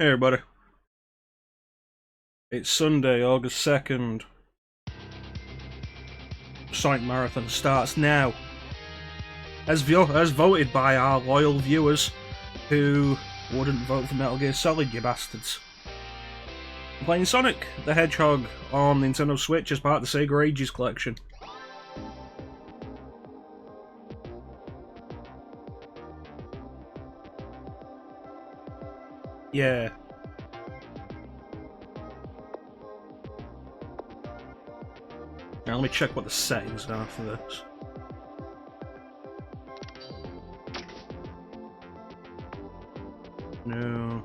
Hey everybody, it's Sunday, August 2nd. Sonic Marathon starts now. As voted by our loyal viewers who wouldn't vote for Metal Gear Solid, you bastards. I'm playing Sonic the Hedgehog on Nintendo Switch as part of the Sega Ages collection. Yeah. Now let me check what the settings are for this. No.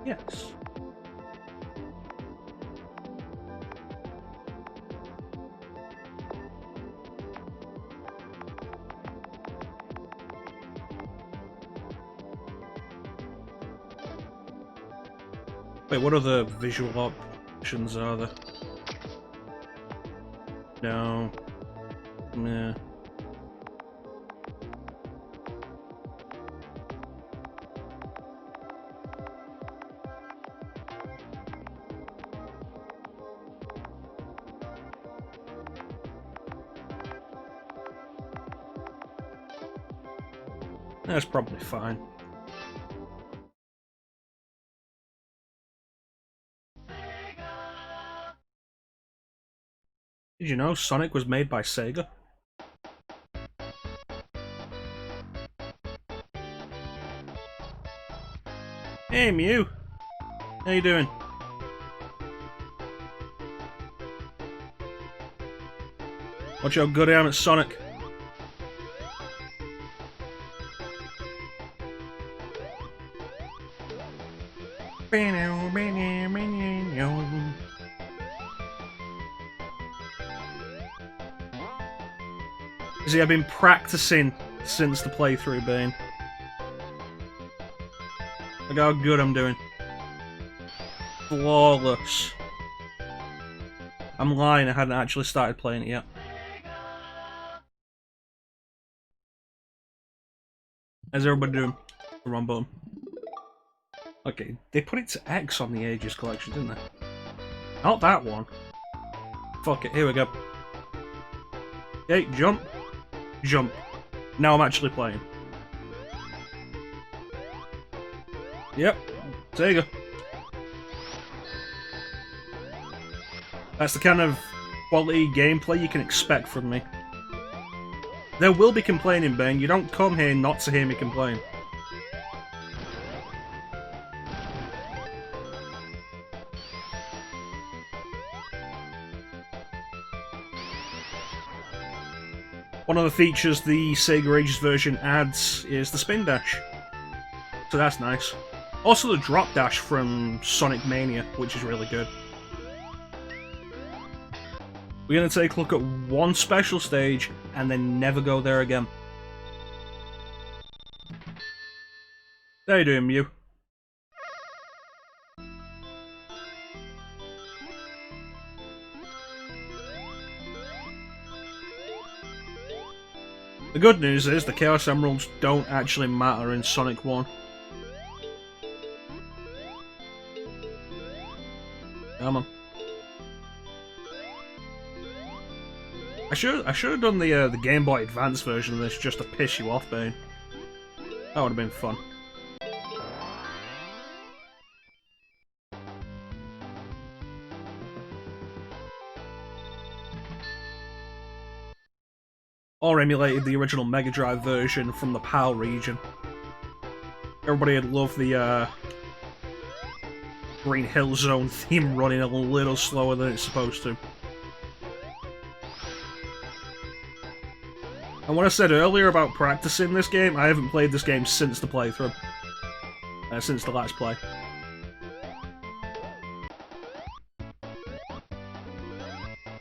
Yes. Wait, what other visual options are there? No. Meh. That's probably fine. Did you know Sonic was made by Sega? Hey Mew! How you doing? Watch how good I am at Sonic. See, I've been practicing since the playthrough, Bane. Look how good I'm doing. Flawless. I'm lying, I hadn't actually started playing it yet. How's everybody doing? The wrong button. Okay, they put it to X on the Ages collection, didn't they? Not that one. Fuck it, here we go. Okay, jump. Jump. Now I'm actually playing. Yep, Sega. That's the kind of quality gameplay you can expect from me. There will be complaining, Ben. You don't come here not to hear me complain. One of the features the Sega Ages version adds is the spin dash. So that's nice. Also the drop dash from Sonic Mania, which is really good. We're going to take a look at one special stage and then never go there again. How you doing, Mew? The good news is the Chaos Emeralds don't actually matter in Sonic 1. Come on. I should have done the Game Boy Advance version of this just to piss you off, Bane. That would have been fun. Or emulated the original Mega Drive version from the PAL region. Everybody would love the Green Hill Zone theme running a little slower than it's supposed to. And what I said earlier about practicing this game, I haven't played this game since the playthrough. Since the Let's Play.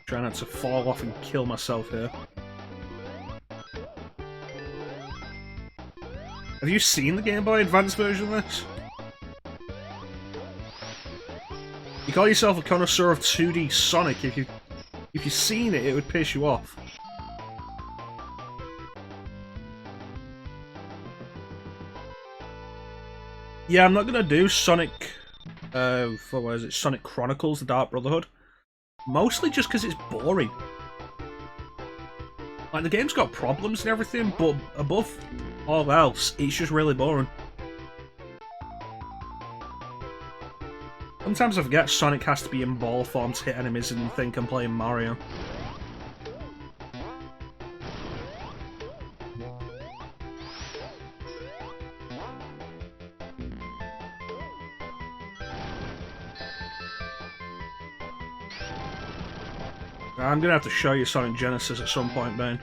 Trying not to fall off and kill myself here. Have you seen the Game Boy Advance version of this? You call yourself a connoisseur of 2D Sonic. If you've seen it, it would piss you off. Yeah, I'm not gonna do Sonic. What is it? Sonic Chronicles: The Dark Brotherhood. Mostly just because it's boring. Like, the game's got problems and everything, but above all else, it's just really boring. Sometimes I forget Sonic has to be in ball form to hit enemies and think I'm playing Mario. I'm gonna have to show you Sonic Genesis at some point, Bane.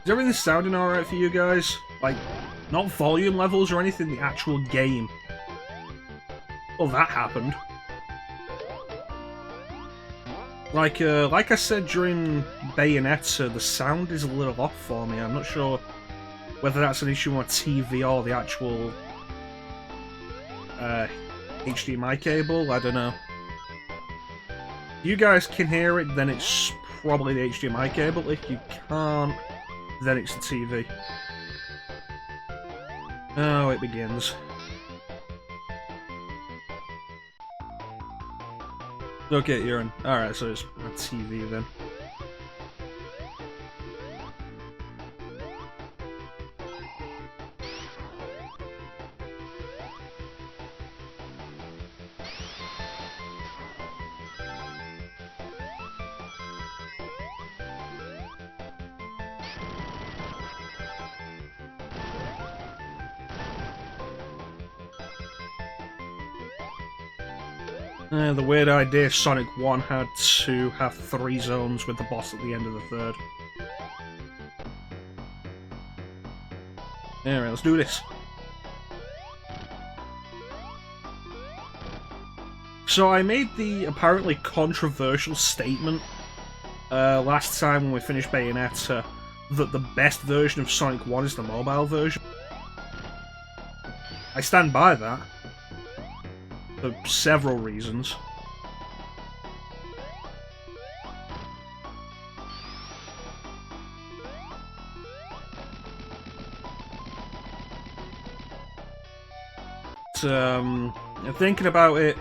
Is everything sounding alright for you guys? Like, not volume levels or anything, the actual game. Well, that happened. Like I said during Bayonetta, the sound is a little off for me. I'm not sure whether that's an issue on TV or the actual HDMI cable. I don't know. If you guys can hear it, then it's probably the HDMI cable. If you can't, then it's the TV. Oh, it begins. Okay, you're in. Alright, so it's a TV then. The weird idea Sonic 1 had to have 3 zones with the boss at the end of the third. Anyway, let's do this. So I made the apparently controversial statement last time when we finished Bayonetta that the best version of Sonic 1 is the mobile version. I stand by that. For several reasons. Thinking about it,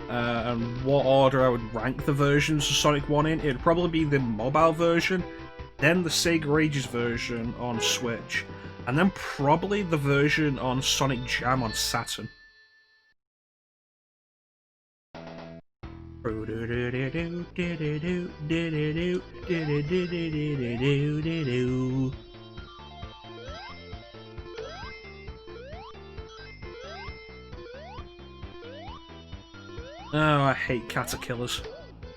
and what order I would rank the versions of Sonic 1 in, it'd probably be the mobile version, then the Sega Ages version on Switch, and then probably the version on Sonic Jam on Saturn. Oh, I hate caterpillars.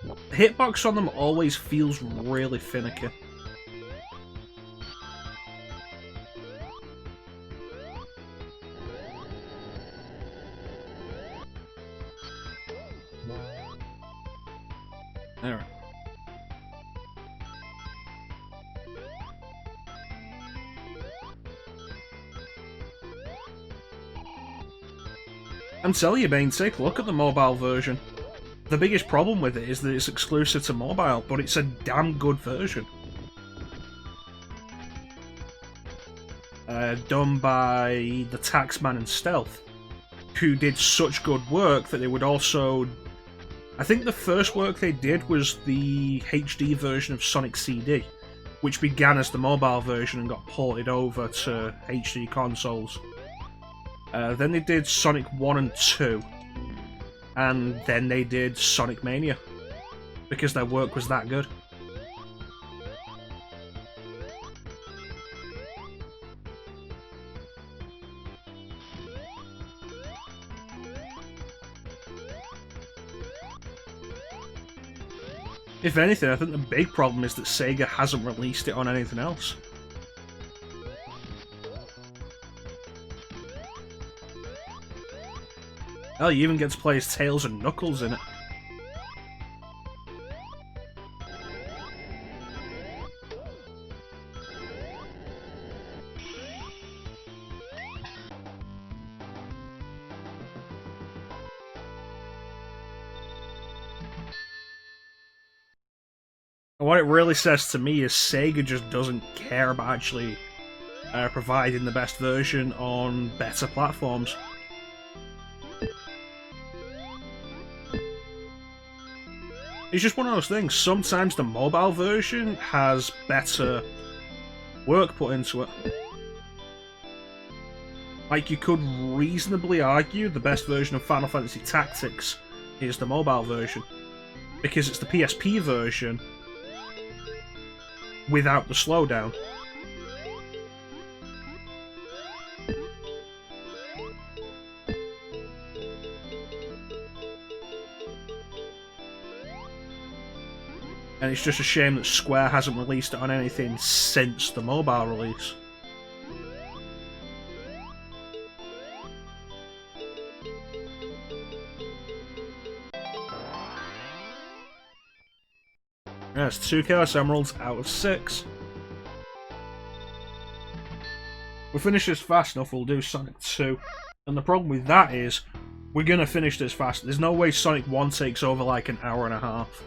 The hitbox on them always feels really finicky. Alright. I'm telling you, Bane, take a look at the mobile version. The biggest problem with it is that it's exclusive to mobile, but it's a damn good version. Done by the Taxman and Stealth, who did such good work that they would also... I think the first work they did was the HD version of Sonic CD, which began as the mobile version and got ported over to HD consoles. Then they did Sonic 1 and 2, and then they did Sonic Mania, because their work was that good. If anything, I think the big problem is that Sega hasn't released it on anything else. Oh, you even get to play as Tails and Knuckles in it. And what it really says to me is Sega just doesn't care about actually providing the best version on better platforms. It's just one of those things. Sometimes the mobile version has better work put into it. Like, you could reasonably argue the best version of Final Fantasy Tactics is the mobile version, because it's the PSP version without the slowdown. And it's just a shame that Square hasn't released it on anything since the mobile release. Yes, 2 Chaos Emeralds out of 6. We finish this fast enough, we'll do Sonic 2. And the problem with that is, we're gonna finish this fast. There's no way Sonic 1 takes over like an hour and a half.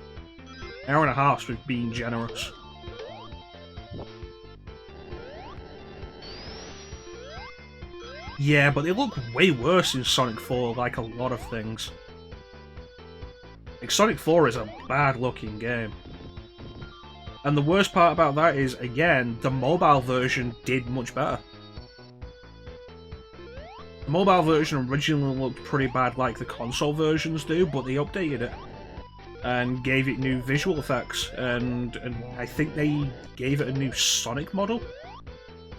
Hour and a half with being generous. Yeah, but they look way worse in Sonic 4, like a lot of things. Like, Sonic 4 is a bad looking game. And the worst part about that is, again, the mobile version did much better. The mobile version originally looked pretty bad like the console versions do, but they updated it. And gave it new visual effects, and I think they gave it a new Sonic model?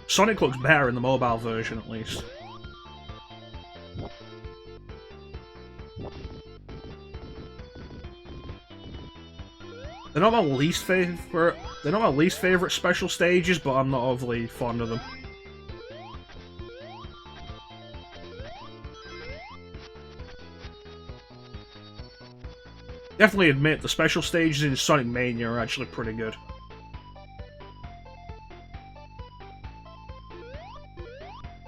Sonic looks better in the mobile version, at least. They're not my least favorite. They're not my least favorite special stages, but I'm not overly fond of them. Definitely admit the special stages in Sonic Mania are actually pretty good.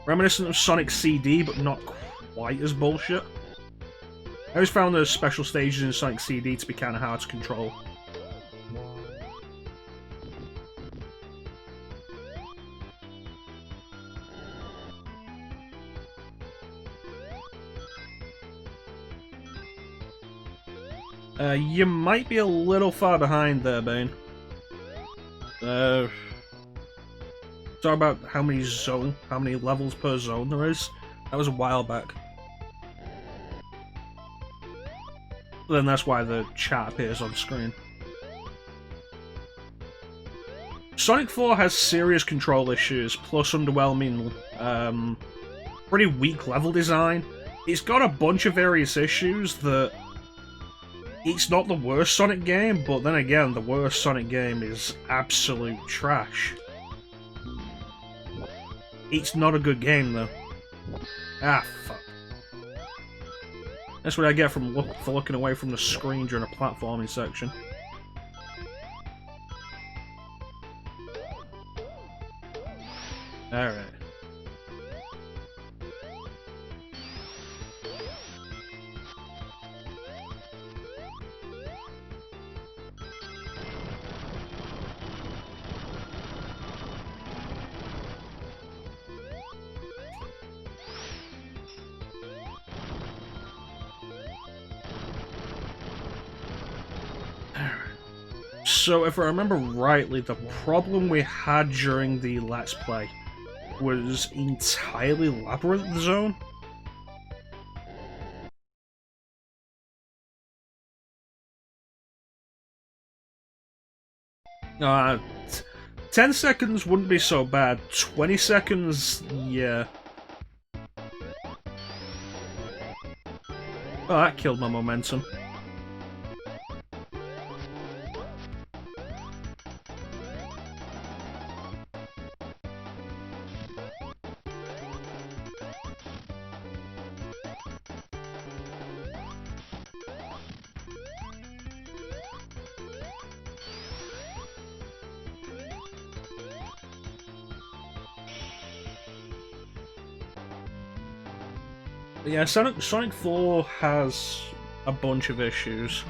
Reminiscent of Sonic CD, but not quite as bullshit. I always found the special stages in Sonic CD to be kind of hard to control. You might be a little far behind there, Bane. Talk about how many levels per zone there is. That was a while back. Then that's why the chat appears on screen. Sonic 4 has serious control issues, plus underwhelming, pretty weak level design. It's got a bunch of various issues that... It's not the worst Sonic game, but then again, the worst Sonic game is absolute trash. It's not a good game, though. Ah, fuck. That's what I get for looking away from the screen during a platforming section. Alright. So, if I remember rightly, the problem we had during the Let's Play was entirely Labyrinth Zone. Uh, 10 seconds wouldn't be so bad. 20 seconds, yeah. Oh, that killed my momentum. Yeah, Sonic 4 has a bunch of issues.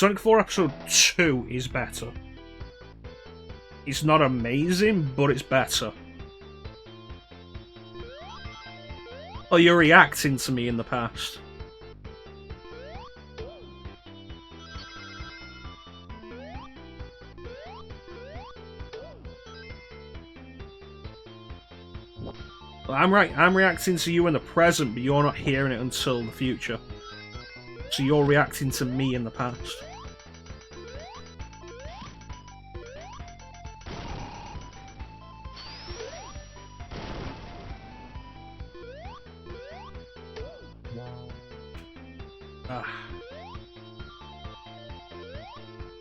Sonic 4 Episode 2 is better. It's not amazing, but it's better. Oh, you're reacting to me in the past. I'm reacting to you in the present, but you're not hearing it until the future. So you're reacting to me in the past.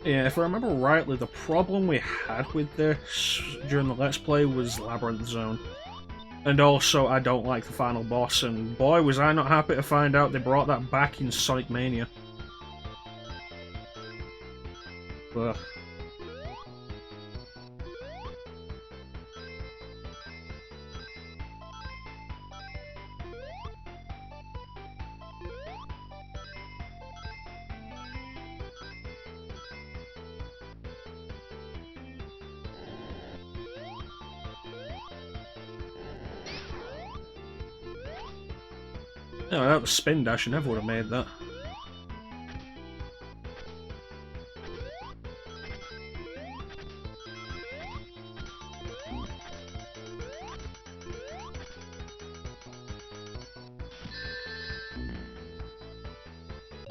Yeah, if I remember rightly, the problem we had with this during the Let's Play was Labyrinth Zone. And also, I don't like the final boss, and boy was I not happy to find out they brought that back in Sonic Mania. Ugh. No, that was Spin Dash, I never would have made that.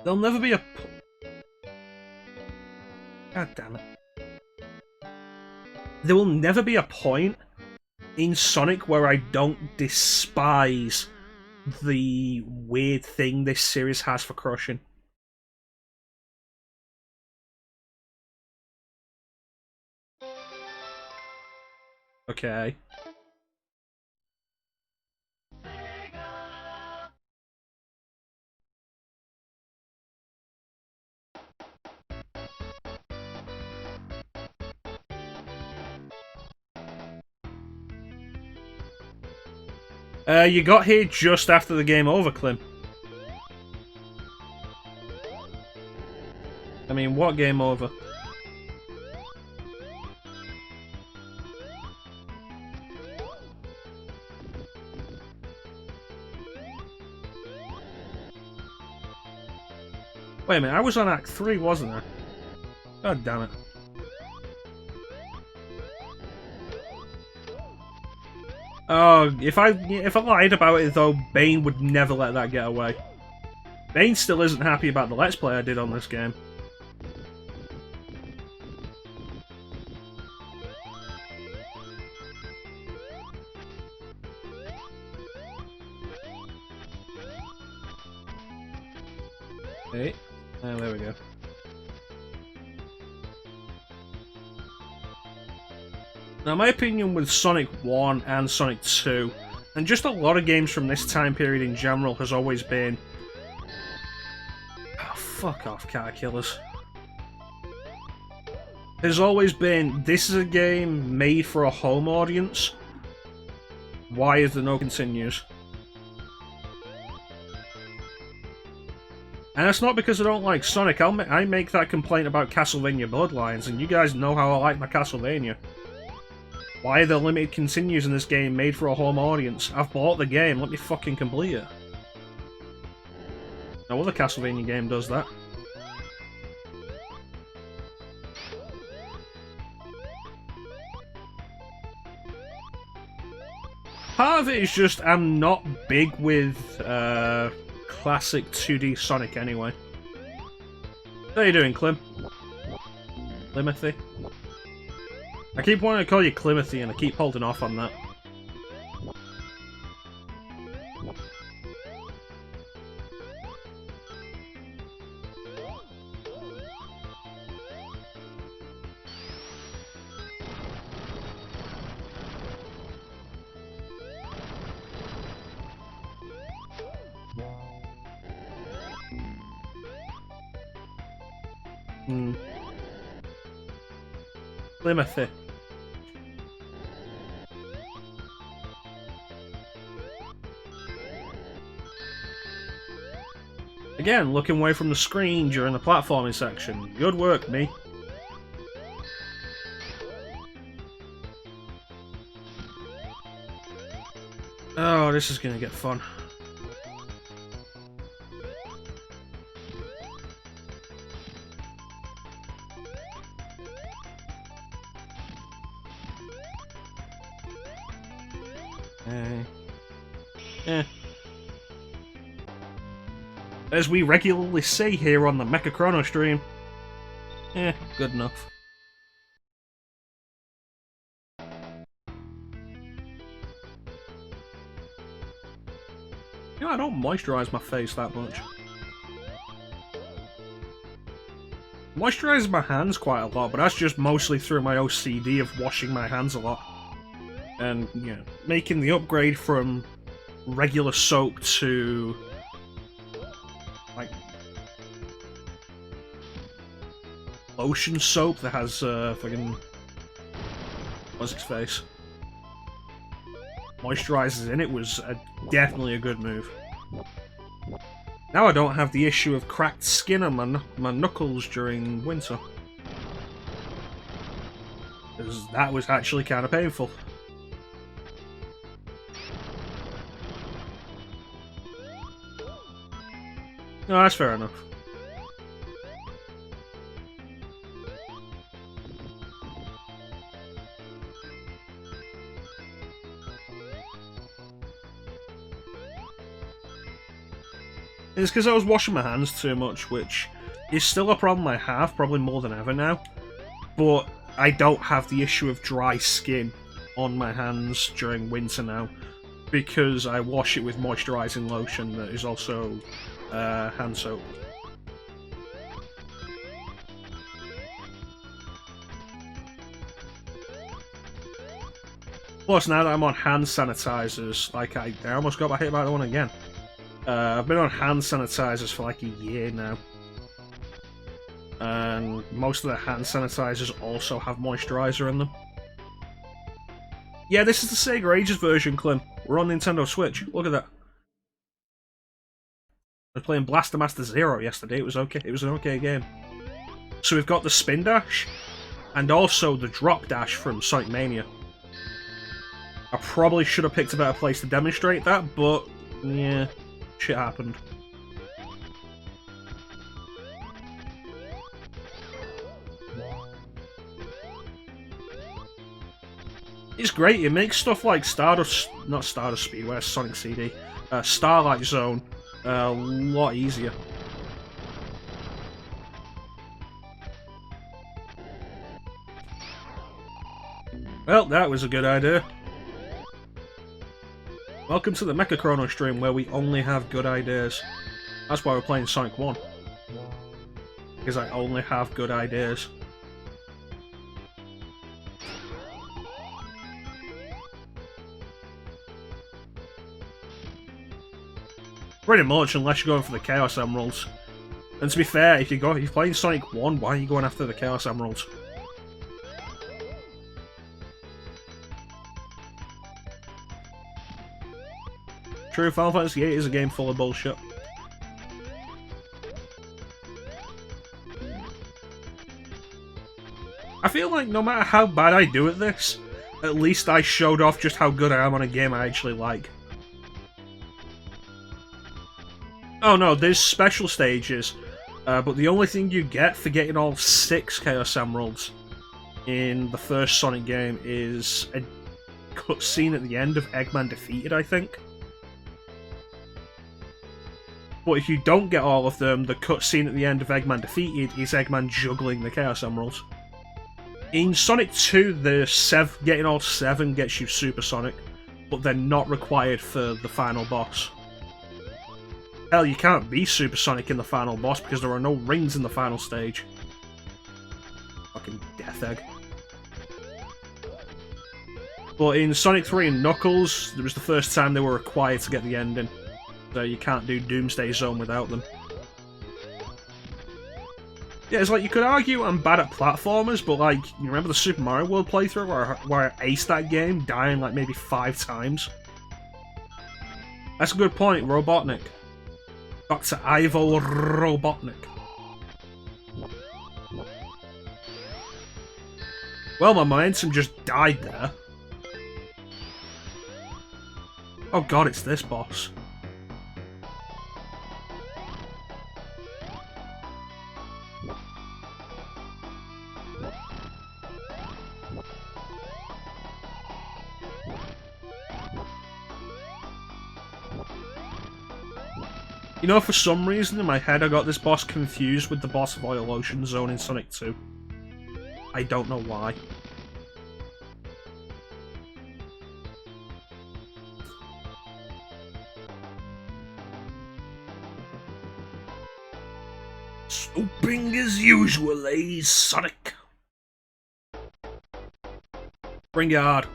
There'll never be a... God damn it. There will never be a point in Sonic where I don't despise the weird thing this series has for crushing. Okay. You got here just after the game over, Clem. I mean, what game over? Wait a minute, I was on Act 3, wasn't I? God damn it. Oh, if I lied about it though, Bane would never let that get away. Bane still isn't happy about the Let's Play I did on this game. Hey, there we go. Now, my opinion with Sonic 1 and Sonic 2, and just a lot of games from this time period in general, has always been... Oh, fuck off, cat killers. Has always been, this is a game made for a home audience. Why is there no continues? And that's not because I don't like Sonic. I make that complaint about Castlevania Bloodlines, and you guys know how I like my Castlevania. Why are there limited continues in this game made for a home audience? I've bought the game, let me fucking complete it. No other Castlevania game does that. Part of it is just I'm not big with classic 2D Sonic anyway. How you doing, Clem? Climothy? I keep wanting to call you Climothy and I keep holding off on that. Climothy. Again, looking away from the screen during the platforming section. Good work, me. Oh, this is gonna get fun. As we regularly see here on the Mecha Chrono stream. Good enough. You know, I don't moisturize my face that much. Moisturize my hands quite a lot, but that's just mostly through my OCD of washing my hands a lot. And, you know, making the upgrade from regular soap to, like, lotion soap that has, fucking, what's its face? Moisturizers in it was definitely a good move. Now I don't have the issue of cracked skin on my knuckles during winter. Because that was actually kind of painful. No, that's fair enough. It's because I was washing my hands too much, which is still a problem I have, probably more than ever now. But I don't have the issue of dry skin on my hands during winter now, because I wash it with moisturizing lotion that is also hand soap. Plus, now that I'm on hand sanitizers, like I almost got hit by the one again. I've been on hand sanitizers for like a year now. And most of the hand sanitizers also have moisturizer in them. Yeah, this is the Sega Ages version, Clem. We're on Nintendo Switch. Look at that. I was playing Blaster Master Zero yesterday. It was okay. It was an okay game. So we've got the spin dash, and also the drop dash from Sonic Mania. I probably should have picked a better place to demonstrate that, but yeah, shit happened. It's great. It makes stuff like not Stardust Speedway, Sonic CD, Starlight Zone, a lot easier. Well, that was a good idea. Welcome to the Mecha Chrono stream, where we only have good ideas. That's why we're playing Sonic 1. Because I only have good ideas. Pretty much, unless you're going for the Chaos Emeralds. And to be fair, if you're playing Sonic 1, why are you going after the Chaos Emeralds? True, Final Fantasy VIII is a game full of bullshit. I feel like no matter how bad I do at this, at least I showed off just how good I am on a game I actually like. Oh no, there's special stages, but the only thing you get for getting all 6 Chaos Emeralds in the first Sonic game is a cutscene at the end of Eggman Defeated, I think. But if you don't get all of them, the cutscene at the end of Eggman Defeated is Eggman juggling the Chaos Emeralds. In Sonic 2, getting all 7 gets you Super Sonic, but they're not required for the final boss. Hell, you can't be Super Sonic in the final boss because there are no rings in the final stage. Fucking Death Egg. But in Sonic 3 and Knuckles, it was the first time they were required to get the ending. So you can't do Doomsday Zone without them. Yeah, it's like, you could argue I'm bad at platformers, but like, you remember the Super Mario World playthrough where I aced that game, dying like maybe 5 times? That's a good point, Robotnik. Dr. Ivo Robotnik. Well, my momentum just died there. Oh god, it's this boss. You know, for some reason in my head I got this boss confused with the boss of Oil Ocean Zone in Sonic 2. I don't know why. Stooping as usual, eh, Sonic? Bring it hard.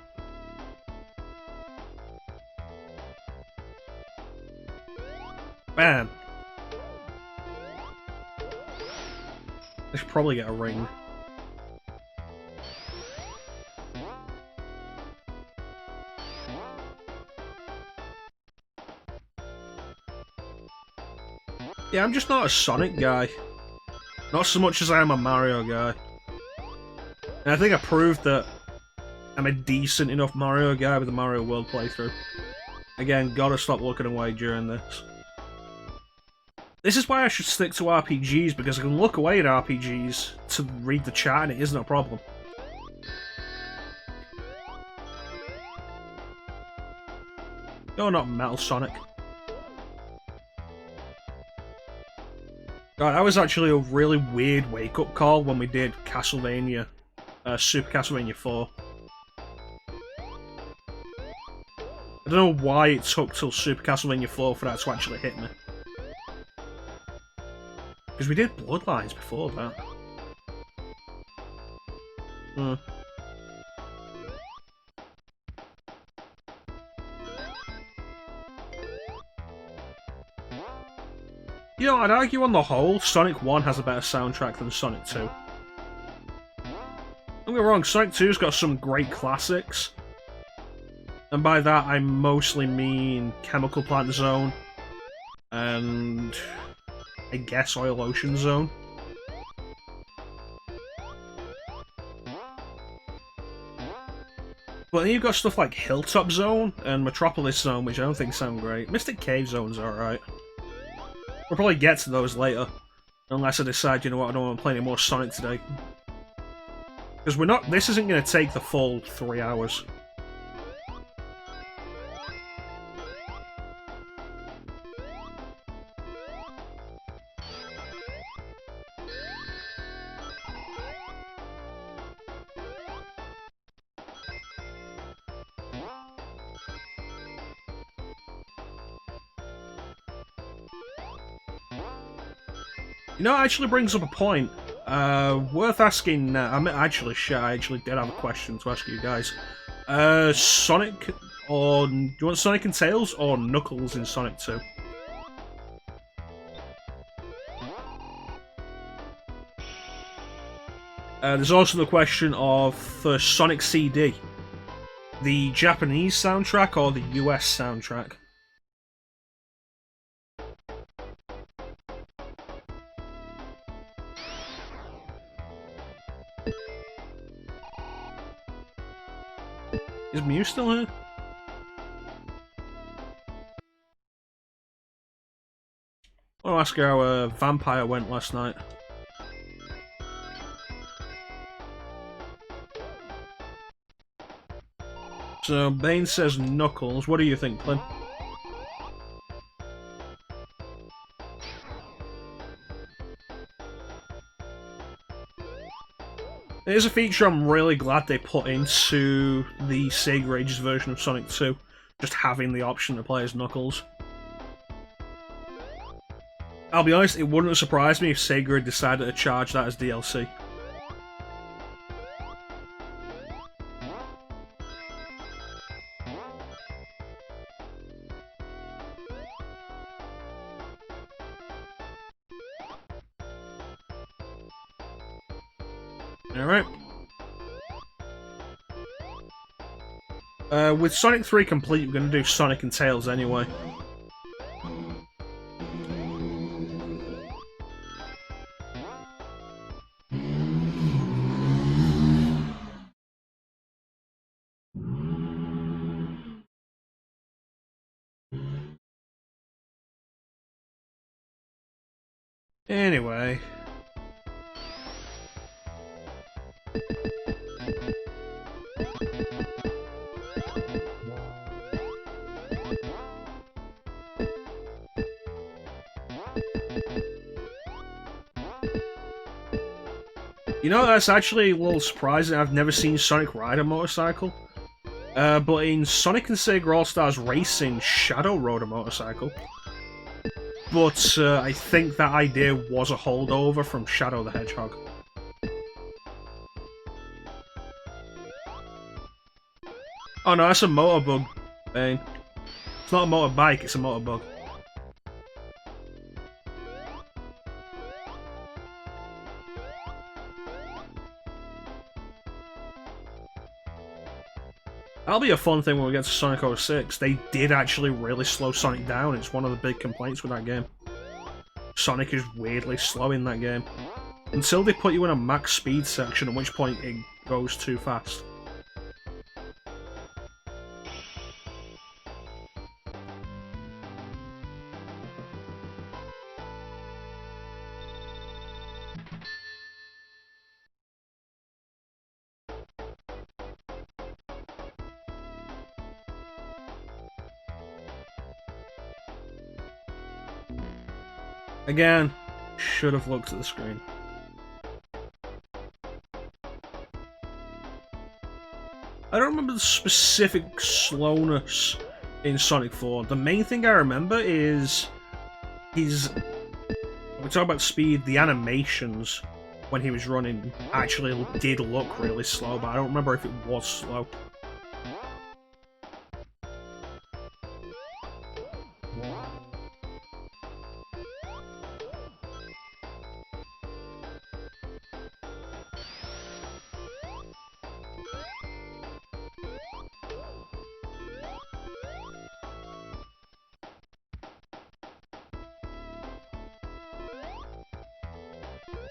Bam. I should probably get a ring. Yeah, I'm just not a Sonic guy. Not so much as I am a Mario guy. And I think I proved that I'm a decent enough Mario guy with the Mario World playthrough. Again, gotta stop looking away during this. This is why I should stick to RPGs, because I can look away at RPGs to read the chat and it isn't a problem. You're not Metal Sonic. God, that was actually a really weird wake-up call when we did Castlevania, Super Castlevania 4. I don't know why it took till Super Castlevania 4 for that to actually hit me. Because we did Bloodlines before that. You know, I'd argue on the whole, Sonic 1 has a better soundtrack than Sonic 2. Don't get me wrong, Sonic 2's got some great classics. And by that, I mostly mean Chemical Plant Zone and I guess Oil Ocean Zone. But then you've got stuff like Hilltop Zone and Metropolis Zone, which I don't think sound great. Mystic Cave Zone's alright. We'll probably get to those later. Unless I decide, you know what, I don't want to play any more Sonic today. Because we're not. This isn't going to take the full 3 hours. You know, it actually brings up a point. Worth asking. I actually did have a question to ask you guys. Sonic, or do you want Sonic and Tails or Knuckles in Sonic 2? There's also the question of the Sonic CD, the Japanese soundtrack or the US soundtrack. Is Mew still here? I want to ask her how Vampire went last night. So, Bane says Knuckles. What do you think, Clint? It is a feature I'm really glad they put into the Sega Ages version of Sonic 2, just having the option to play as Knuckles. I'll be honest, it wouldn't have surprised me if Sega had decided to charge that as DLC. Alright. With Sonic 3 complete, we're going to do Sonic and Tails anyway. Anyway. You know, that's actually a little surprising. I've never seen Sonic ride a motorcycle. But in Sonic and Sega All-Stars Racing, Shadow rode a motorcycle. But I think that idea was a holdover from Shadow the Hedgehog. Oh no, that's a motorbug, Bane. It's not a motorbike, it's a motorbug. That'll be a fun thing when we get to Sonic 06. They did actually really slow Sonic down. It's one of the big complaints with that game. Sonic is weirdly slow in that game. Until they put you in a max speed section, at which point it goes too fast. Again, should have looked at the screen. I don't remember the specific slowness in Sonic 4. The main thing I remember is his... We talk about speed, the animations when he was running actually did look really slow, but I don't remember if it was slow.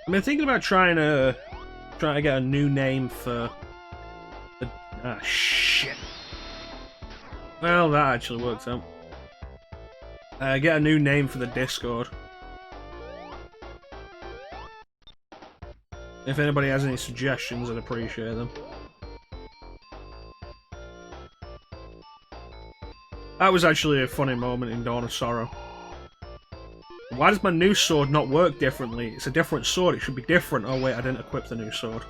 I've been thinking about trying to get a new name for the... Ah, shit. Well, that actually worked out. Get a new name for the Discord. If anybody has any suggestions, I'd appreciate them. That was actually a funny moment in Dawn of Sorrow. Why does my new sword not work differently? It's a different sword, it should be different. Oh wait, I didn't equip the new sword.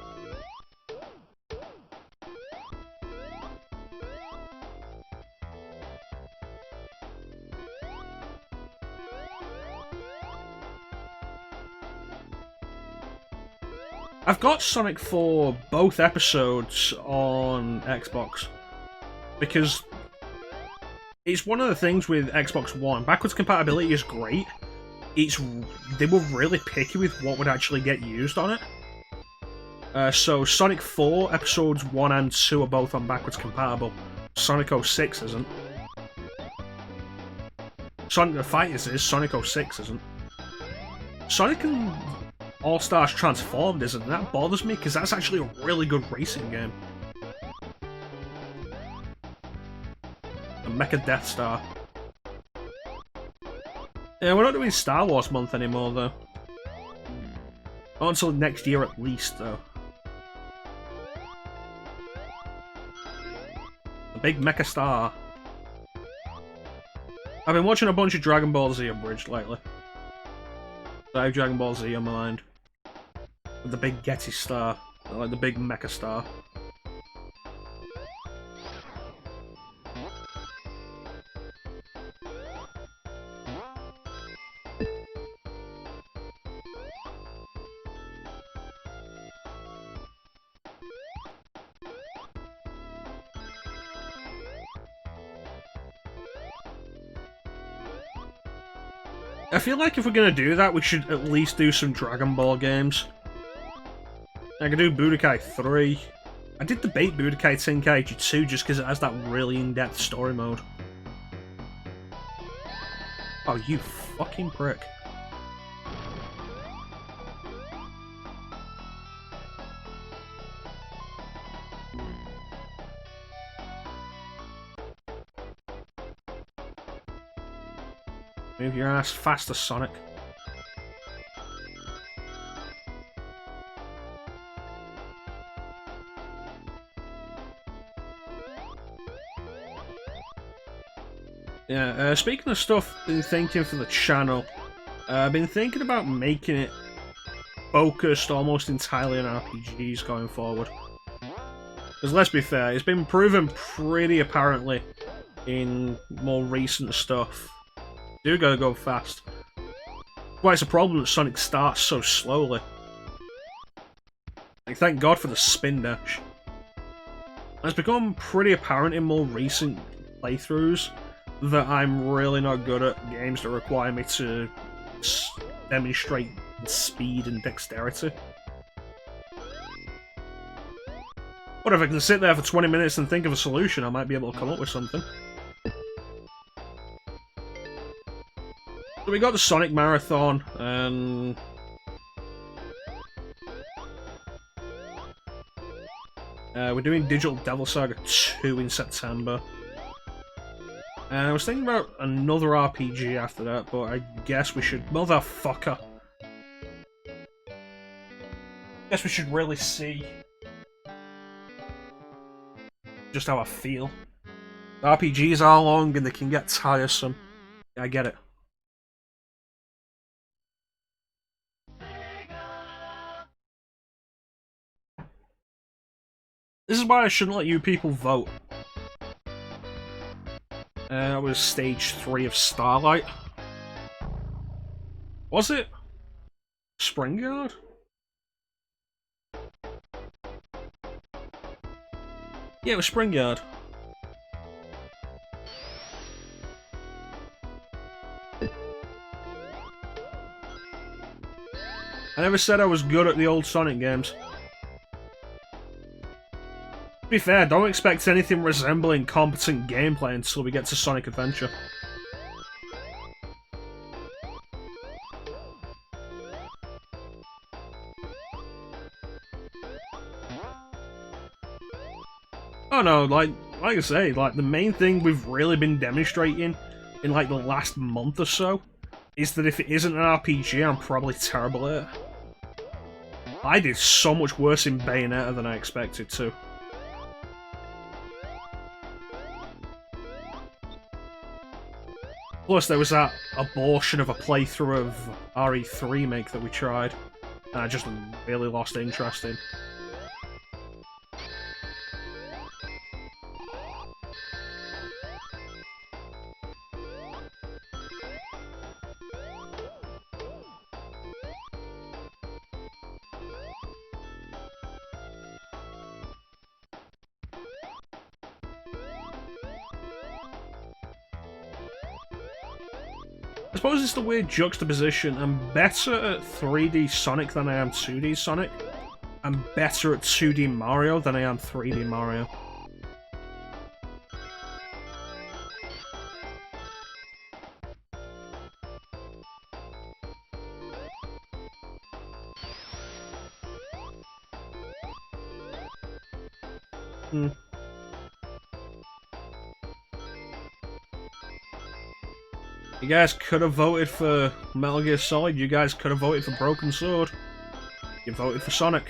I've got Sonic for both episodes on Xbox. Because it's one of the things with Xbox One. Backwards compatibility is great. They were really picky with what would actually get used on it. So Sonic 4 episodes 1 and 2 are both on backwards compatible. Sonic 06 isn't. Sonic the Fighters is, Sonic 06 isn't. Sonic and All-Stars Transformed isn't, and that bothers me because that's actually a really good racing game. The Mecha Death Star. Yeah, we're not doing Star Wars month anymore, though. Not until next year at least, though. The big Mecha Star. I've been watching a bunch of Dragon Ball Z abridged lately. So I have Dragon Ball Z on my mind. With the big Getty Star. Like the big Mecha Star. I feel like if we're gonna do that, we should at least do some Dragon Ball games. I could do Budokai 3. I did debate Budokai Tenkaichi 2 just because it has that really in-depth story mode. Oh, you fucking prick. Move your ass faster, Sonic. Yeah, speaking of stuff I've been thinking for the channel, I've been thinking about making it focused almost entirely on RPGs going forward. Because let's be fair, it's been proven pretty apparently in more recent stuff. You do gotta go fast. Why it's a problem that Sonic starts so slowly. Like, thank God for the spin dash. It's become pretty apparent in more recent playthroughs that I'm really not good at games that require me to demonstrate speed and dexterity. But if I can sit there for 20 minutes and think of a solution, I might be able to come up with something. So we got the Sonic Marathon, and we're doing Digital Devil Saga 2 in September. And I was thinking about another RPG after that, but I guess we should... Motherfucker! Guess we should really see just how I feel. RPGs are long and they can get tiresome. I get it. This is why I shouldn't let you people vote. That was stage 3 of Starlight. Was it? Springyard? Yeah, it was Springyard. I never said I was good at the old Sonic games. To be fair, don't expect anything resembling competent gameplay until we get to Sonic Adventure. Oh no, like I say, like the main thing we've really been demonstrating in like the last month or so is that if it isn't an RPG, I'm probably terrible at it. I did so much worse in Bayonetta than I expected to. Plus, there was that abortion of a playthrough of RE3 Remake that we tried, and I just really lost interest in. I suppose it's the weird juxtaposition. I'm better at 3D Sonic than I am 2D Sonic. I'm better at 2D Mario than I am 3D Mario. You guys could have voted for Metal Gear Solid, you guys could have voted for Broken Sword. You voted for Sonic.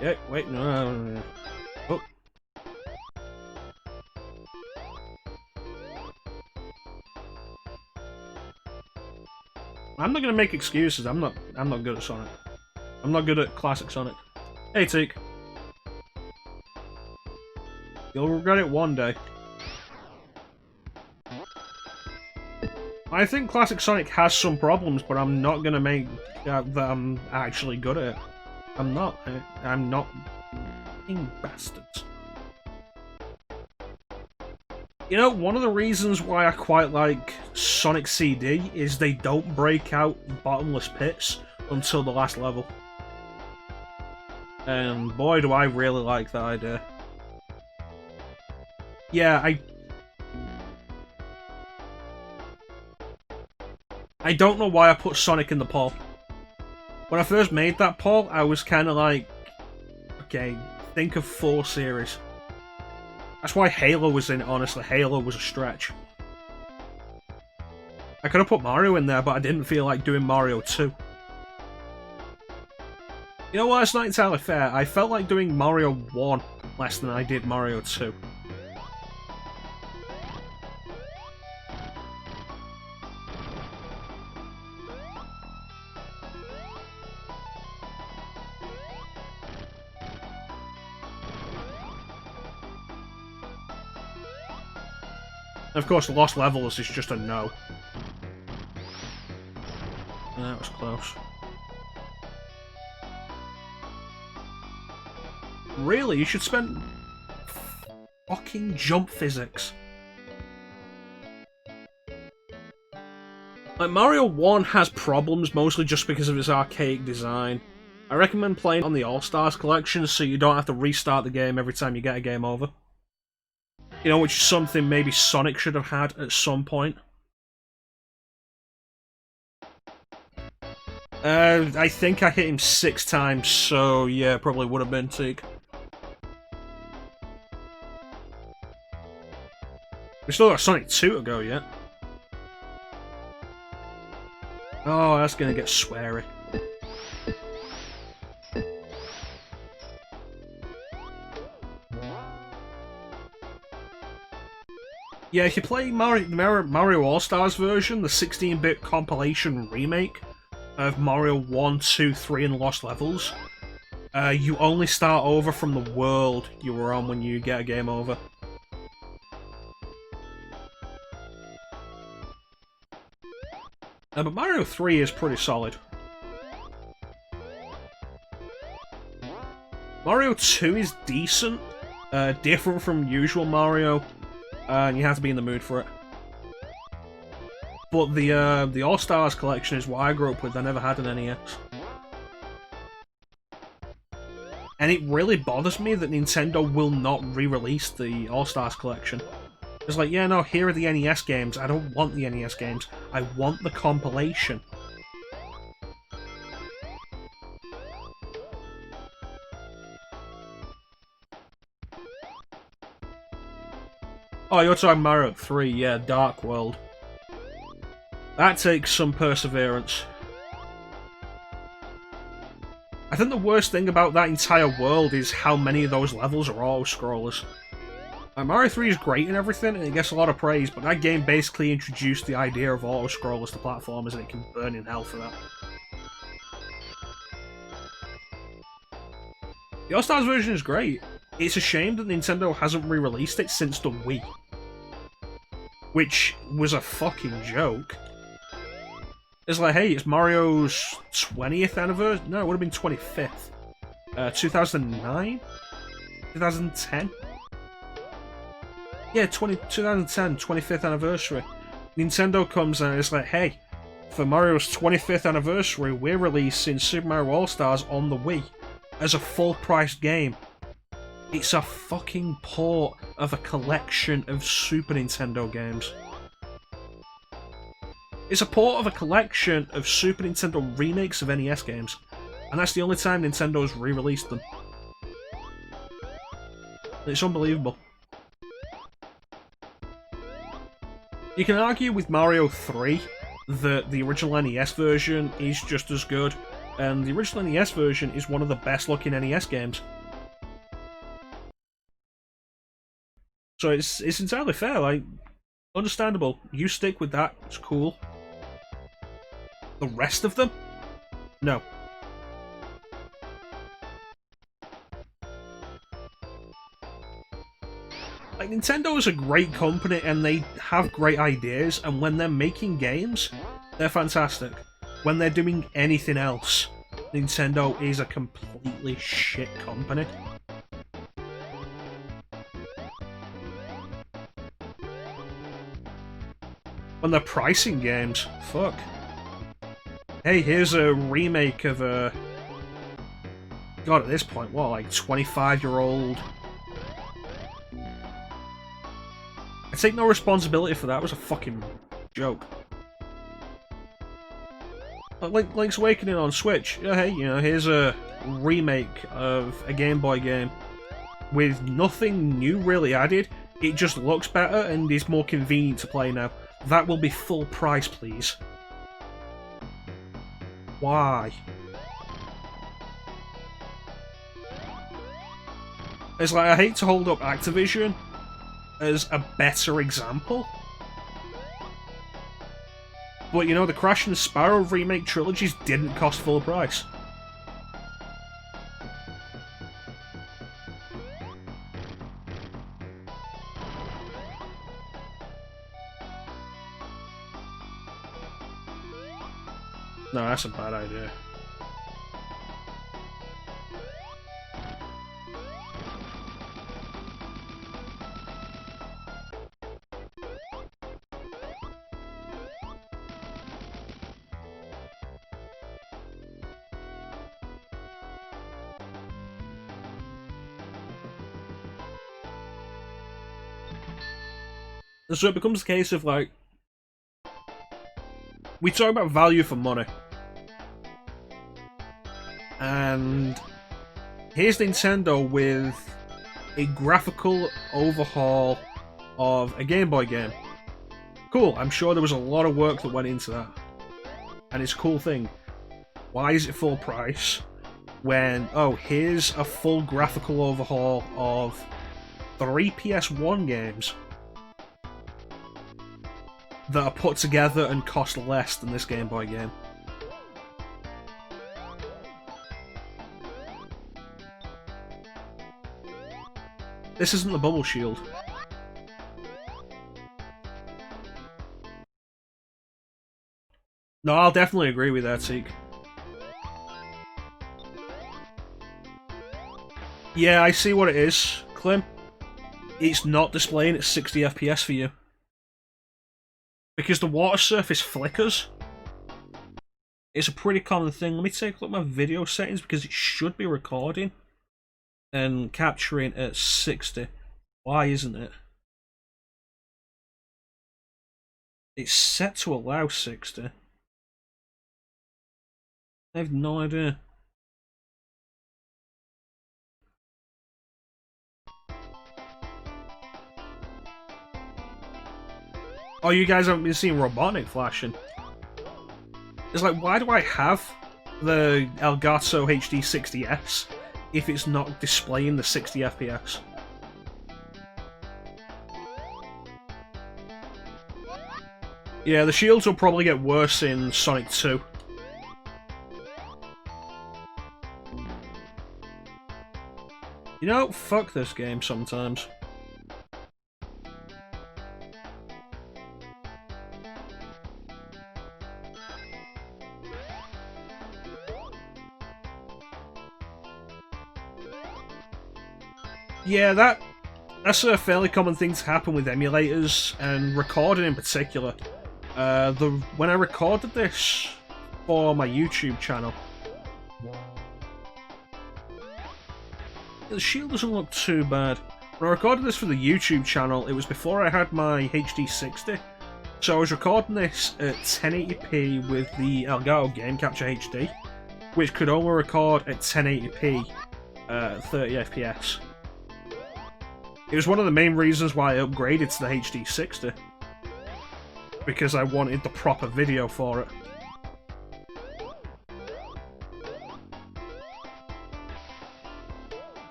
Yeah, wait, no. Oh. I'm not gonna make excuses. I'm not good at Sonic. I'm not good at classic Sonic. Hey, Teak. You'll regret it one day. I think classic Sonic has some problems, but I'm not gonna make that I'm actually good at it. I'm not. I'm not. Fucking bastards. You know, one of the reasons why I quite like Sonic CD is they don't break out bottomless pits until the last level. And boy, do I really like that idea. Yeah, I don't know why I put Sonic in the poll. When I first made that poll, I was kind of like, okay, think of 4 series. That's why Halo was in it, honestly. Halo was a stretch. I could have put Mario in there, but I didn't feel like doing Mario 2. You know what, it's not entirely fair. I felt like doing Mario 1 less than I did Mario 2. Of course, Lost Levels is just a no. That was close. Really? You should spend fucking jump physics. Like, Mario 1 has problems mostly just because of its archaic design. I recommend playing on the All-Stars collection so you don't have to restart the game every time you get a game over. You know, which is something maybe Sonic should have had at some point. I think I hit him 6 times, so yeah, probably would have been Teak. We still got Sonic 2 to go yet. Oh, that's gonna get sweary. Yeah, if you play Mario All-Stars version, the 16-bit compilation remake of Mario 1, 2, 3 and Lost Levels, you only start over from the world you were on when you get a game over. But Mario 3 is pretty solid. Mario 2 is decent, different from usual Mario, and you have to be in the mood for it. But the All-Stars collection is what I grew up with. I never had an NES. And it really bothers me that Nintendo will not re-release the All-Stars collection. It's like, yeah, no, here are the NES games. I don't want the NES games. I want the compilation. Oh, you're talking Mario 3, yeah, Dark World. That takes some perseverance. I think the worst thing about that entire world is how many of those levels are auto-scrollers. Mario 3 is great and everything, and it gets a lot of praise, but that game basically introduced the idea of auto-scrollers to platformers, and it can burn in hell for that. The All-Stars version is great. It's a shame that Nintendo hasn't re-released it since the Wii. Which was a fucking joke. It's like, hey, it's Mario's 20th anniversary? No, it would have been 25th. 2009? 2010? Yeah, 2010, 25th anniversary. Nintendo comes and it's like, hey, for Mario's 25th anniversary, we're releasing Super Mario All-Stars on the Wii as a full-priced game. It's a fucking port of a collection of Super Nintendo games. It's a port of a collection of Super Nintendo remakes of NES games, and that's the only time Nintendo's re-released them. It's unbelievable. You can argue with Mario 3 that the original NES version is just as good, and the original NES version is one of the best looking NES games. So it's entirely fair, like, understandable. You stick with that, it's cool. The rest of them? No. Like, Nintendo is a great company and they have great ideas, and when they're making games, they're fantastic. When they're doing anything else, Nintendo is a completely shit company. When they're pricing games, fuck. Hey, here's a remake of a... God, at this point, what, like 25-year-old... I take no responsibility for that, it was a fucking joke. Like Link's Awakening on Switch, yeah, hey, you know, here's a remake of a Game Boy game with nothing new really added. It just looks better and is more convenient to play now. That will be full price, please. Why? It's like, I hate to hold up Activision as a better example. But you know, the Crash and Sparrow remake trilogies didn't cost full price. No, that's a bad idea. So it becomes a case of, like, we talk about value for money. And here's Nintendo with a graphical overhaul of a Game Boy game. Cool, I'm sure there was a lot of work that went into that. And it's a cool thing. Why is it full price when, oh, here's a full graphical overhaul of 3 PS1 games that are put together and cost less than this Game Boy game? This isn't the Bubble Shield. No, I'll definitely agree with that, Teak. Yeah, I see what it is, Clem. It's not displaying at 60 FPS for you. Because the water surface flickers. It's a pretty common thing. Let me take a look at my video settings because it should be recording and capturing at 60. Why isn't it? It's set to allow 60. I have no idea. Oh, you guys haven't been seeing Robotnik flashing. It's like, why do I have the Elgato HD 60S if it's not displaying the 60 FPS? Yeah, the shields will probably get worse in Sonic 2. You know, fuck this game sometimes. Yeah, that's a fairly common thing to happen with emulators, and recording in particular. When I recorded this for my YouTube channel, the shield doesn't look too bad. When I recorded this for the YouTube channel, it was before I had my HD 60, so I was recording this at 1080p with the Elgato Game Capture HD, which could only record at 1080p at 30 FPS. It was one of the main reasons why I upgraded to the HD 60. Because I wanted the proper video for it.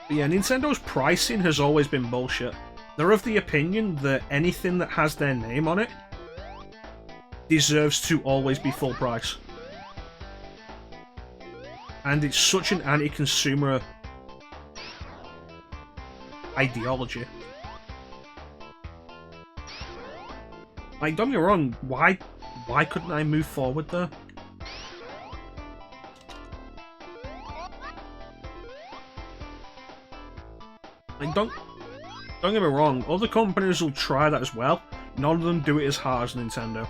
But yeah, Nintendo's pricing has always been bullshit. They're of the opinion that anything that has their name on it deserves to always be full price. And it's such an anti-consumer ideology. Like, don't get me wrong, why couldn't I move forward there? Like, don't get me wrong, other companies will try that as well. None of them do it as hard as Nintendo.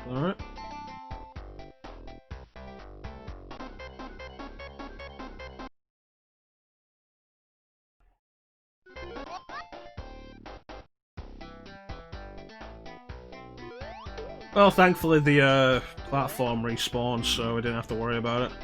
Alright. Well, thankfully the platform respawned, so I didn't have to worry about it.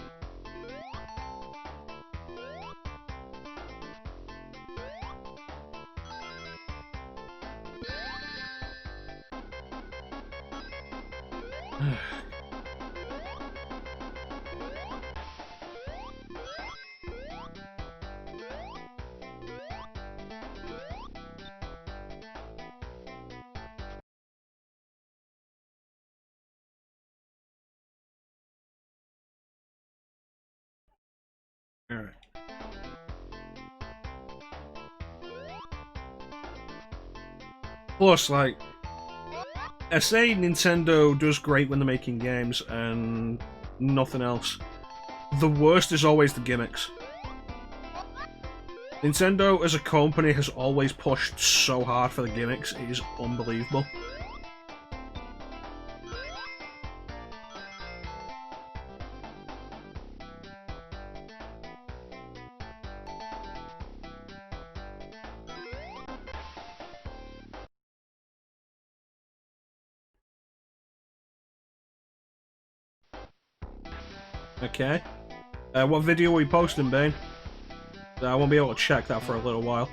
Alright. Plus, like, I say Nintendo does great when they're making games and nothing else. The worst is always the gimmicks. Nintendo as a company has always pushed so hard for the gimmicks, it is unbelievable. Okay. What video are we posting, Bane? I won't be able to check that for a little while.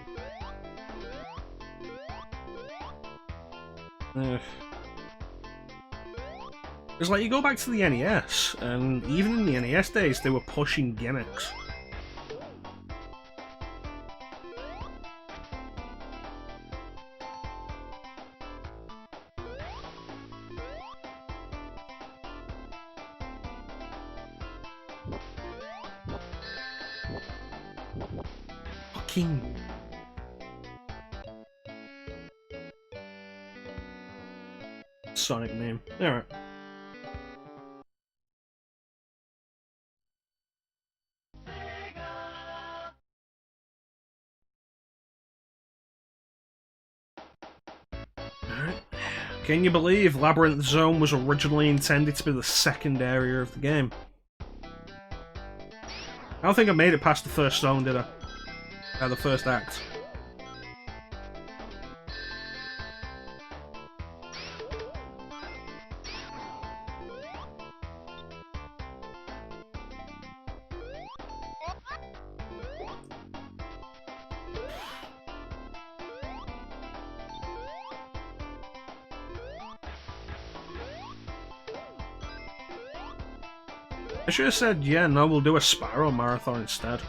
It's like you go back to the NES, and even in the NES days, they were pushing gimmicks. Fucking... Sonic name. Alright. Can you believe Labyrinth Zone was originally intended to be the second area of the game? I don't think I made it past the first zone, did I? The first act. I should have said, yeah, no, we'll do a Spyro marathon instead.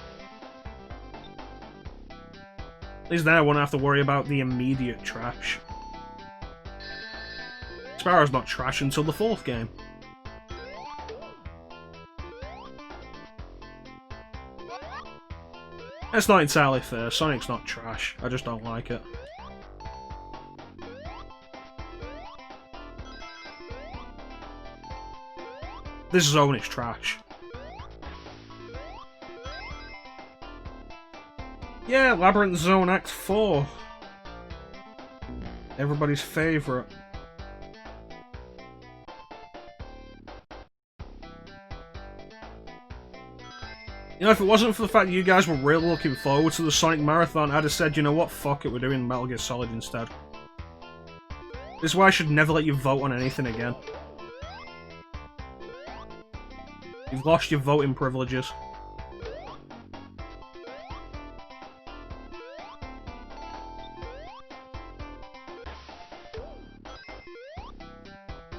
At least then I won't have to worry about the immediate trash. Spyro's not trash until the fourth game. That's not entirely fair. Sonic's not trash. I just don't like it. This zone is trash. Yeah, Labyrinth Zone Act 4. Everybody's favourite. You know, if it wasn't for the fact that you guys were really looking forward to the Sonic Marathon, I'd have said, you know what, fuck it, we're doing Metal Gear Solid instead. This is why I should never let you vote on anything again. You've lost your voting privileges.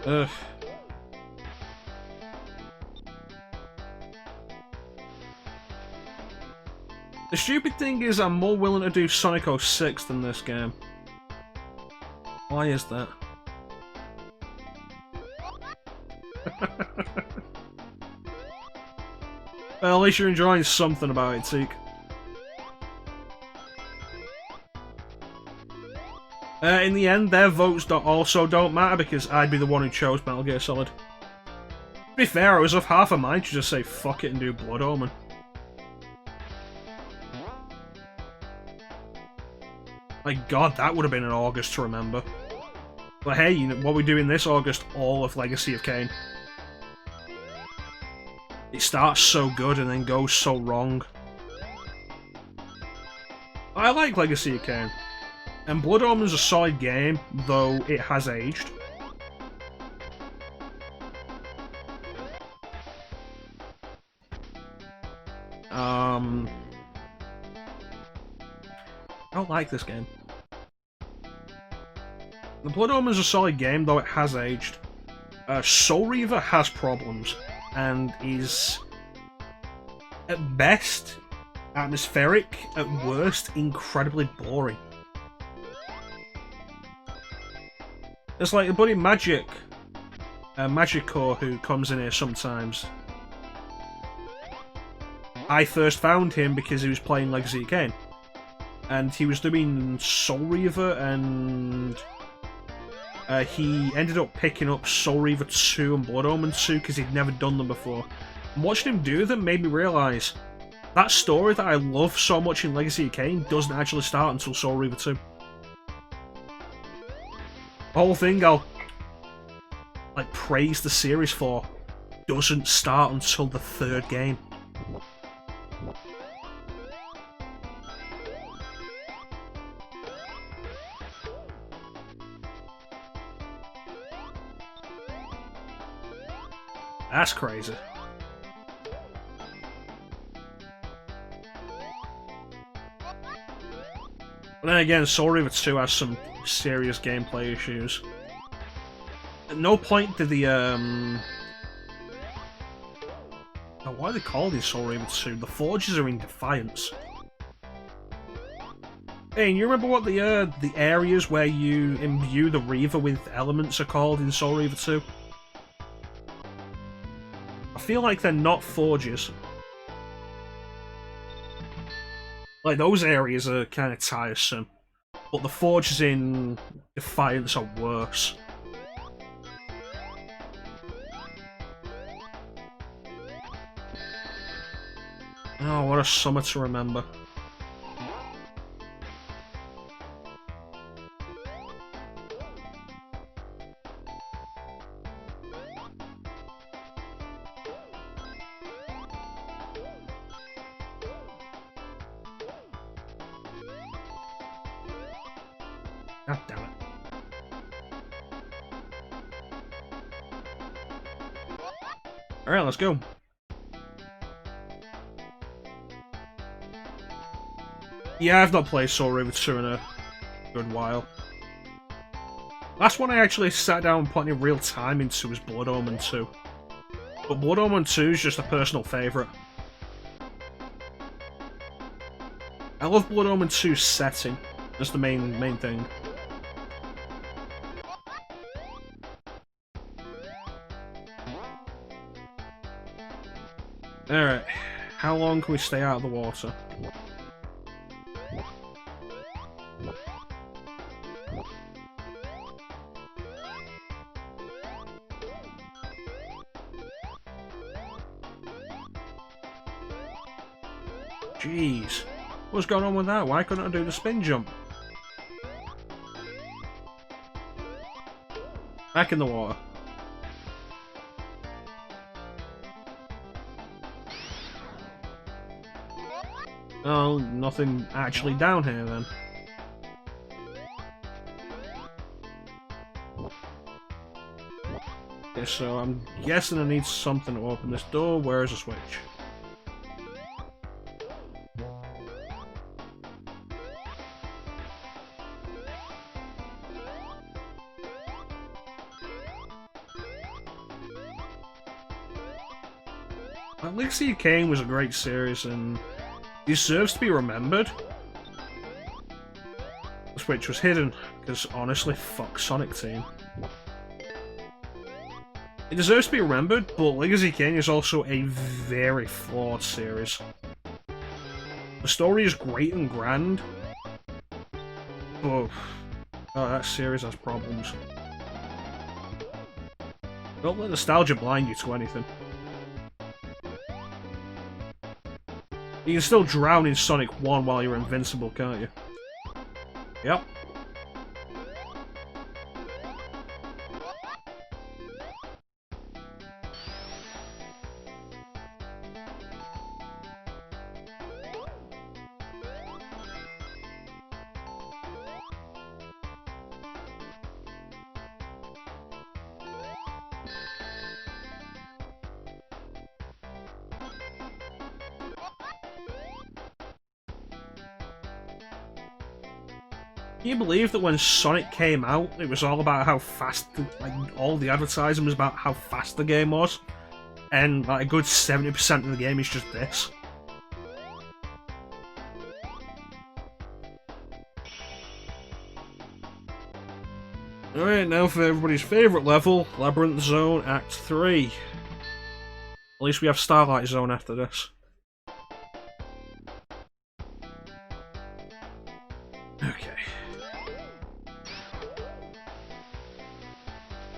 Ugh. The stupid thing is I'm more willing to do Sonic 06 than this game. Why is that? Well, at least you're enjoying something about it, Teak. In the end, their votes also don't matter because I'd be the one who chose Metal Gear Solid. To be fair, I was of half a mind to just say fuck it and do Blood Omen. Like, God, that would have been in August to remember. But hey, you know, what we do in this August, all of Legacy of Kain. It starts so good and then goes so wrong. I like Legacy of Kain. And Blood Omen's a solid game, though it has aged. I don't like this game. The Blood Omen's a solid game, though it has aged. Soul Reaver has problems, and is, at best, atmospheric, at worst, incredibly boring. It's like a buddy Magico, who comes in here sometimes. I first found him because he was playing Legacy of Kain. And he was doing Soul Reaver, and he ended up picking up Soul Reaver 2 and Blood Omen 2 because he'd never done them before. And watching him do them made me realise that story that I love so much in Legacy of Kain doesn't actually start until Soul Reaver 2. The whole thing I'll like praise the series for doesn't start until the 3rd game. That's crazy. But then again, Soul Reaver 2 has some serious gameplay issues. At no point did the oh, what are they called in Soul Reaver 2? The Forges are in Defiance. Hey, and you remember what the areas where you imbue the Reaver with elements are called in Soul Reaver 2? I feel like they're not Forges. Like, those areas are kind of tiresome. But the Forges in Defiance are worse. Oh, what a summer to remember. God damn it. Alright, let's go. Yeah, I've not played Soul Reaver 2 in a good while. Last one I actually sat down and put any real time into was Blood Omen 2. But Blood Omen 2 is just a personal favourite. I love Blood Omen 2's setting. That's the main thing. Alright, how long can we stay out of the water? Jeez, what's going on with that? Why couldn't I do the spin jump? Back in the water. Oh, nothing actually down here then. Okay, so I'm guessing I need something to open this door. Where is the switch? Legacy of Kain was a great series and deserves to be remembered. The switch was hidden, because honestly, fuck Sonic Team. It deserves to be remembered, but Legacy of Kain is also a very flawed series. The story is great and grand, but that series has problems. Don't let nostalgia blind you to anything. You can still drown in Sonic 1 while you're invincible, can't you? Yep. Can you believe that when Sonic came out, it was all about how fast, like, all the advertising was about how fast the game was? And, like, a good 70% of the game is just this. Alright, now for everybody's favourite level, Labyrinth Zone Act 3. At least we have Starlight Zone after this. Okay.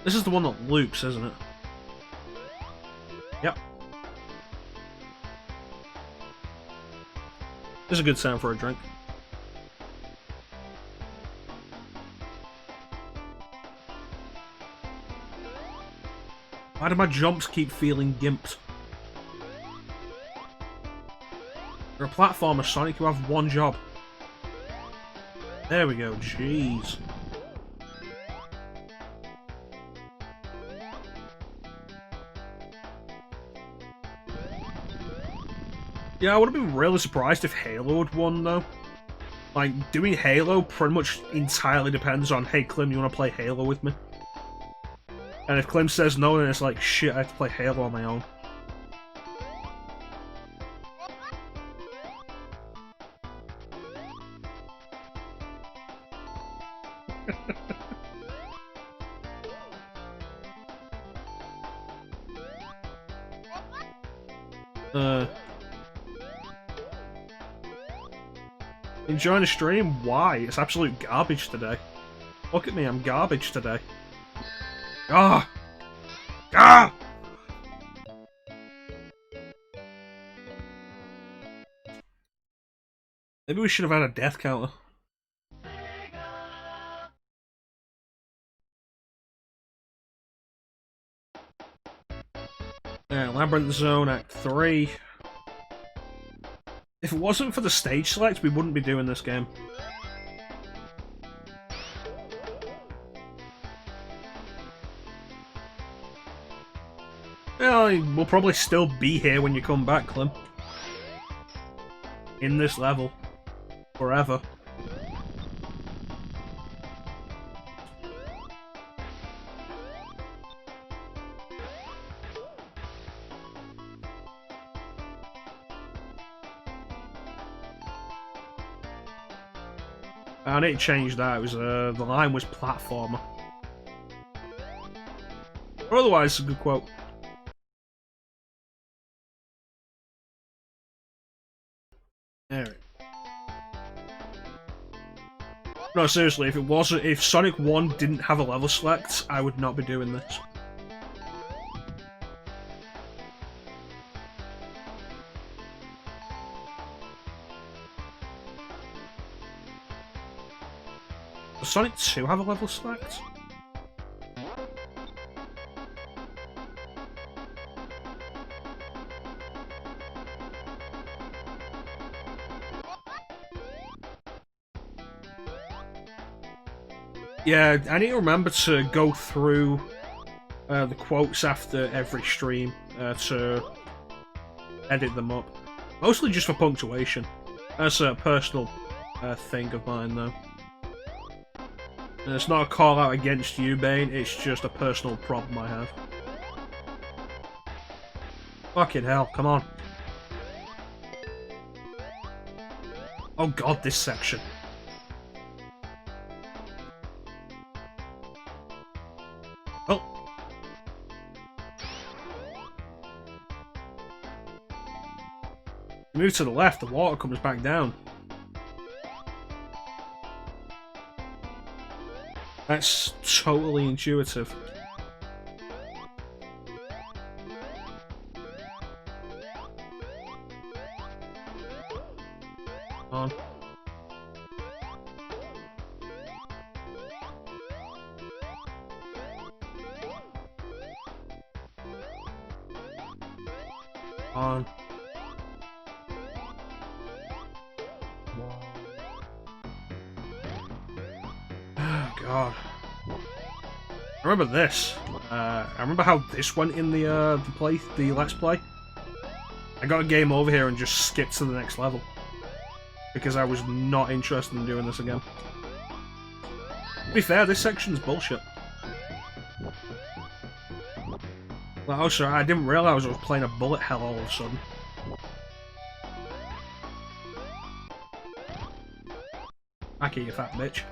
This is the one that loops, isn't it? Yep. This is a good sound for a drink. Why do my jumps keep feeling gimped? You're a platformer, Sonic, you have one job. There we go, jeez. Yeah, I would have been really surprised if Halo had won, though. Like, doing Halo pretty much entirely depends on, hey, Clem, you want to play Halo with me? And if Clem says no, then it's like, shit, I have to play Halo on my own. Enjoying the stream? Why? It's absolute garbage today. Look at me, I'm garbage today. Ah! Ah! Maybe we should have had a death counter. Yeah, Labyrinth Zone Act 3. If it wasn't for the stage select, we wouldn't be doing this game. Well, we'll probably still be here when you come back, Clem. In this level. Forever. I need to change that. It was the line was platformer. Otherwise, it's a good quote. Alright. No, seriously, if Sonic 1 didn't have a level select, I would not be doing this. Does Sonic 2 have a level select? Yeah, I need to remember to go through the quotes after every stream to edit them up. Mostly just for punctuation. That's a personal thing of mine, though. And it's not a call out against you, Bane, it's just a personal problem I have. Fucking hell, come on. Oh god, this section. Oh. Move to the left, the water comes back down. That's totally intuitive. On. On. Oh god. I remember this. I remember how this went in the Let's Play. I got a game over here and just skipped to the next level. Because I was not interested in doing this again. To be fair, this section's bullshit. Well, also, I didn't realise I was playing a bullet hell all of a sudden. Back here, you fat bitch.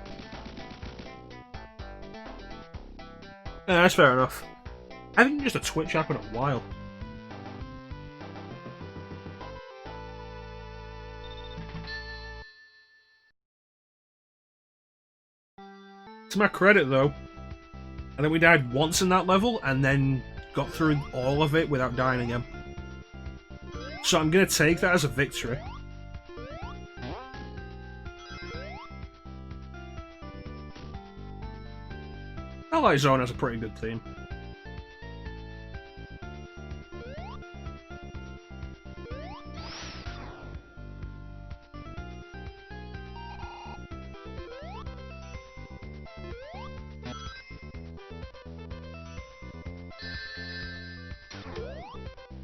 Yeah, that's fair enough. I haven't used a Twitch app in a while. To my credit, though, I think we died once in that level and then got through all of it without dying again. So I'm going to take that as a victory. Ally Zone has a pretty good theme.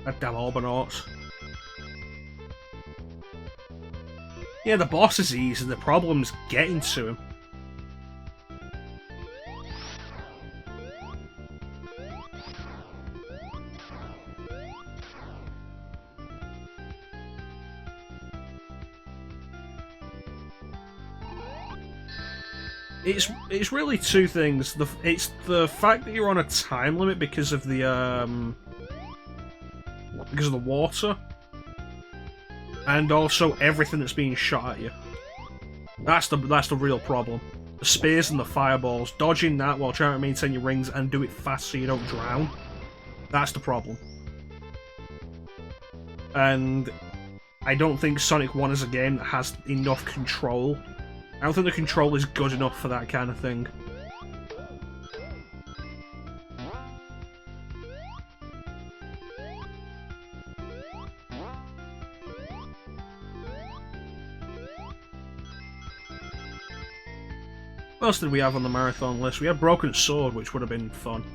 That damn Orbinauts. Yeah, the boss is easy, the problem's getting to him. It's really two things. It's the fact that you're on a time limit because of the water, and also everything that's being shot at you. That's the real problem. The spears and the fireballs, dodging that while trying to maintain your rings and do it fast so you don't drown. That's the problem. And I don't think Sonic 1 is a game that has enough control. I don't think the control is good enough for that kind of thing. What else did we have on the marathon list? We had Broken Sword, which would have been fun.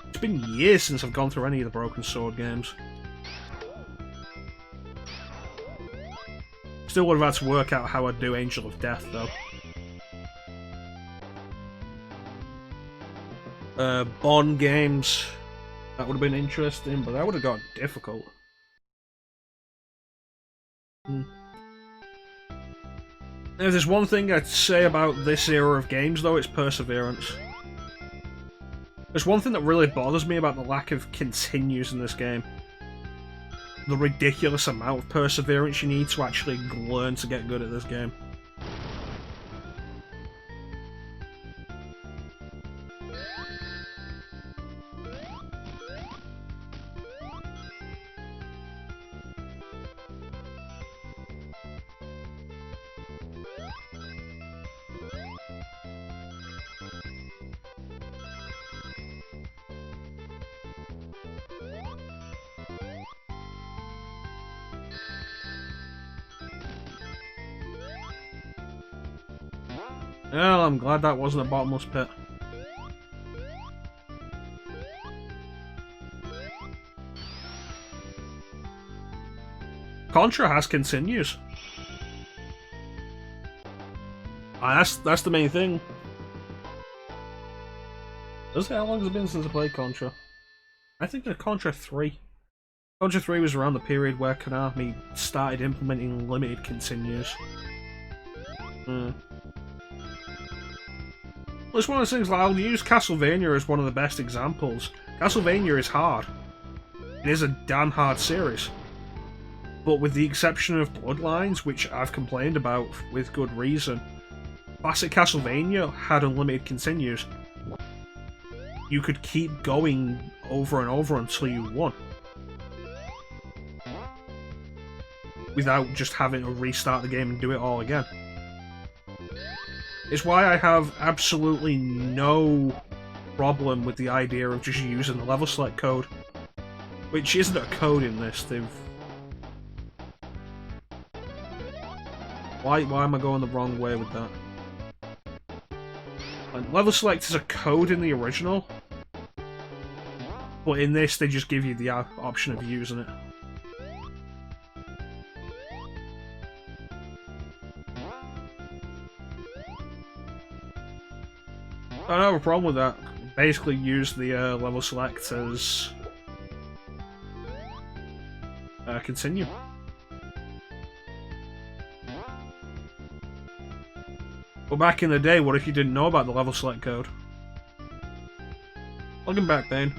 It's been years since I've gone through any of the Broken Sword games. Still would have had to work out how I'd do Angel of Death, though. Bond games. That would have been interesting, but that would have gotten difficult. If there's one thing I'd say about this era of games, though, it's perseverance. There's one thing that really bothers me about the lack of continues in this game. The ridiculous amount of perseverance you need to actually learn to get good at this game. Well, I'm glad that wasn't a bottomless pit. Contra has continues. That's the main thing. How long has it been since I played Contra? I think it's Contra 3. Contra 3 was around the period where Konami started implementing limited continues. Well, it's one of those things, like, I'll use Castlevania as one of the best examples. Castlevania is hard. It is a damn hard series. But with the exception of Bloodlines, which I've complained about with good reason, classic Castlevania had unlimited continues. You could keep going over and over until you won. Without just having to restart the game and do it all again. It's why I have absolutely no problem with the idea of just using the level select code. Which isn't a code in this, Why am I going the wrong way with that? Like, level select is a code in the original, but in this they just give you the option of using it. I don't have a problem with that. Basically use the level select as continue. But back in the day, what if you didn't know about the level select code? Welcome back, Bane.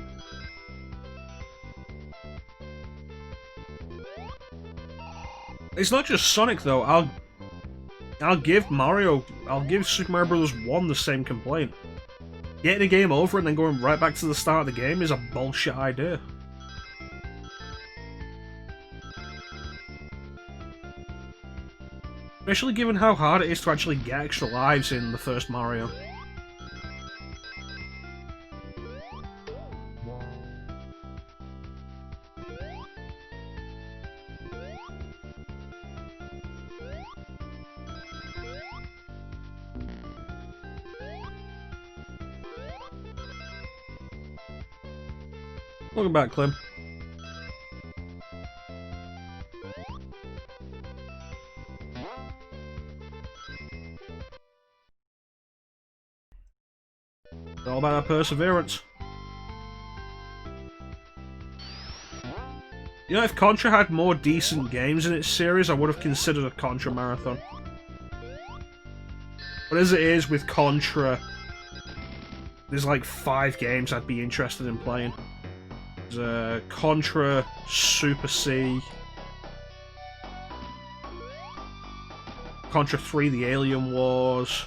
It's not just Sonic though. I'll give Super Mario Bros. 1 the same complaint. Getting a game over and then going right back to the start of the game is a bullshit idea. Especially given how hard it is to actually get extra lives in the first Mario. Welcome back, Clem. It's all about our perseverance. You know, if Contra had more decent games in its series, I would have considered a Contra marathon. But as it is with Contra, there's like 5 games I'd be interested in playing. There's Contra, Super C, Contra 3, The Alien Wars,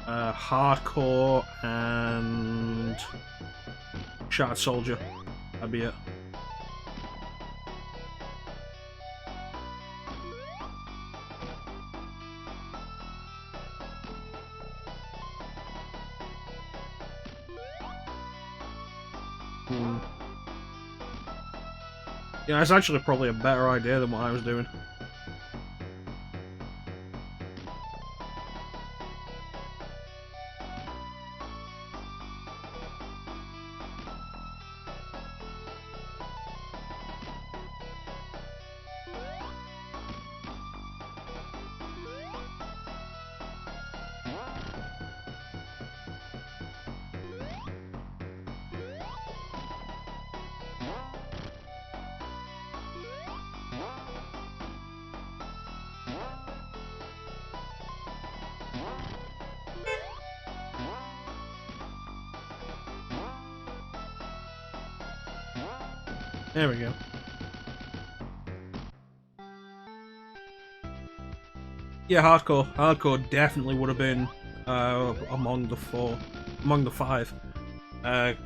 Hardcore, and Shattered Soldier. That'd be it. Yeah, it's actually probably a better idea than what I was doing. There we go. Yeah, Hardcore. Hardcore definitely would have been among the 5.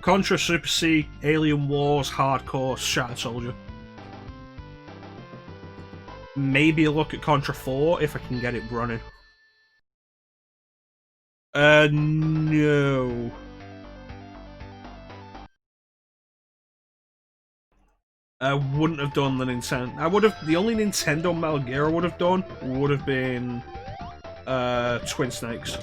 Contra, Super C, Alien Wars, Hardcore, Shattered Soldier. Maybe a look at Contra 4 if I can get it running. No. I wouldn't have done the Nintendo. The only Nintendo Metal Gear I would have done would have been Twin Snakes.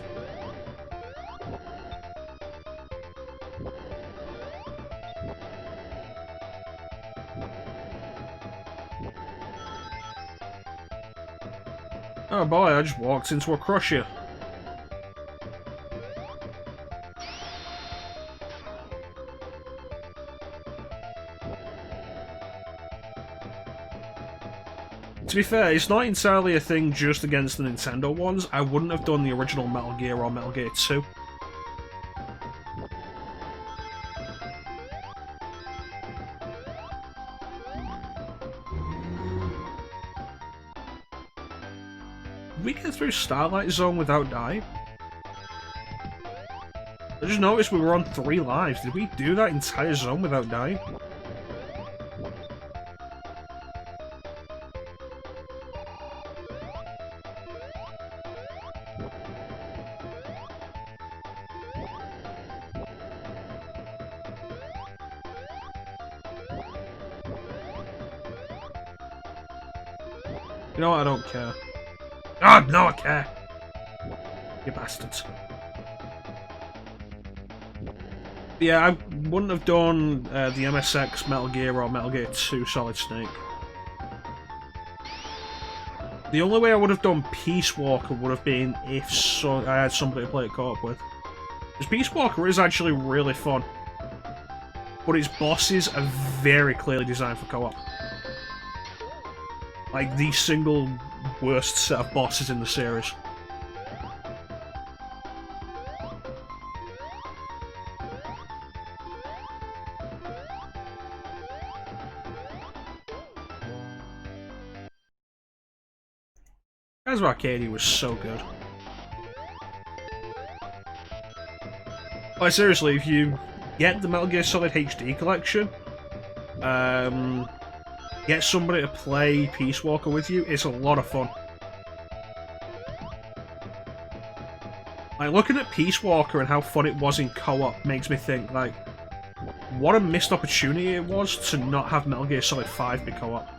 Oh boy, I just walked into a crusher. To be fair, it's not entirely a thing just against the Nintendo ones. I wouldn't have done the original Metal Gear or Metal Gear 2. Did we get through Starlight Zone without dying? I just noticed we were on 3 lives. Did we do that entire zone without dying? You know what? I don't care. Ah, no, I care! You bastards. Yeah, I wouldn't have done the MSX Metal Gear or Metal Gear 2 Solid Snake. The only way I would have done Peace Walker would have been if I had somebody to play it co-op with. Because Peace Walker is actually really fun. But its bosses are very clearly designed for co-op. Like, the single worst set of bosses in the series. Kaiser Arcadia was so good. Like, seriously, if you get the Metal Gear Solid HD collection, get somebody to play Peace Walker with you, it's a lot of fun. Like, looking at Peace Walker and how fun it was in co-op makes me think, like, what a missed opportunity it was to not have Metal Gear Solid 5 be co-op.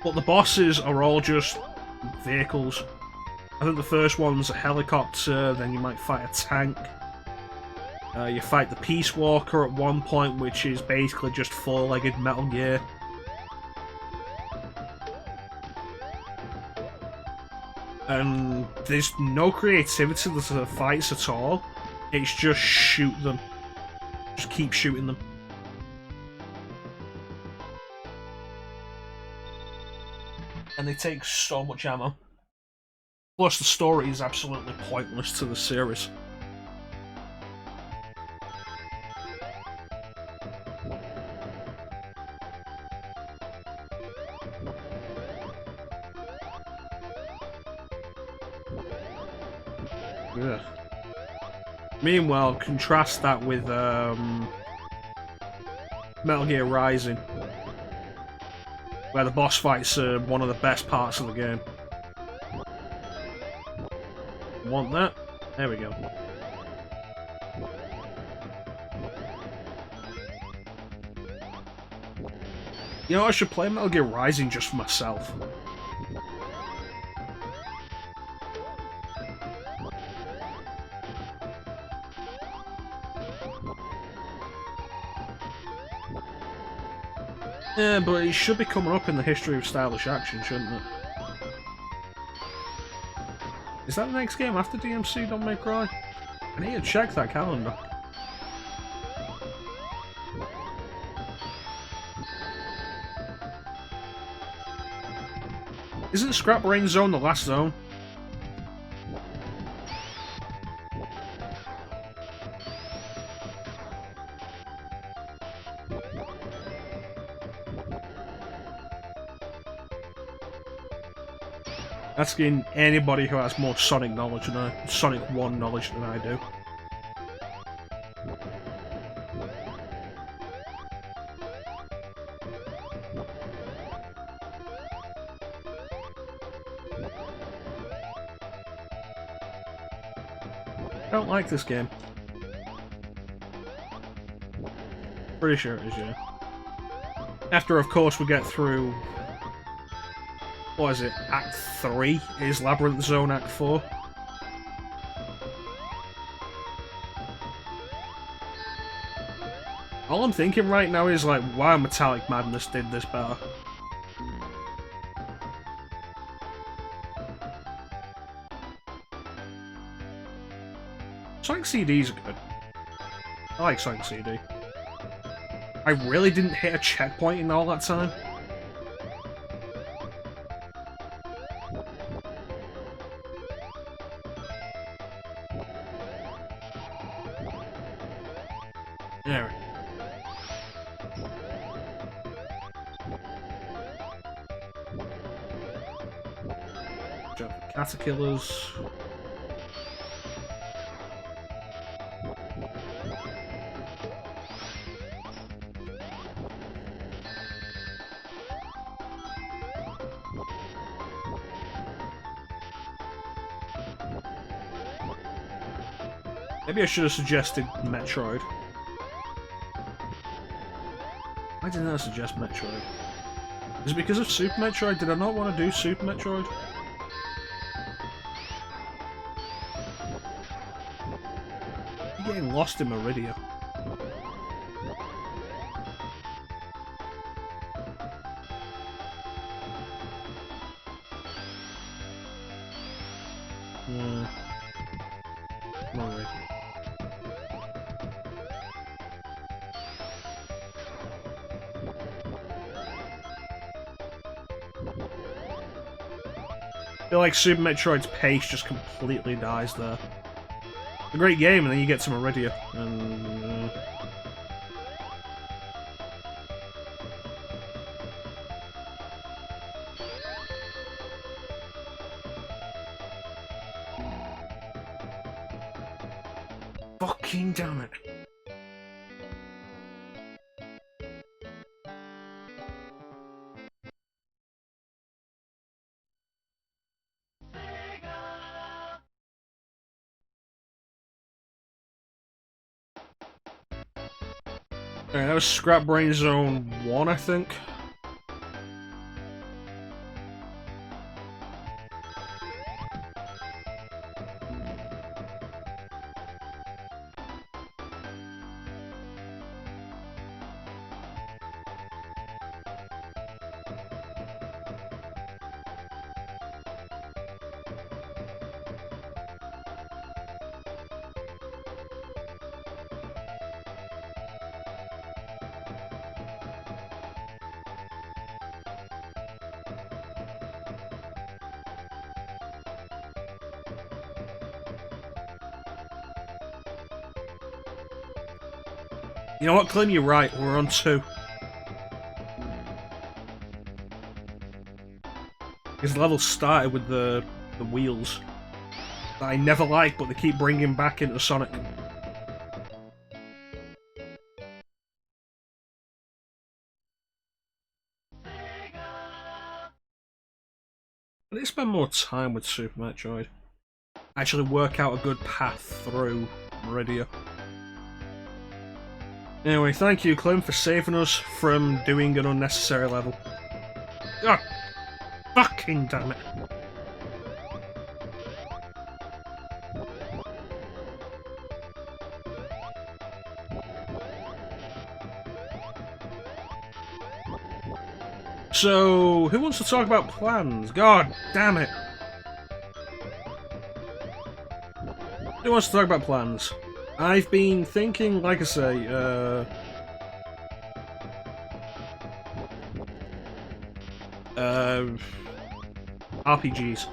But the bosses are all just vehicles. I think the first one's a helicopter, then you might fight a tank. You fight the Peace Walker at one point, which is basically just four-legged Metal Gear. And there's no creativity to the fights at all. It's just shoot them. Just keep shooting them. And they take so much ammo. Plus, the story is absolutely pointless to the series. Ugh. Meanwhile, contrast that with Metal Gear Rising, where the boss fights are one of the best parts of the game. Want that? There we go. You know, I should play Metal Gear Rising just for myself. Yeah, but it should be coming up in the history of stylish action, shouldn't it? Is that the next game after DMC Don't Make Cry? I need to check that calendar. Isn't Scrap Brain Zone the last zone? Asking anybody who has more Sonic knowledge than Sonic 1 knowledge than I do. I don't like this game. Pretty sure it is, yeah. After, of course, we get through... What is it? Act 3 is Labyrinth Zone Act 4. All I'm thinking right now is, like, why Metallic Madness did this better. Sonic CDs are good. I like Sonic CD. I really didn't hit a checkpoint in all that time. There. Jump Caterpillars. Maybe I should have suggested Metroid. Why didn't I suggest Metroid? Is it because of Super Metroid? Did I not want to do Super Metroid? I'm getting lost in Meridia. Alright. I feel like Super Metroid's pace just completely dies there. It's a great game, and then you get to Meridia, and... Fucking damn it. Alright, that was Scrap Brain Zone 1, I think. You know what, Clint, you're right, we're on 2. Because the level started with the wheels that I never liked, but they keep bringing back into Sonic. I need to spend more time with Super Metroid. Actually work out a good path through Meridia. Anyway, thank you, Clem, for saving us from doing an unnecessary level. Ah! Fucking damn it. So, who wants to talk about plans? God damn it. Who wants to talk about plans? I've been thinking, like I say, RPGs.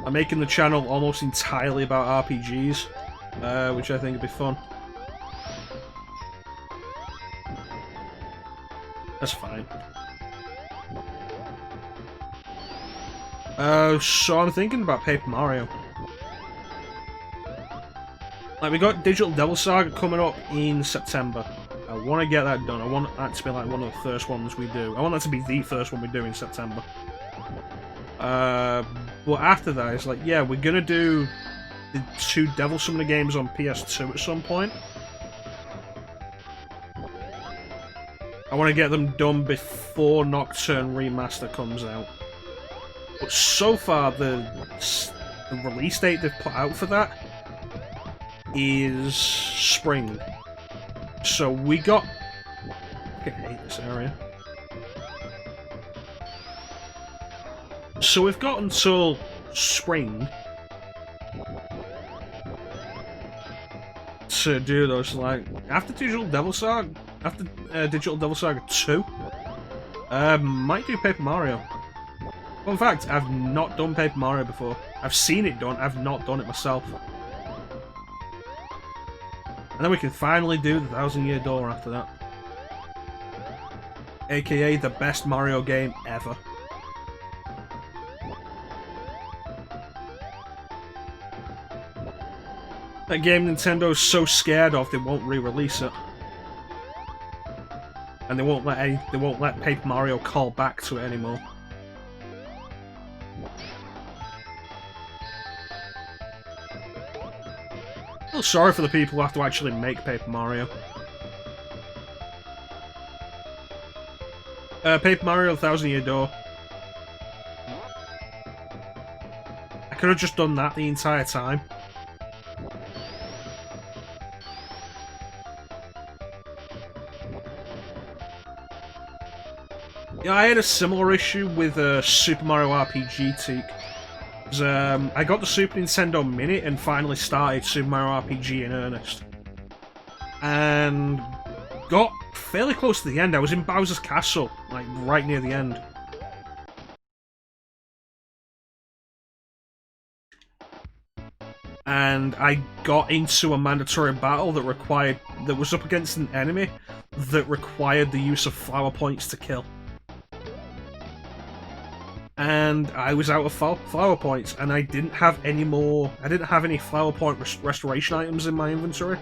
I'm making the channel almost entirely about RPGs, which I think would be fun. That's fine. So I'm thinking about Paper Mario. Like, we got Digital Devil Saga coming up in September. I want to get that done. I want that to be like one of the first ones we do. I want that to be the first one we do in September. But after that, it's like, yeah, we're gonna do the 2 Devil Summoner games on PS2 at some point. I want to get them done before Nocturne Remaster comes out. But so far, the release date they've put out for that is spring. So we got... I hate this area. So we've got until spring to do those, like, after Digital Devil Saga, after Digital Devil Saga 2, might do Paper Mario. Well, in fact, I've not done Paper Mario before. I've seen it done, I've not done it myself. And then we can finally do the 1000-Year Door after that. AKA the best Mario game ever. That game Nintendo's so scared of they won't re-release it. And they won't let Paper Mario call back to it anymore. I feel sorry for the people who have to actually make Paper Mario. Paper Mario Thousand Year Door. I could have just done that the entire time. Yeah, I had a similar issue with Super Mario RPG Teak. I got the Super Nintendo Mini and finally started Super Mario RPG in earnest. And got fairly close to the end. I was in Bowser's Castle, like right near the end. And I got into a mandatory battle that was up against an enemy that required the use of flower points to kill. And I was out of flower points, and I didn't have any flower point restoration items in my inventory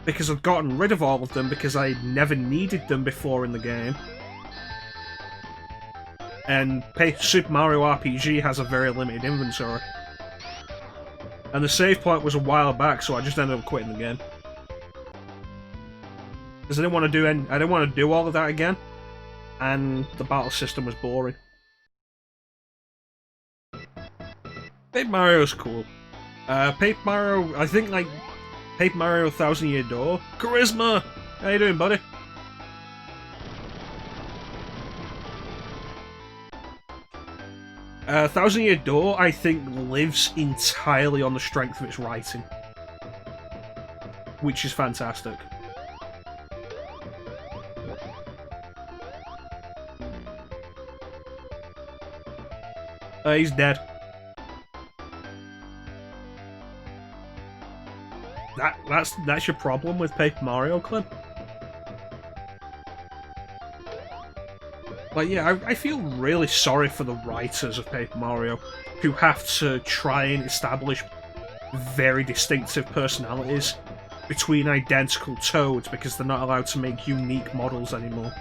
because I'd gotten rid of all of them because I never needed them before in the game. And Super Mario RPG has a very limited inventory. And the save point was a while back, so I just ended up quitting the game. Because I didn't want to do all of that again, and the battle system was boring. Paper Mario's cool. Paper Mario, I think like Paper Mario Thousand Year Door. Charisma! How you doing, buddy? Thousand Year Door, I think, lives entirely on the strength of its writing. Which is fantastic. He's dead. That's your problem with Paper Mario, Clint? Like, yeah, I feel really sorry for the writers of Paper Mario, who have to try and establish very distinctive personalities between identical Toads because they're not allowed to make unique models anymore.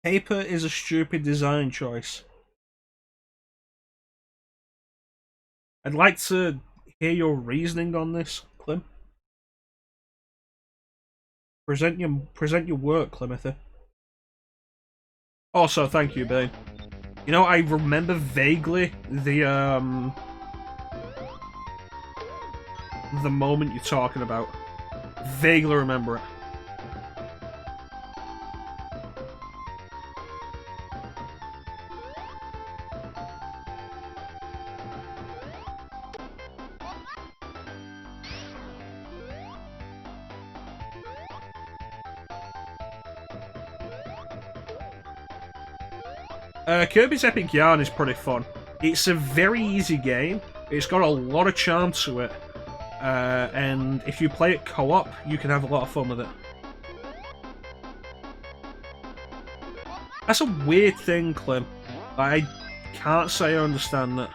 Paper is a stupid design choice. I'd like to hear your reasoning on this, Clem. Present your work, Clemithy. Also, thank you, Bane. You know, I remember vaguely the moment you're talking about. Vaguely remember it. Kirby's Epic Yarn is pretty fun. It's a very easy game. It's got a lot of charm to it. And if you play it co-op, you can have a lot of fun with it. That's a weird thing, Clem. I can't say I understand that.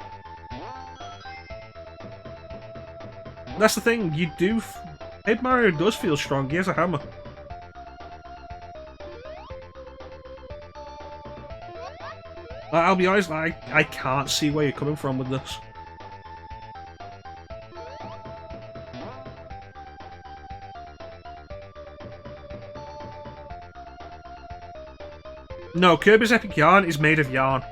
That's the thing, Paper Mario does feel strong, he has a hammer. I'll be honest, I can't see where you're coming from with this. No, Kirby's Epic Yarn is made of yarn.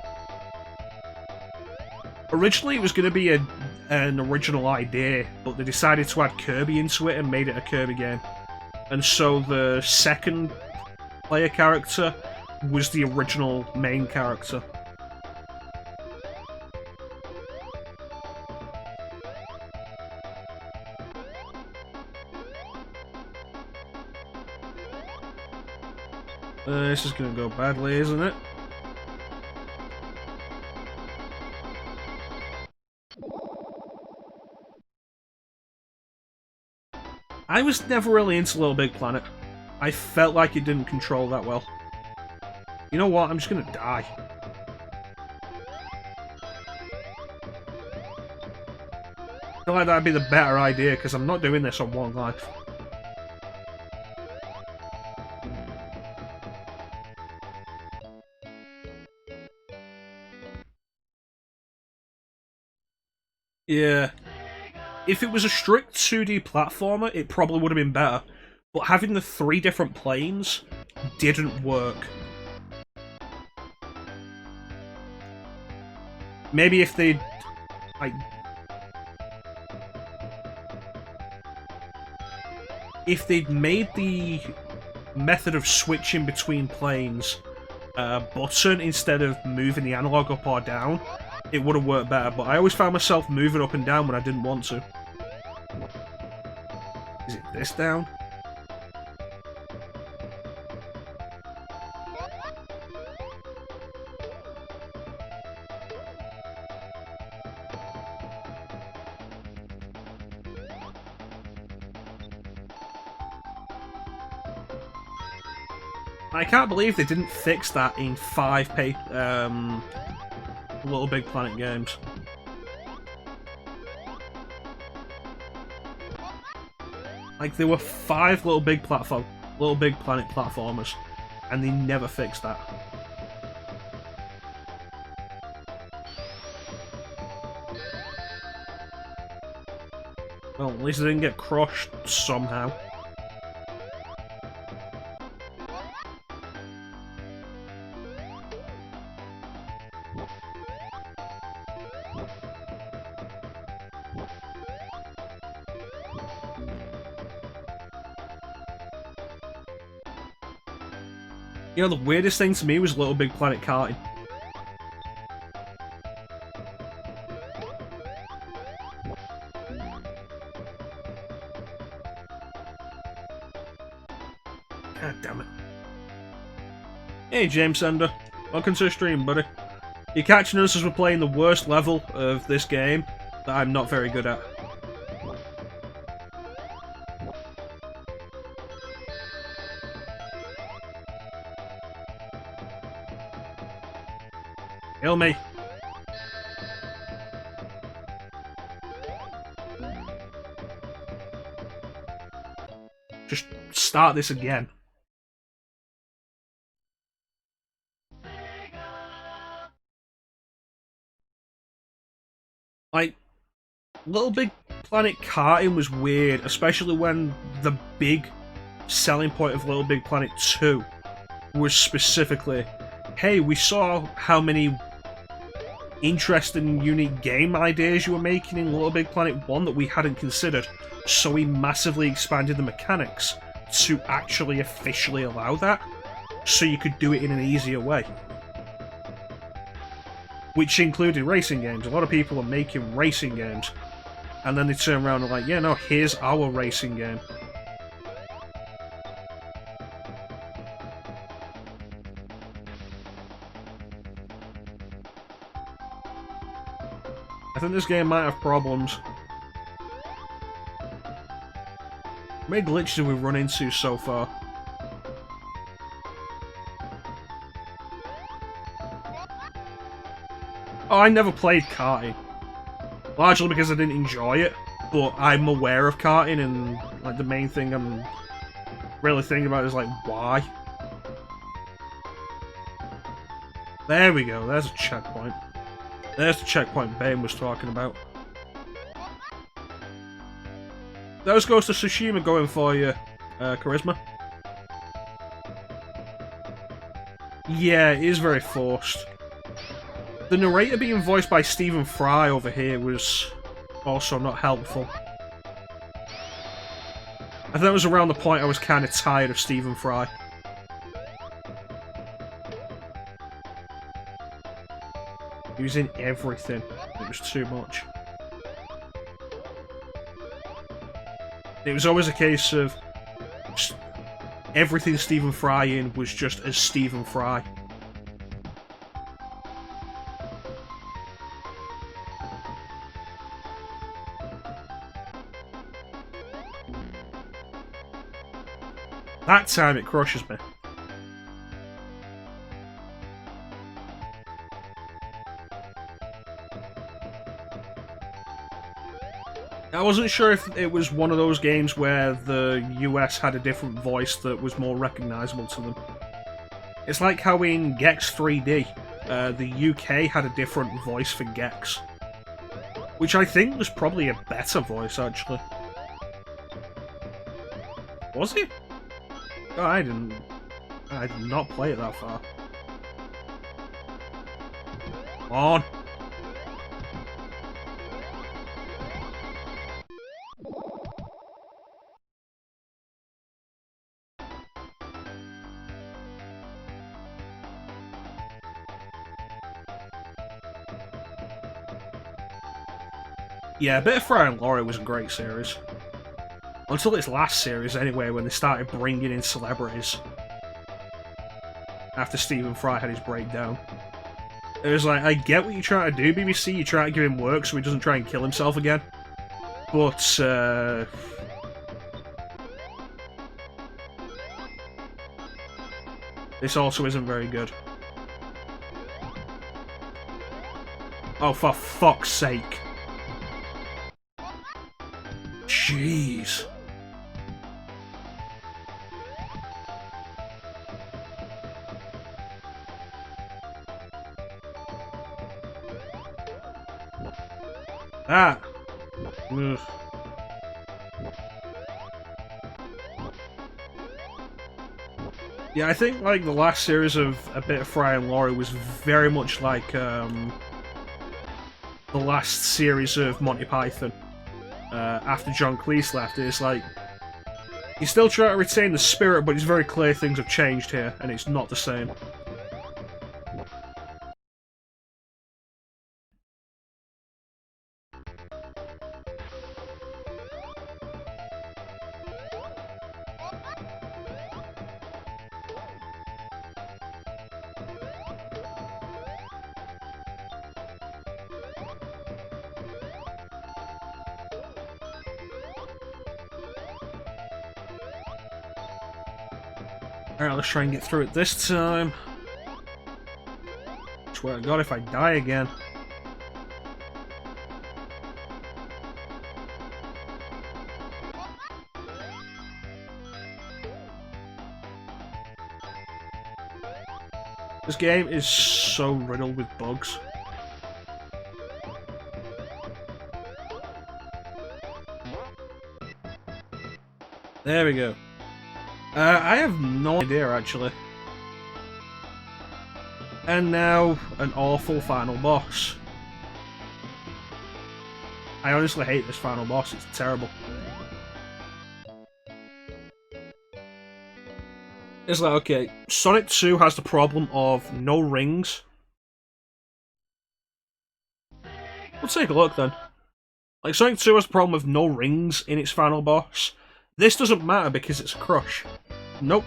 Originally it was going to be an original idea, but they decided to add Kirby into it and made it a Kirby game. And so the second player character was the original main character. This is gonna go badly, isn't it? I was never really into Little Big Planet. I felt like it didn't control that well. You know what? I'm just gonna die. I feel like that'd be the better idea, because I'm not doing this on one life. Yeah. If it was a strict 2D platformer, it probably would have been better. But having the 3 different planes didn't work. Maybe if they'd... like... if they'd made the method of switching between planes a button instead of moving the analog up or down, it would have worked better, but I always found myself moving up and down when I didn't want to. Is it this down? I can't believe they didn't fix that in 5 Little Big Planet games. Like, there were 5 Little Big Planet platformers, and they never fixed that. Well, at least they didn't get crushed somehow. You know, the weirdest thing to me was Little Big Planet karting. God damn it. Hey, James Sender. Welcome to the stream, buddy. You're catching us as we're playing the worst level of this game that I'm not very good at. Kill me. Just start this again. Like, Little Big Planet karting was weird, especially when the big selling point of Little Big Planet 2 was specifically, hey, we saw how many interesting, unique game ideas you were making in Little Big Planet 1 that we hadn't considered, so we massively expanded the mechanics to actually officially allow that, so you could do it in an easier way. Which included racing games. A lot of people are making racing games, and then they turn around and are like, yeah, no, here's our racing game. I think this game might have problems. How many glitches have we run into so far? Oh, I never played karting. Largely because I didn't enjoy it, but I'm aware of karting, and like the main thing I'm really thinking about is like, why? There we go, there's a checkpoint. There's the checkpoint Bane was talking about. Those Ghost of Tsushima going for you, Charisma. Yeah, it is very forced. The narrator being voiced by Stephen Fry over here was also not helpful. I think that was around the point I was kind of tired of Stephen Fry. He was in everything. It was too much. It was always a case of everything Stephen Fry in was just as Stephen Fry. That time it crushes me. I wasn't sure if it was one of those games where the US had a different voice that was more recognisable to them. It's like how in Gex 3D, the UK had a different voice for Gex. Which I think was probably a better voice, actually. Was it? Oh, I did not play it that far. Come on. Yeah, Bit of Fry and Laurie was a great series. Until its last series, anyway, when they started bringing in celebrities. After Stephen Fry had his breakdown. It was like, I get what you're trying to do, BBC. You're trying to give him work so he doesn't try and kill himself again. But, this also isn't very good. Oh, for fuck's sake. Jeez. Ah. Ugh. Yeah, I think like the last series of A Bit of Fry and Laurie was very much like the last series of Monty Python. After John Cleese left, it's like he's still trying to retain the spirit, but it's very clear things have changed here, and it's not the same. Alright, let's try and get through it this time. Swear to God, if I die again. This game is so riddled with bugs. There we go. I have no idea, actually. And now, an awful final boss. I honestly hate this final boss, it's terrible. It's like, okay, Sonic 2 has the problem of no rings. Let's take a look then. Like, Sonic 2 has the problem of no rings in its final boss. This doesn't matter because it's a crush. Nope.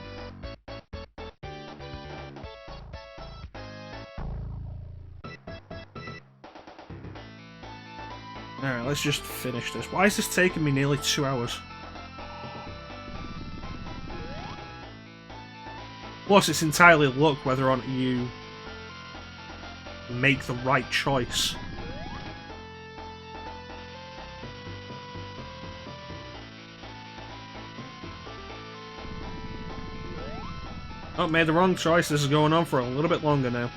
Alright, let's just finish this. Why is this taking me nearly 2 hours? Plus, it's entirely luck whether or not you make the right choice. Oh, made the wrong choice. This is going on for a little bit longer now.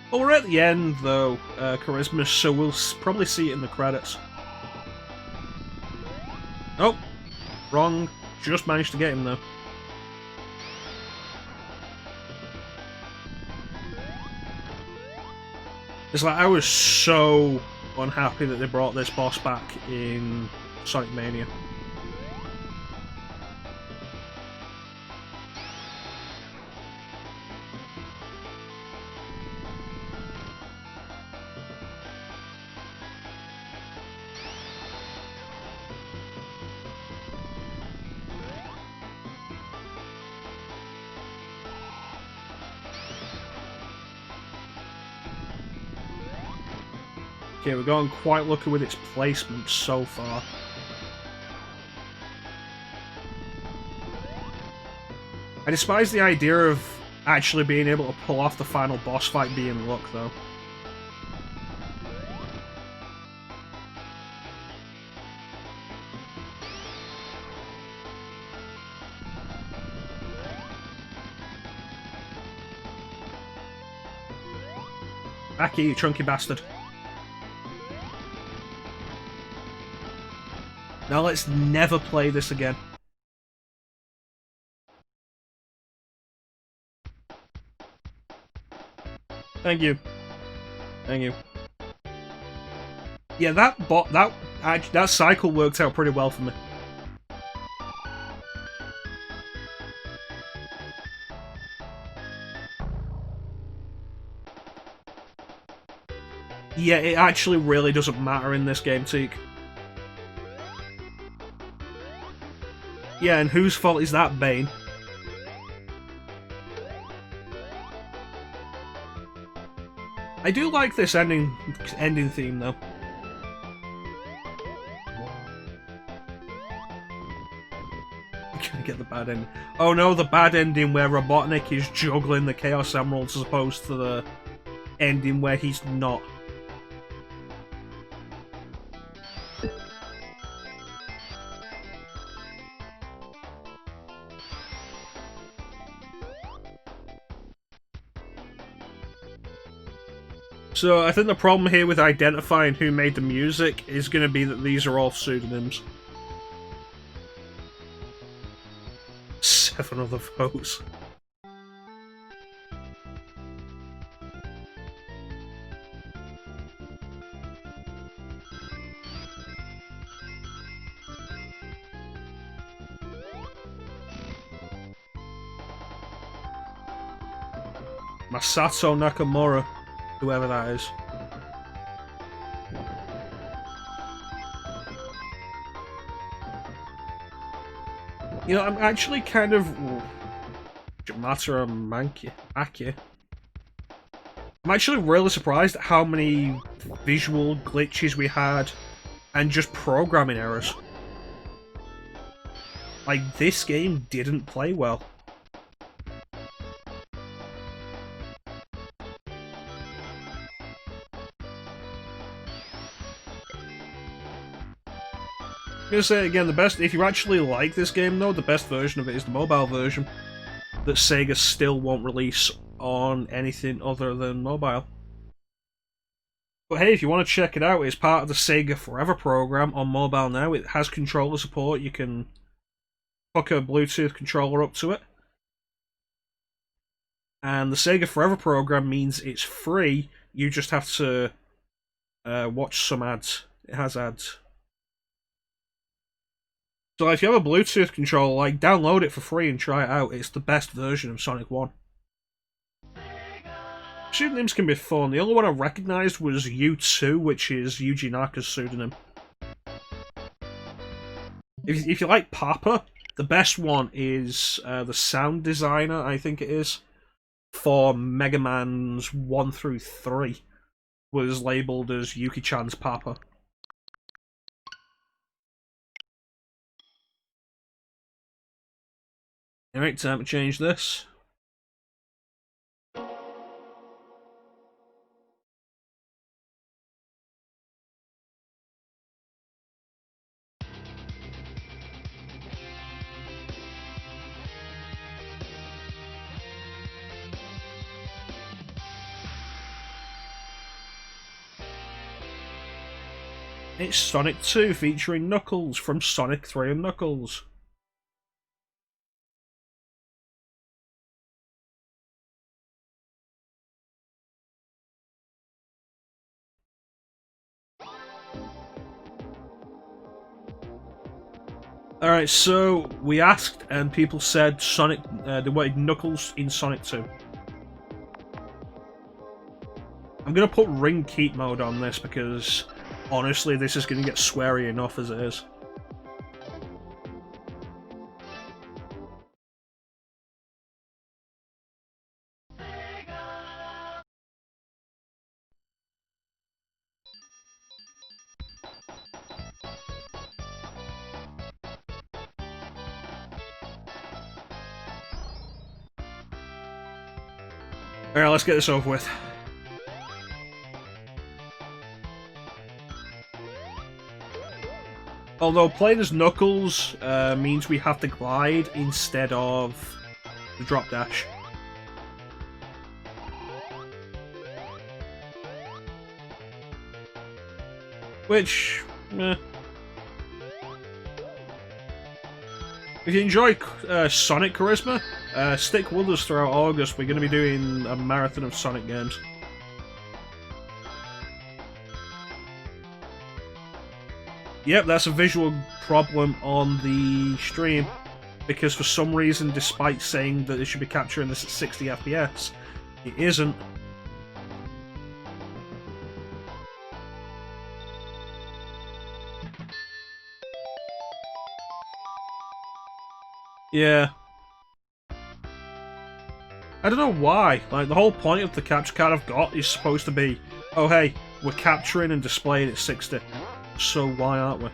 Well, we're at the end, though, Charisma, so we'll probably see it in the credits. Oh, wrong. Just managed to get him, though. It's like, I was so unhappy that they brought this boss back in Sonic Mania. Okay, we're going quite lucky with its placement so far. I despise the idea of actually being able to pull off the final boss fight being luck, though. Back here, you chunky bastard. Now let's never play this again. Thank you. Thank you. Yeah, that cycle worked out pretty well for me. Yeah, it actually really doesn't matter in this game, Teak. Yeah, and whose fault is that, Bane? I do like this ending theme, though. Gonna get the bad ending. Oh no, the bad ending where Robotnik is juggling the Chaos Emeralds as opposed to the ending where he's not. So I think the problem here with identifying who made the music is going to be that these are all pseudonyms. 7 other votes. Masato Nakamura, whoever that is. You know, I'm actually kind of... Matara Maki. I'm actually really surprised at how many visual glitches we had and just programming errors. Like, this game didn't play well. I'm gonna say again, the best, if you actually like this game though, the best version of it is the mobile version that Sega still won't release on anything other than mobile. But hey, if you want to check it out, it's part of the Sega Forever program on mobile now. It has controller support, you can hook a Bluetooth controller up to it. And the Sega Forever program means it's free, you just have to watch some ads. It has ads. So if you have a Bluetooth controller, like, download it for free and try it out. It's the best version of Sonic 1. Pseudonyms can be fun. The only one I recognised was U2, which is Yuji Naka's pseudonym. If you like Papa, the best one is the sound designer, I think it is, for Mega Man's 1 through 3, was labelled as Yuki-chan's Papa. Alright, time to change this. It's Sonic 2 featuring Knuckles from Sonic 3 and Knuckles. Alright, so we asked and people said Sonic, they wanted Knuckles in Sonic 2. I'm gonna put ring keep mode on this because honestly this is gonna get sweary enough as it is. Alright, let's get this over with. Although playing as Knuckles means we have to glide instead of the drop dash. Which, if you enjoy Sonic charisma, stick with us throughout August. We're going to be doing a marathon of Sonic games. Yep, that's a visual problem on the stream, because for some reason, despite saying that it should be capturing this at 60 FPS, it isn't. Yeah. I don't know why. Like, the whole point of the capture card I've got is supposed to be, oh hey, we're capturing and displaying at 60. So why aren't we?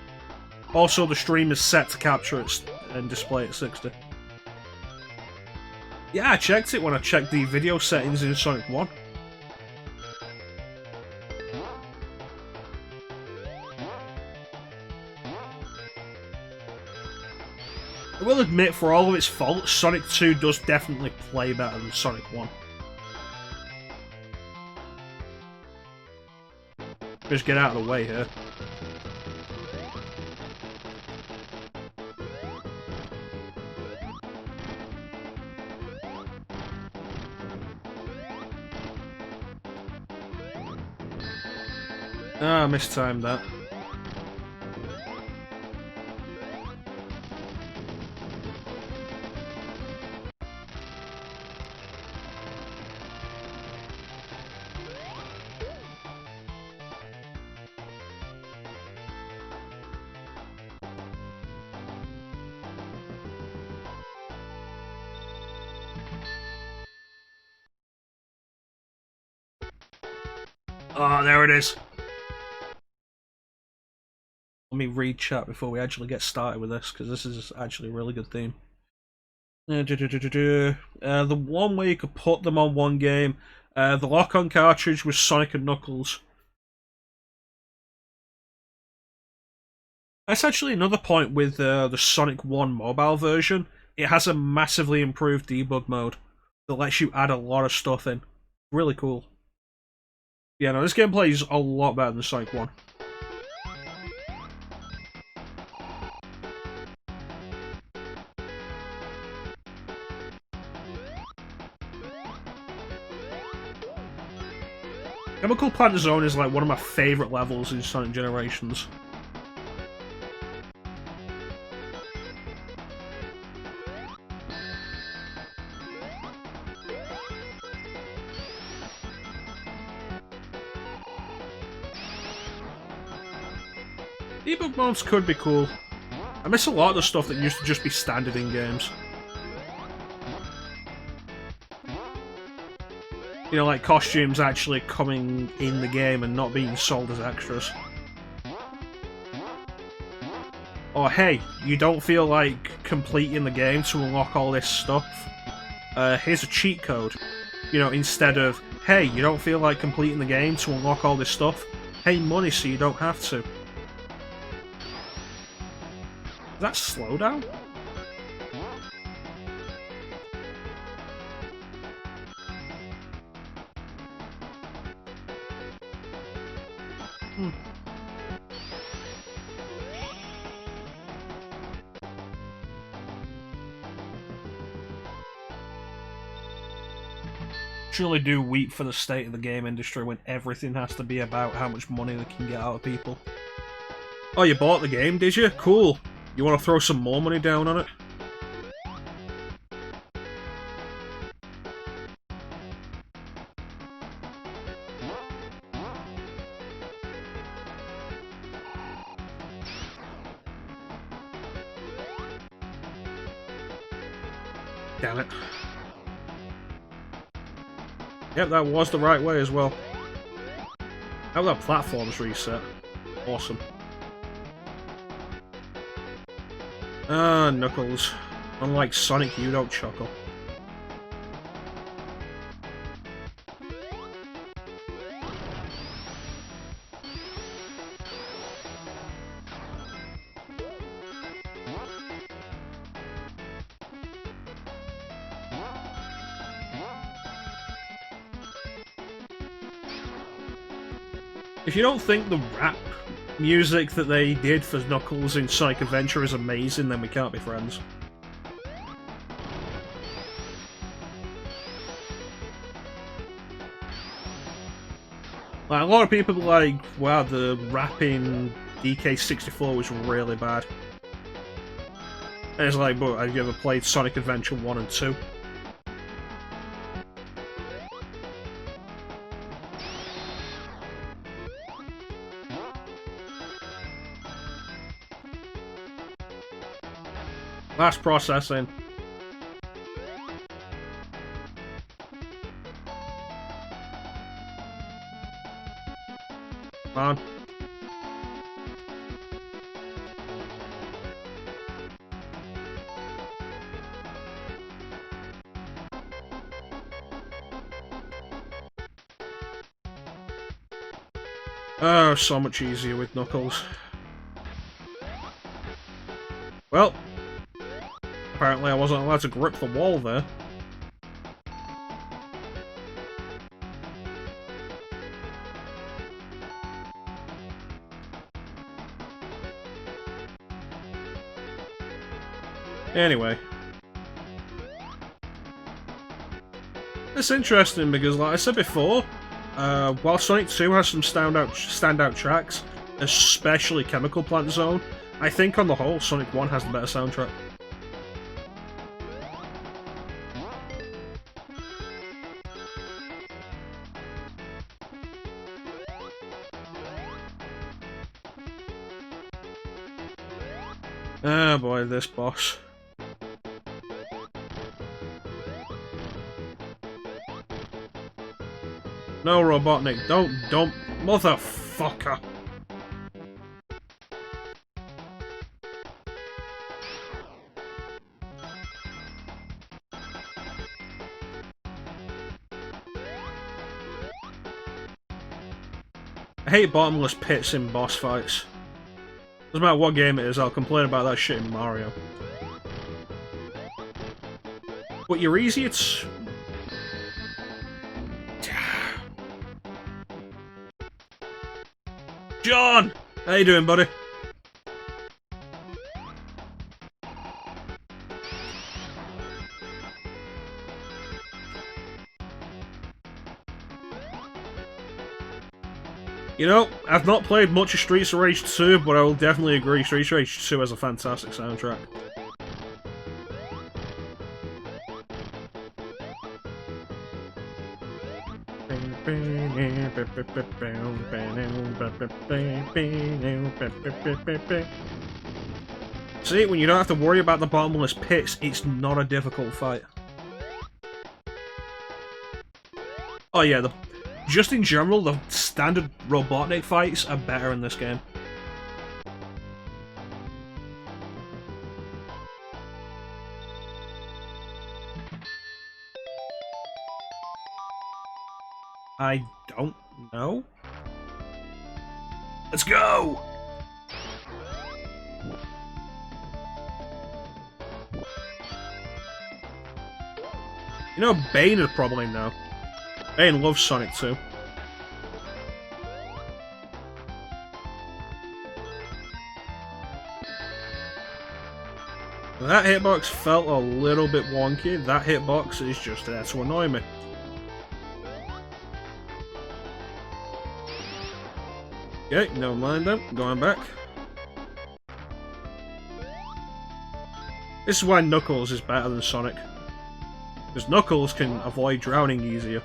Also, the stream is set to capture it and display at 60. Yeah, I checked it when I checked the video settings in Sonic 1. I will admit, for all of its faults, Sonic 2 does definitely play better than Sonic 1. Just get out of the way here. Ah, mistimed that. Oh, there it is. Let me read chat before we actually get started with this, because this is actually a really good theme. The one where you could put them on one game, the lock-on cartridge was Sonic and Knuckles. That's actually another point with the Sonic 1 mobile version. It has a massively improved debug mode that lets you add a lot of stuff in. Really cool. Yeah, no, this gameplay is a lot better than Sonic 1. Chemical Plant Zone is like one of my favourite levels in Sonic Generations. Debug modes could be cool. I miss a lot of the stuff that used to just be standard in games. You know, like costumes actually coming in the game and not being sold as extras. Or hey, you don't feel like completing the game to unlock all this stuff? Here's a cheat code. You know, instead of, hey, you don't feel like completing the game to unlock all this stuff? Pay money so you don't have to. Is that slowdown? Surely do weep for the state of the game industry when everything has to be about how much money they can get out of people. Oh, you bought the game, did you? Cool. You want to throw some more money down on it? Damn it. Yep, that was the right way as well. How that platform's reset. Awesome. Ah, Knuckles. Unlike Sonic, you don't chuckle. If you don't think the rap music that they did for Knuckles in Sonic Adventure is amazing, then we can't be friends. Like, a lot of people are like, wow, the rap in DK64 was really bad. And it's like, but have you ever played Sonic Adventure 1 and 2? Last processing. Come on. Oh, so much easier with Knuckles. Well, apparently I wasn't allowed to grip the wall there. Anyway. It's interesting because, like I said before, while Sonic 2 has some standout tracks, especially Chemical Plant Zone, I think on the whole, Sonic 1 has the better soundtrack. Ah boy, this boss. No, Robotnik, don't, motherfucker! I hate bottomless pits in boss fights. Doesn't matter what game it is, I'll complain about that shit in Mario. But you're easy, it's... Shaun! How you doing, buddy? You know, I've not played much of Streets of Rage 2, but I will definitely agree Streets of Rage 2 has a fantastic soundtrack. See, when you don't have to worry about the bottomless pits, it's not a difficult fight. Oh yeah, just in general, the standard Robotnik fights are better in this game. I don't know. Let's go! You know, Bane would probably know. Bane loves Sonic 2. That hitbox felt a little bit wonky. That hitbox is just there to annoy me. Okay, never mind then. Going back. This is why Knuckles is better than Sonic. Because Knuckles can avoid drowning easier.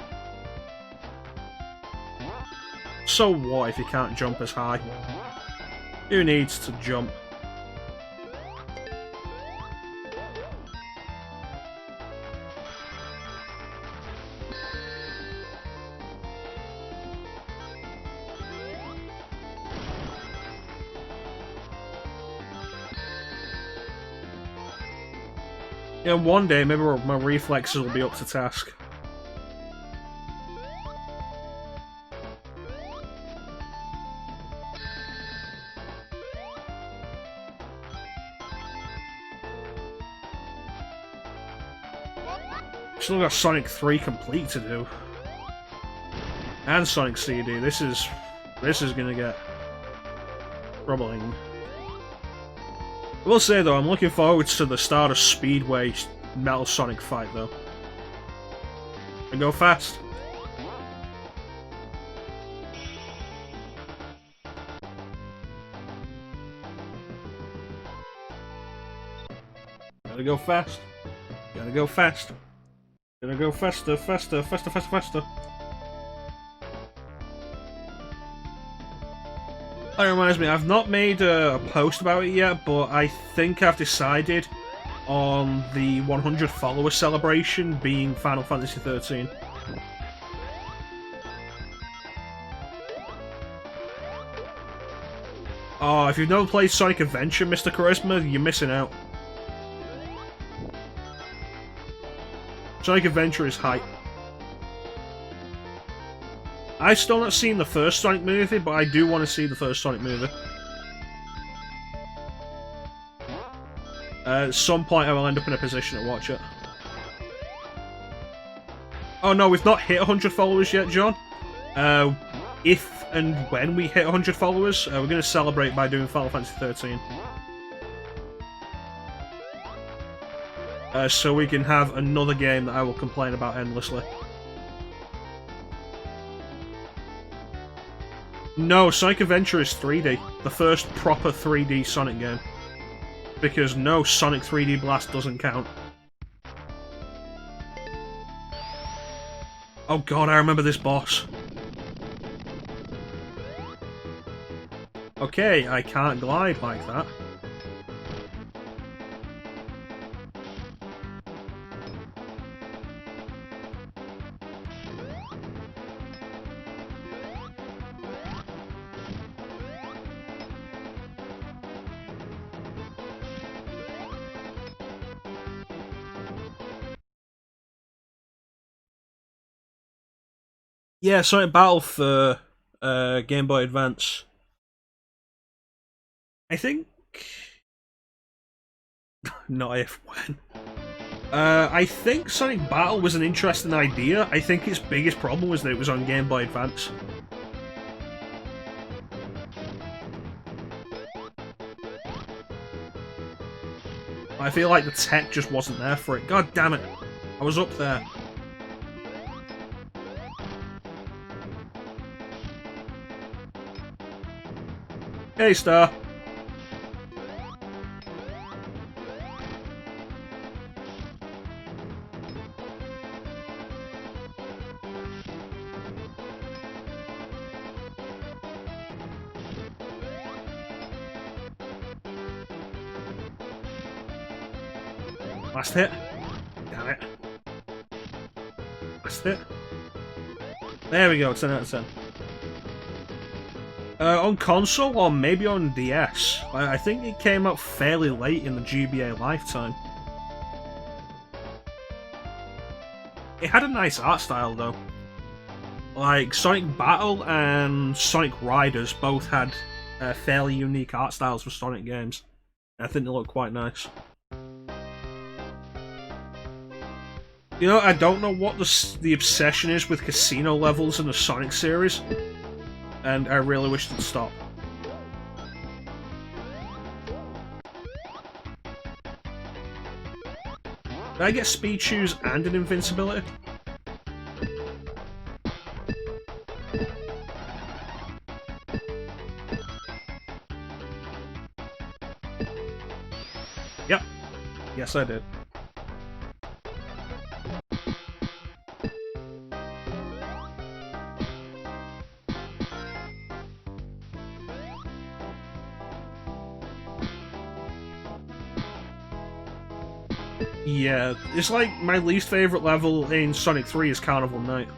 So what if you can't jump as high? Who needs to jump? Yeah, one day maybe my reflexes will be up to task. Still got Sonic 3 complete to do. And Sonic CD. This is gonna get troubling. I will say though, I'm looking forward to the start of Speedway Metal Sonic fight though. And go fast. Gotta go fast. Gotta go fast. Gotta go faster, faster, faster, faster, faster. That reminds me, I've not made a post about it yet, but I think I've decided on the 100 follower celebration being Final Fantasy 13. Oh, if you've never played Sonic Adventure, Mr. Charisma, you're missing out. Sonic Adventure is hype. I've still not seen the first Sonic movie, but I do want to see the first Sonic movie. At some point I will end up in a position to watch it. Oh no, we've not hit 100 followers yet, John. If and when we hit 100 followers, we're going to celebrate by doing Final Fantasy 13. So we can have another game that I will complain about endlessly. No, Sonic Adventure is 3D. The first proper 3D Sonic game. Because no, Sonic 3D Blast doesn't count. Oh god, I remember this boss. Okay, I can't glide like that. Yeah, Sonic Battle for Game Boy Advance. I think... Not if, when. I think Sonic Battle was an interesting idea. I think its biggest problem was that it was on Game Boy Advance. I feel like the tech just wasn't there for it. God damn it. I was up there. Hey, Star. Last hit. Damn it. Last hit. There we go, 10 out of 10. On console, or maybe on DS. I think it came out fairly late in the GBA lifetime. It had a nice art style, though. Like, Sonic Battle and Sonic Riders both had fairly unique art styles for Sonic games. I think they look quite nice. You know, I don't know what the obsession is with casino levels in the Sonic series. And I really wish it'd stop. Did I get speed shoes and an invincibility? Yep. Yes, I did. Yeah, it's like my least favourite level in Sonic 3 is Carnival Night.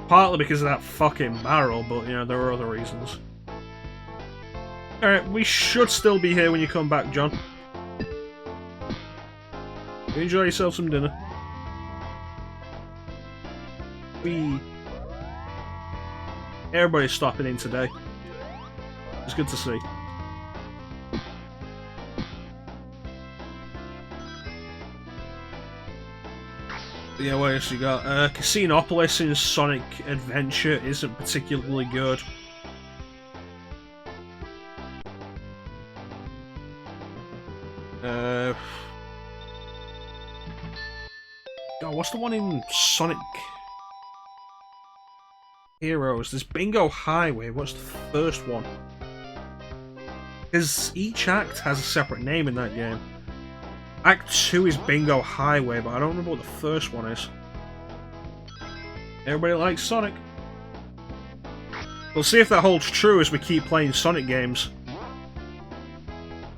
Partly because of that fucking barrel, but, you know, there are other reasons. Alright, we should still be here when you come back, John. You enjoy yourself some dinner. Everybody's stopping in today. It's good to see. Yeah, what else you got? Casinopolis in Sonic Adventure isn't particularly good. God, what's the one in Sonic Heroes? There's Bingo Highway. What's the first one? Because each act has a separate name in that game. Act 2 is Bingo Highway, but I don't remember what the first one is. Everybody likes Sonic. We'll see if that holds true as we keep playing Sonic games.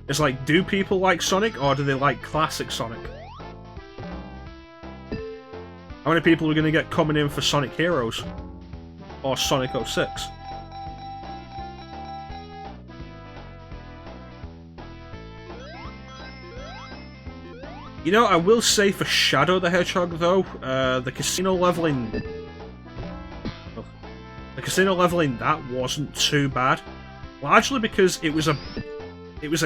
It's like, do people like Sonic, or do they like classic Sonic? How many people are going to get coming in for Sonic Heroes? Or Sonic 06? You know, I will say for Shadow the Hedgehog, though, the casino level in that wasn't too bad, largely because it was a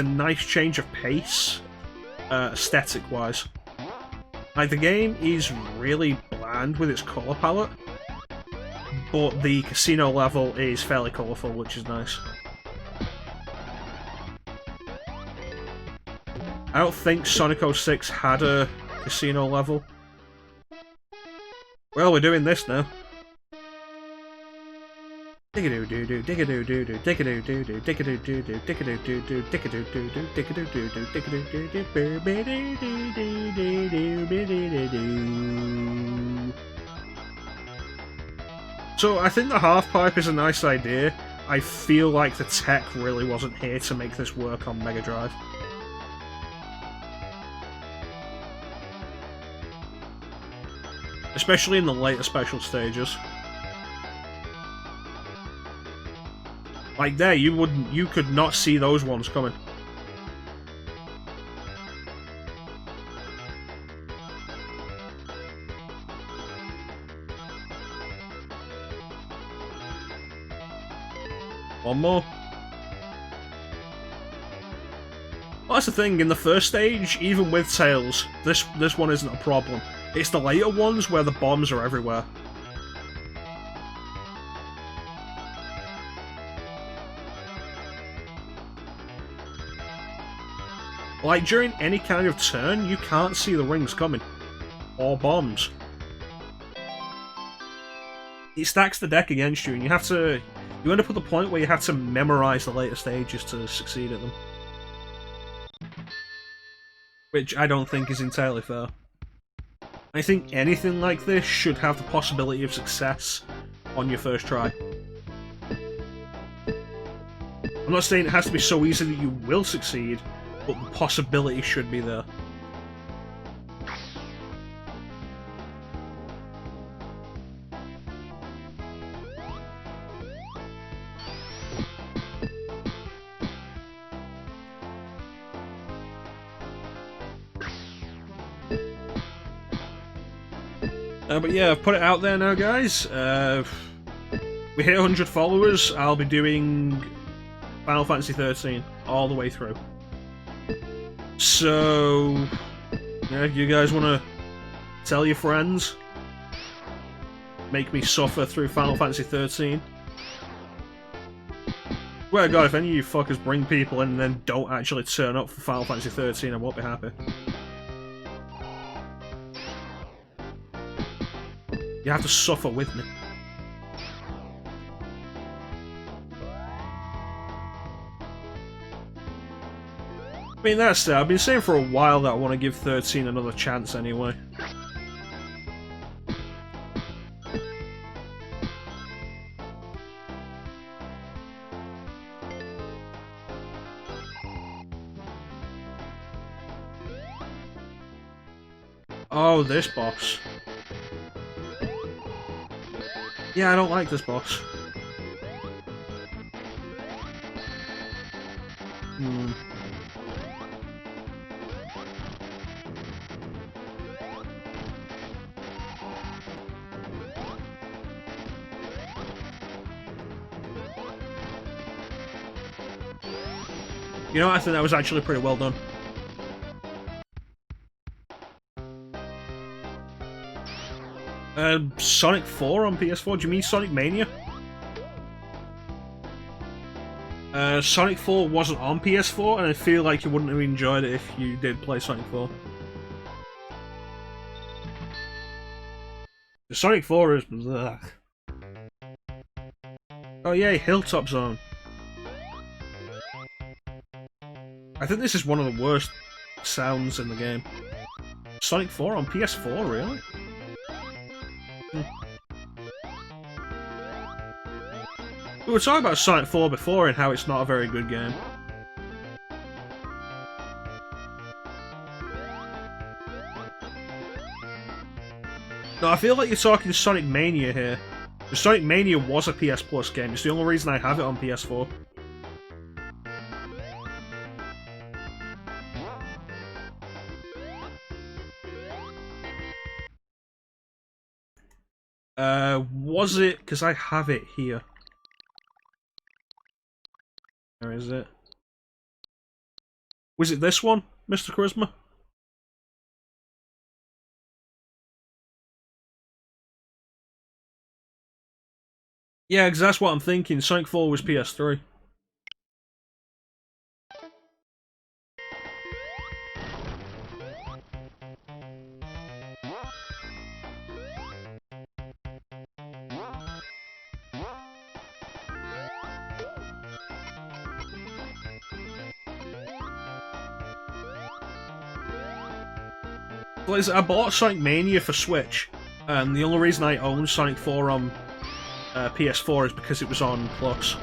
nice change of pace, aesthetic-wise. Like, the game is really bland with its colour palette, but the casino level is fairly colourful, which is nice. I don't think Sonic 06 had a casino level. Well, we're doing this now. Dig-a-doo-doo-doo, dig-a-doo-doo-doo, dig-a-doo-doo-doo, dig-a-doo-doo-doo, dig-a-doo-doo-doo, dig-a-doo-doo-doo, dig-a-doo-doo-doo, dig-a-doo-doo-doo. So I think the half pipe is a nice idea. I feel like the tech really wasn't here to make this work on Mega Drive. Especially in the later special stages. Like there, you could not see those ones coming. One more. Well, that's the thing, in the first stage, even with Tails, this one isn't a problem. It's the later ones where the bombs are everywhere. Like, during any kind of turn, you can't see the rings coming. Or bombs. It stacks the deck against you, and you end up at the point where you have to memorize the later stages to succeed at them. Which I don't think is entirely fair. I think anything like this should have the possibility of success on your first try. I'm not saying it has to be so easy that you will succeed, but the possibility should be there. But yeah, I've put it out there now, guys. We hit 100 followers. I'll be doing Final Fantasy 13 all the way through. So, yeah, you guys want to tell your friends? Make me suffer through Final Fantasy 13? Well, God, if any of you fuckers bring people in and then don't actually turn up for Final Fantasy 13, I won't be happy. You have to suffer with me. I mean, that's it. I've been saying for a while that I want to give 13 another chance anyway. Oh, this boss. Yeah, I don't like this boss. You know, I think that was actually pretty well done. Sonic 4 on PS4? Do you mean Sonic Mania? Sonic 4 wasn't on PS4, and I feel like you wouldn't have enjoyed it if you did play Sonic 4. The Sonic 4 is... Ugh. Oh yay, Hilltop Zone. I think this is one of the worst sounds in the game. Sonic 4 on PS4, really? We were talking about Sonic 4 before and how it's not a very good game. No, I feel like you're talking Sonic Mania here. The Sonic Mania was a PS Plus game. It's the only reason I have it on PS4. Was it? Because I have it here. Where is it? Was it this one, Mr. Charisma? Yeah, because that's what I'm thinking. Sonic 4 was PS3. I bought Sonic Mania for Switch, and the only reason I own Sonic 4 on PS4 is because it was on Plus.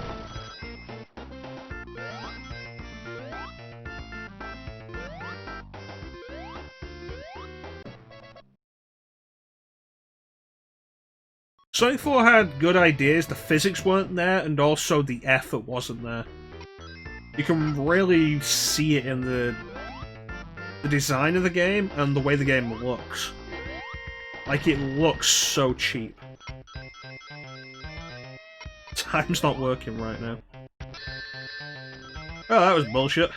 Sonic 4 had good ideas, the physics weren't there, and also the effort wasn't there. You can really see it in the design of the game and the way the game looks. Like, it looks so cheap. Time's not working right now. Oh, that was bullshit.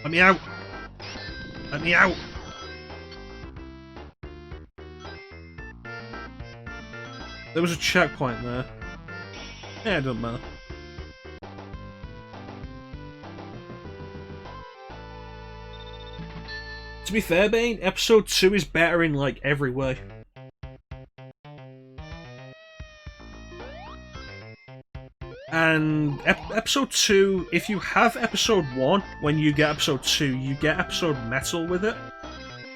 Let me out! Let me out! There was a checkpoint there. Yeah, it doesn't matter. To be fair, Bane, episode 2 is better in, like, every way. And episode 2, if you have episode 1, when you get episode 2, you get episode Metal with it,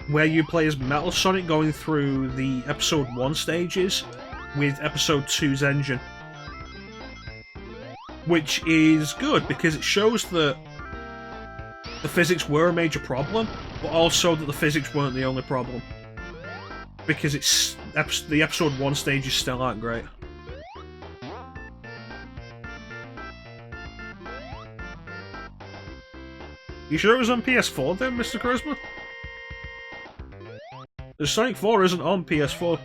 where you play as Metal Sonic going through the episode 1 stages with episode 2's engine. Which is good, because it shows that the physics were a major problem, but also that the physics weren't the only problem. Because it's the episode 1 stages still aren't great. You sure it was on PS4 then, Mr. Charisma? The Sonic 4 isn't on PS4.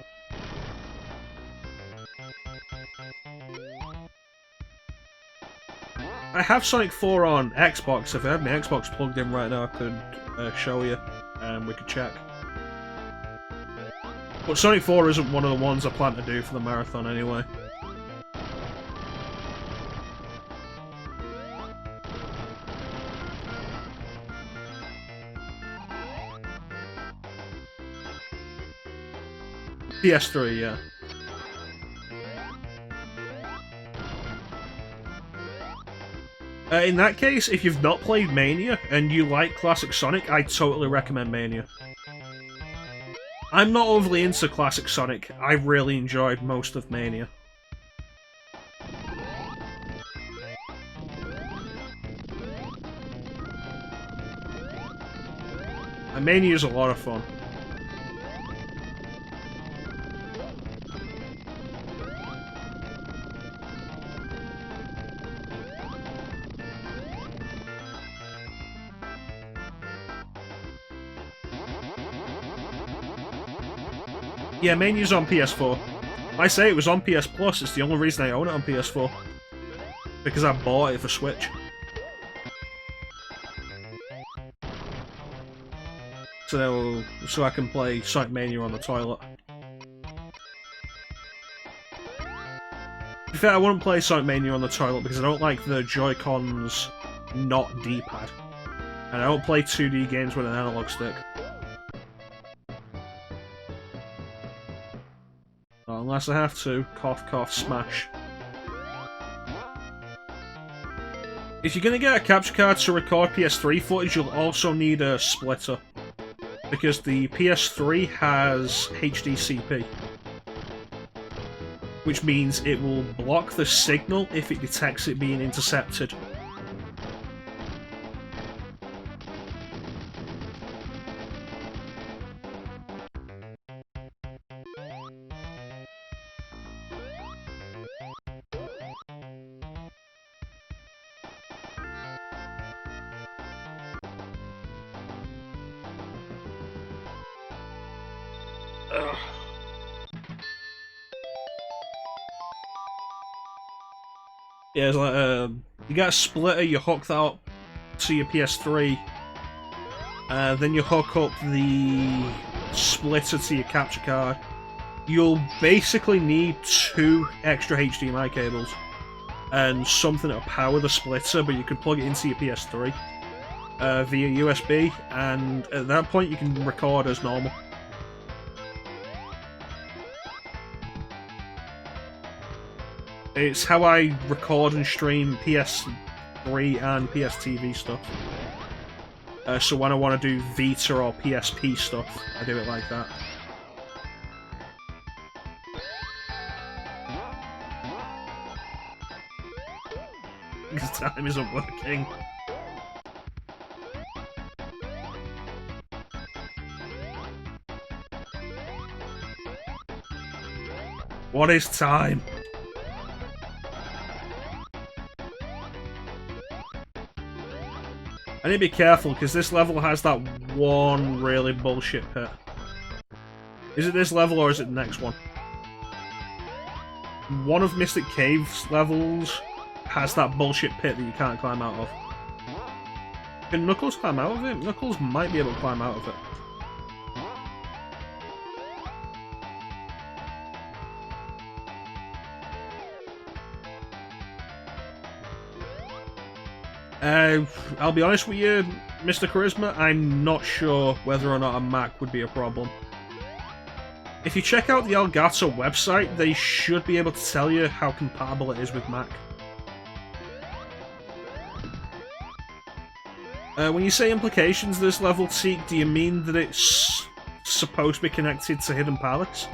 I have Sonic 4 on Xbox. If I had my Xbox plugged in right now, I could show you, and we could check. But Sonic 4 isn't one of the ones I plan to do for the marathon anyway. PS3, yeah. In that case, if you've not played Mania and you like classic Sonic, I totally recommend Mania. I'm not overly into classic Sonic. I really enjoyed most of Mania. And Mania's a lot of fun. Yeah, Mania's on PS4. I say it was on PS Plus, it's the only reason I own it on PS4. Because I bought it for Switch. So I can play Sonic Mania on the toilet. To be fair, I wouldn't play Sonic Mania on the toilet because I don't like the Joy-Cons not D-pad. And I don't play 2D games with an analog stick. Unless I have to, cough cough smash. If you're gonna get a capture card to record PS3 footage, you'll also need a splitter. Because the PS3 has HDCP. Which means it will block the signal if it detects it being intercepted. Ugh. Yeah, it's like, you get a splitter, you hook that up to your PS3, then you hook up the splitter to your capture card. You'll basically need 2 extra HDMI cables and something to power the splitter, but you could plug it into your PS3 via USB, and at that point you can record as normal. It's how I record and stream PS3 and PS TV stuff. So when I want to do Vita or PSP stuff, I do it like that. Because time isn't working. What is time? I need to be careful, because this level has that one really bullshit pit. Is it this level, or is it the next one? One of Mystic Cave's levels has that bullshit pit that you can't climb out of. Can Knuckles climb out of it? Knuckles might be able to climb out of it. I'll be honest with you, Mr. Charisma, I'm not sure whether or not a Mac would be a problem. If you check out the Elgato website, they should be able to tell you how compatible it is with Mac. When you say implications of this level, Teak, do you mean that it's supposed to be connected to Hidden Palace?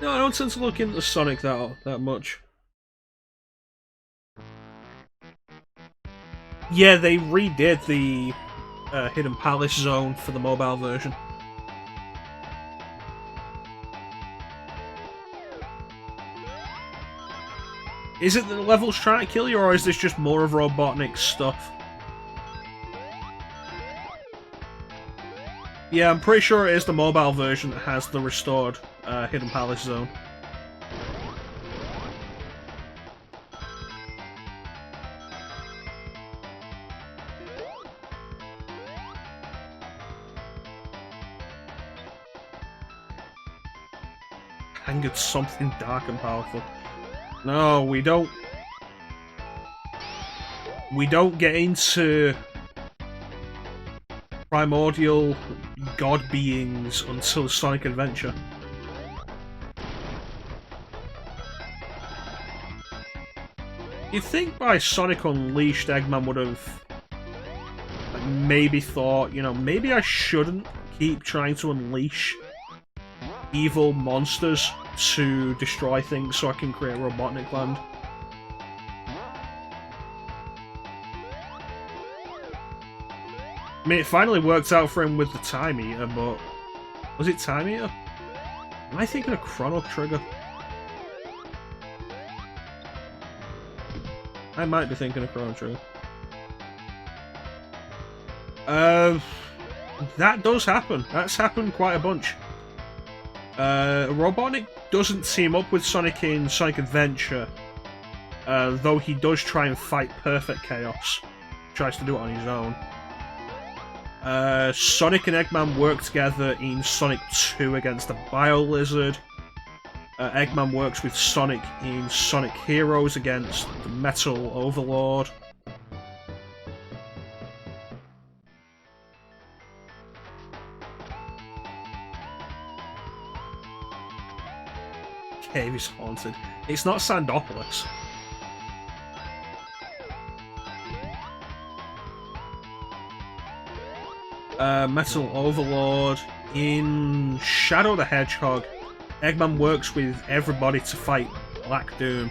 No, I don't tend to look into Sonic that much. Yeah, they redid the Hidden Palace zone for the mobile version. Is it that the level's trying to kill you, or is this just more of Robotnik's stuff? Yeah, I'm pretty sure it is the mobile version that has the restored Hidden Palace zone. Angered something dark and powerful. No, we don't. We don't get into primordial god beings until Sonic Adventure. You'd think by Sonic Unleashed, Eggman would have maybe thought, you know, maybe I shouldn't keep trying to unleash evil monsters to destroy things so I can create Robotnik Land. I mean, it finally worked out for him with the Time Eater, but... Was it Time Eater? Am I thinking of Chrono Trigger? I might be thinking of Chrono Trigger. That does happen. That's happened quite a bunch. Robotnik doesn't team up with Sonic in Sonic Adventure, though he does try and fight Perfect Chaos. Tries to do it on his own. Sonic and Eggman work together in Sonic 2 against the Bio Lizard. Eggman works with Sonic in Sonic Heroes against the Metal Overlord. Cave is haunted. It's not Sandopolis. Metal Overlord. In Shadow the Hedgehog, Eggman works with everybody to fight Black Doom.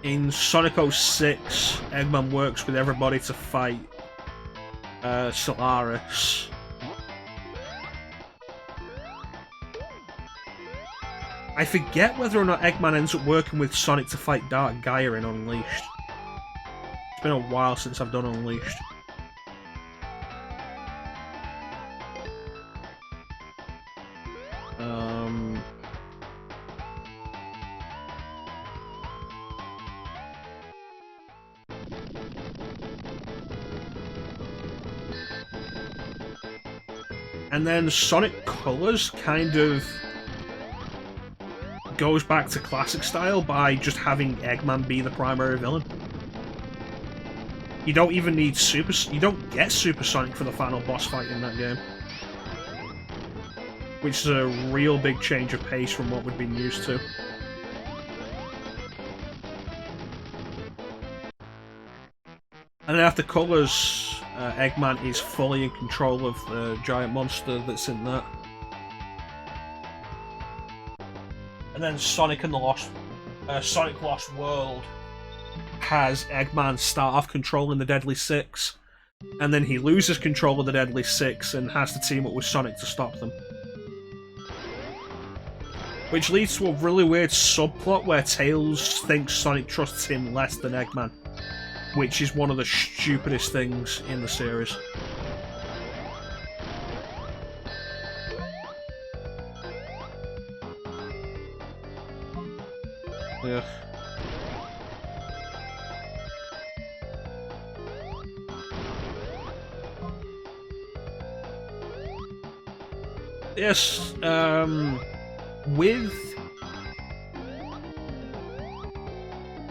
In Sonic 06, Eggman works with everybody to fight Solaris. I forget whether or not Eggman ends up working with Sonic to fight Dark Gaia in Unleashed. It's been a while since I've done Unleashed. And then Sonic Colors kind of goes back to classic style by just having Eggman be the primary villain. You don't even need you don't get Super Sonic for the final boss fight in that game. Which is a real big change of pace from what we've been used to. And then after Colors, Eggman is fully in control of the giant monster that's in that. And then Sonic and the Sonic Lost World has Eggman start off controlling the Deadly Six, and then he loses control of the Deadly Six and has to team up with Sonic to stop them. Which leads to a really weird subplot where Tails thinks Sonic trusts him less than Eggman, which is one of the stupidest things in the series. Yeah. Yes,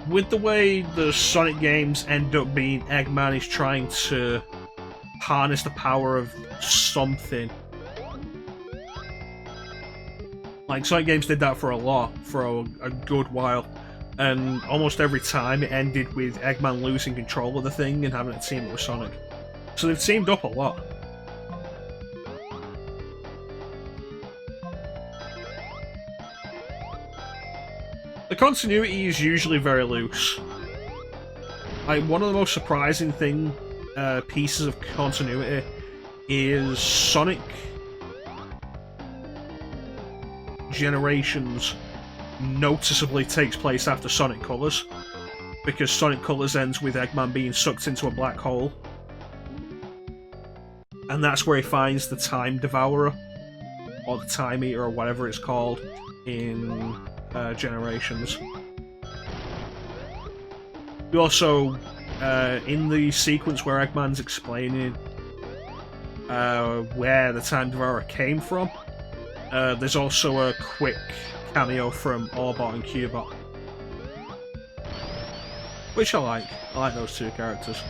with the way the Sonic games end up being, Eggman is trying to harness the power of something. Like, Sonic games did that for a good while, and almost every time it ended with Eggman losing control of the thing and having to team up with Sonic. So they've teamed up a lot. The continuity is usually very loose. Like, one of the most surprising pieces of continuity is Sonic Generations noticeably takes place after Sonic Colors, because Sonic Colors ends with Eggman being sucked into a black hole, and that's where he finds the Time Devourer, or the Time Eater, or whatever it's called in Generations. We also, in the sequence where Eggman's explaining where the Time Devourer came from, there's also a quick cameo from Orbot and Cubot, which I like. I like those two characters.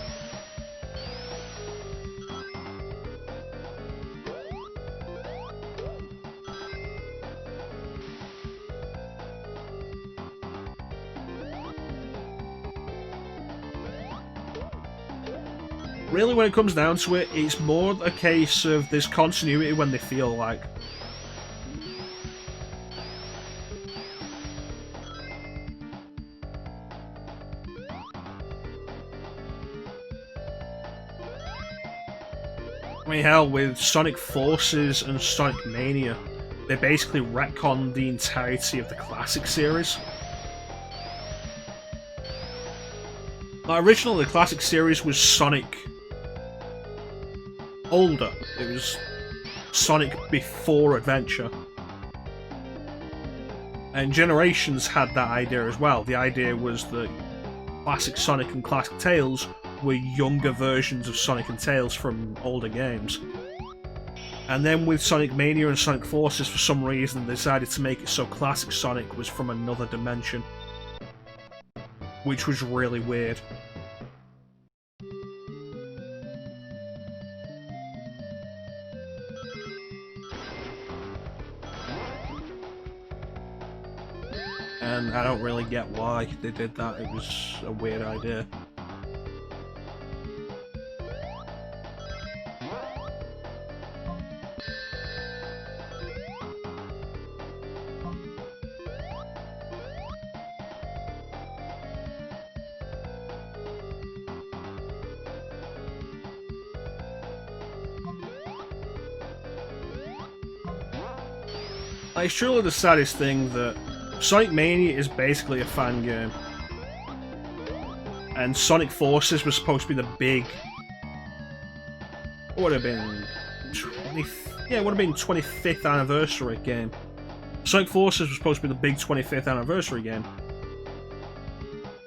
Really, when it comes down to it, it's more a case of there's continuity when they feel like. mean, hell, with Sonic Forces and Sonic Mania, they basically retconned the entirety of the classic series. Like, originally, the classic series was Sonic older. It was Sonic before Adventure. And Generations had that idea as well. The idea was that classic Sonic and classic Tails were younger versions of Sonic and Tails from older games. And then with Sonic Mania and Sonic Forces, for some reason, they decided to make it so classic Sonic was from another dimension. Which was really weird. And I don't really get why they did that. It was a weird idea. Like, it's truly the saddest thing that Sonic Mania is basically a fan game. And Sonic Forces was supposed to be the big... What would have been... Yeah, it would have been 25th anniversary game. Sonic Forces was supposed to be the big 25th anniversary game.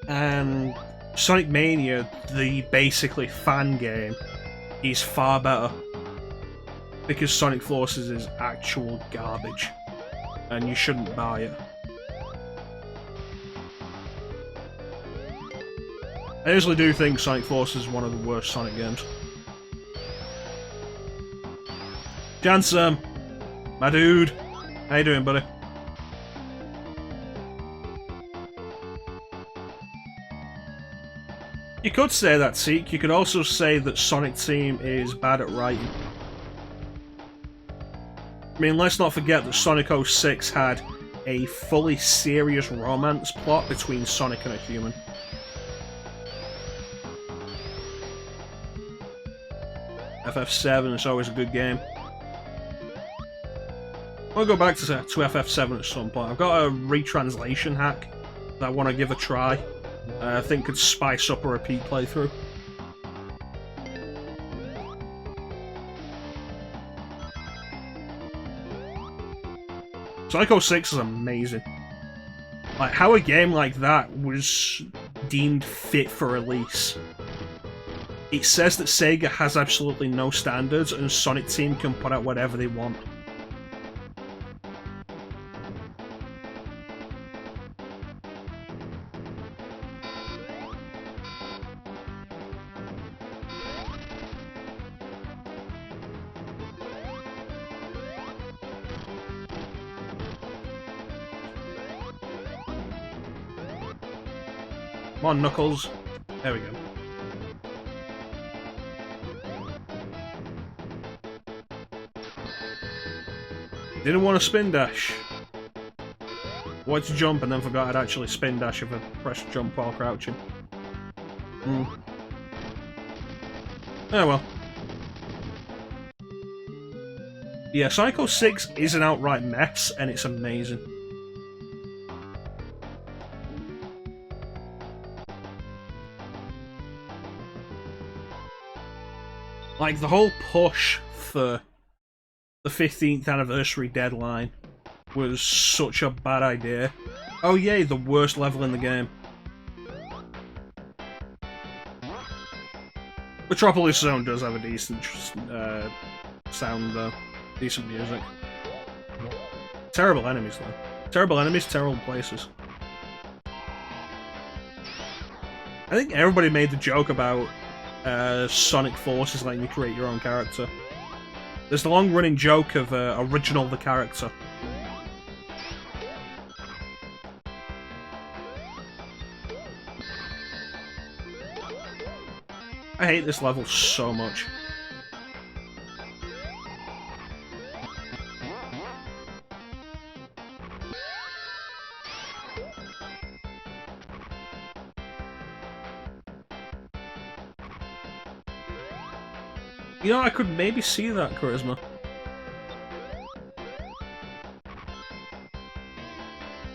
And Sonic Mania, the basically fan game, is far better. Because Sonic Forces is actual garbage. And you shouldn't buy it. I usually do think Sonic Forces is one of the worst Sonic games. Jansum, my dude, how you doing, buddy? You could say that, Seek. You could also say that Sonic Team is bad at writing. I mean, let's not forget that Sonic 06 had a fully serious romance plot between Sonic and a human. FF7 is always a good game. I'll go back to FF7 at some point. I've got a retranslation hack that I want to give a try. I think could spice up a repeat playthrough. Sonic 06 is amazing. Like, how a game like that was deemed fit for release. It says that Sega has absolutely no standards and Sonic Team can put out whatever they want. Come on, Knuckles. There we go. Didn't want to spin dash. Wanted to jump and then forgot I'd actually spin dash if I pressed jump while crouching. Oh well. Yeah, Sonic 06 is an outright mess and it's amazing. Like, the whole push for the 15th anniversary deadline was such a bad idea. Oh yay, the worst level in the game. Metropolis Zone does have a decent sound though. Decent music. Terrible enemies though. Terrible enemies, terrible places. I think everybody made the joke about Sonic Forces letting you create your own character. There's the long-running joke of Original the character. I hate this level so much. You know, I could maybe see that charisma.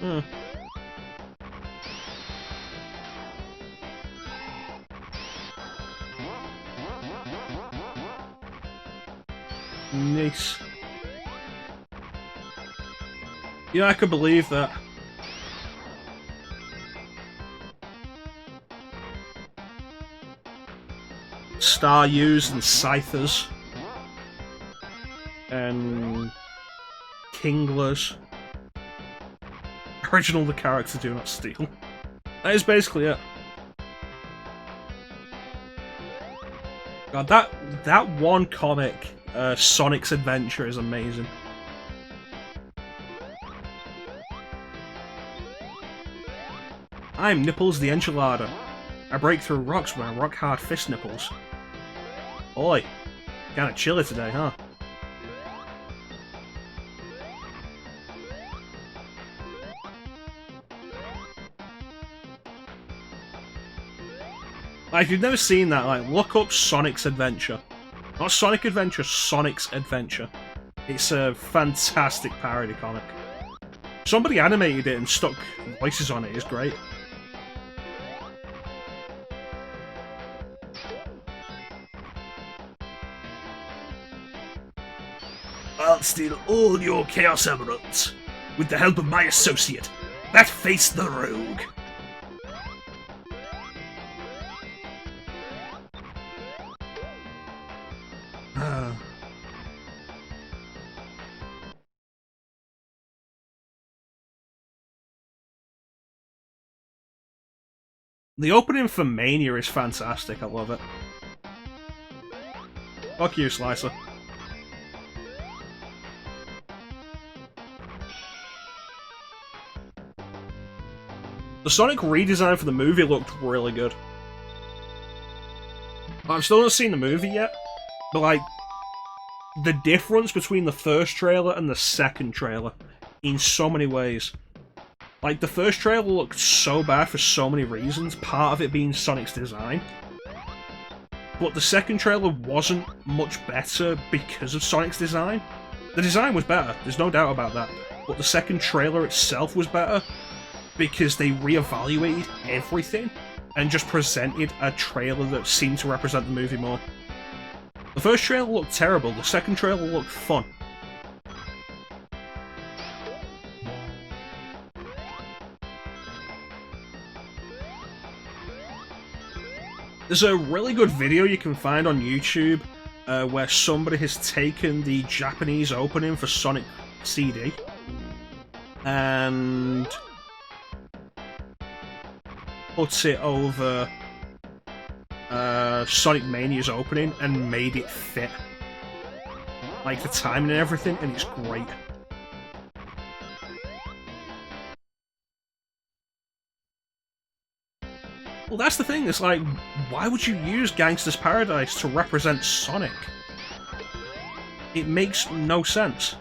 Hmm. Nice. Yeah, I could believe that. Staryus and Scythers. And Kinglers. Original the character, do not steal. That is basically it. God, that one comic, Sonic's Adventure, is amazing. I'm Nipples the Enchilada. I break through rocks with my rock-hard fist nipples. Oi, kinda chilly today, huh? Like, if you've never seen that, like, look up Sonic's Adventure. Not Sonic Adventure, Sonic's Adventure. It's a fantastic parody comic. Somebody animated it and stuck voices on it, it's great. I'll steal all your Chaos Emeralds, with the help of my associate, that face the rogue. The opening for Mania is fantastic, I love it. Fuck you, Slicer. The Sonic redesign for the movie looked really good. I've still not seen the movie yet, but like, the difference between the first trailer and the second trailer, in so many ways. Like, the first trailer looked so bad for so many reasons, part of it being Sonic's design. But the second trailer wasn't much better because of Sonic's design. The design was better, there's no doubt about that. But the second trailer itself was better because they reevaluated everything and just presented a trailer that seemed to represent the movie more. The first trailer looked terrible, the second trailer looked fun. There's a really good video you can find on YouTube where somebody has taken the Japanese opening for Sonic CD and puts it over Sonic Mania's opening and made it fit. Like the timing and everything, and it's great. Well, that's the thing, it's like, why would you use Gangsta's Paradise to represent Sonic? It makes no sense.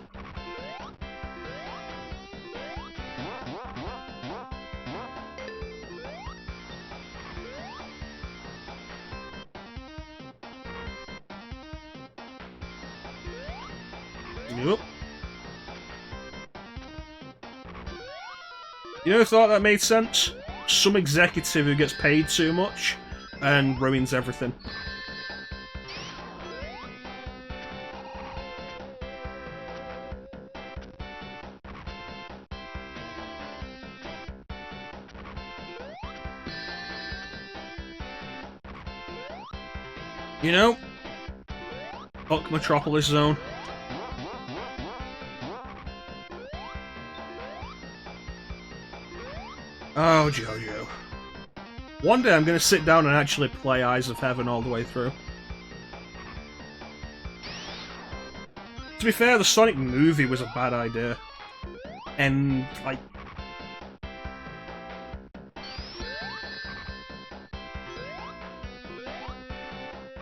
Yep. You know who thought that made sense? Some executive who gets paid too much and ruins everything. You know, fuck Metropolis Zone. Oh, Jojo. One day I'm going to sit down and actually play Eyes of Heaven all the way through. To be fair, the Sonic movie was a bad idea. And, like...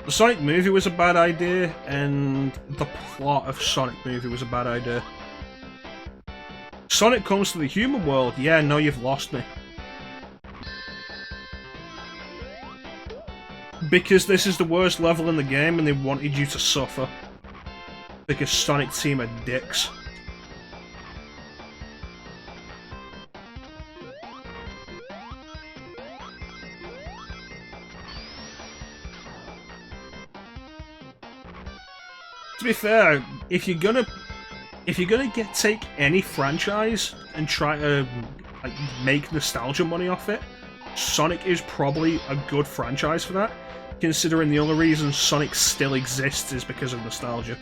The Sonic movie was a bad idea, and the plot of Sonic movie was a bad idea. Sonic comes to the human world, yeah, no, you've lost me. Because this is the worst level in the game and they wanted you to suffer. Because Sonic Team are dicks. To be fair, if you're gonna take any franchise and try to like make nostalgia money off it, Sonic is probably a good franchise for that, considering the only reason Sonic still exists is because of nostalgia.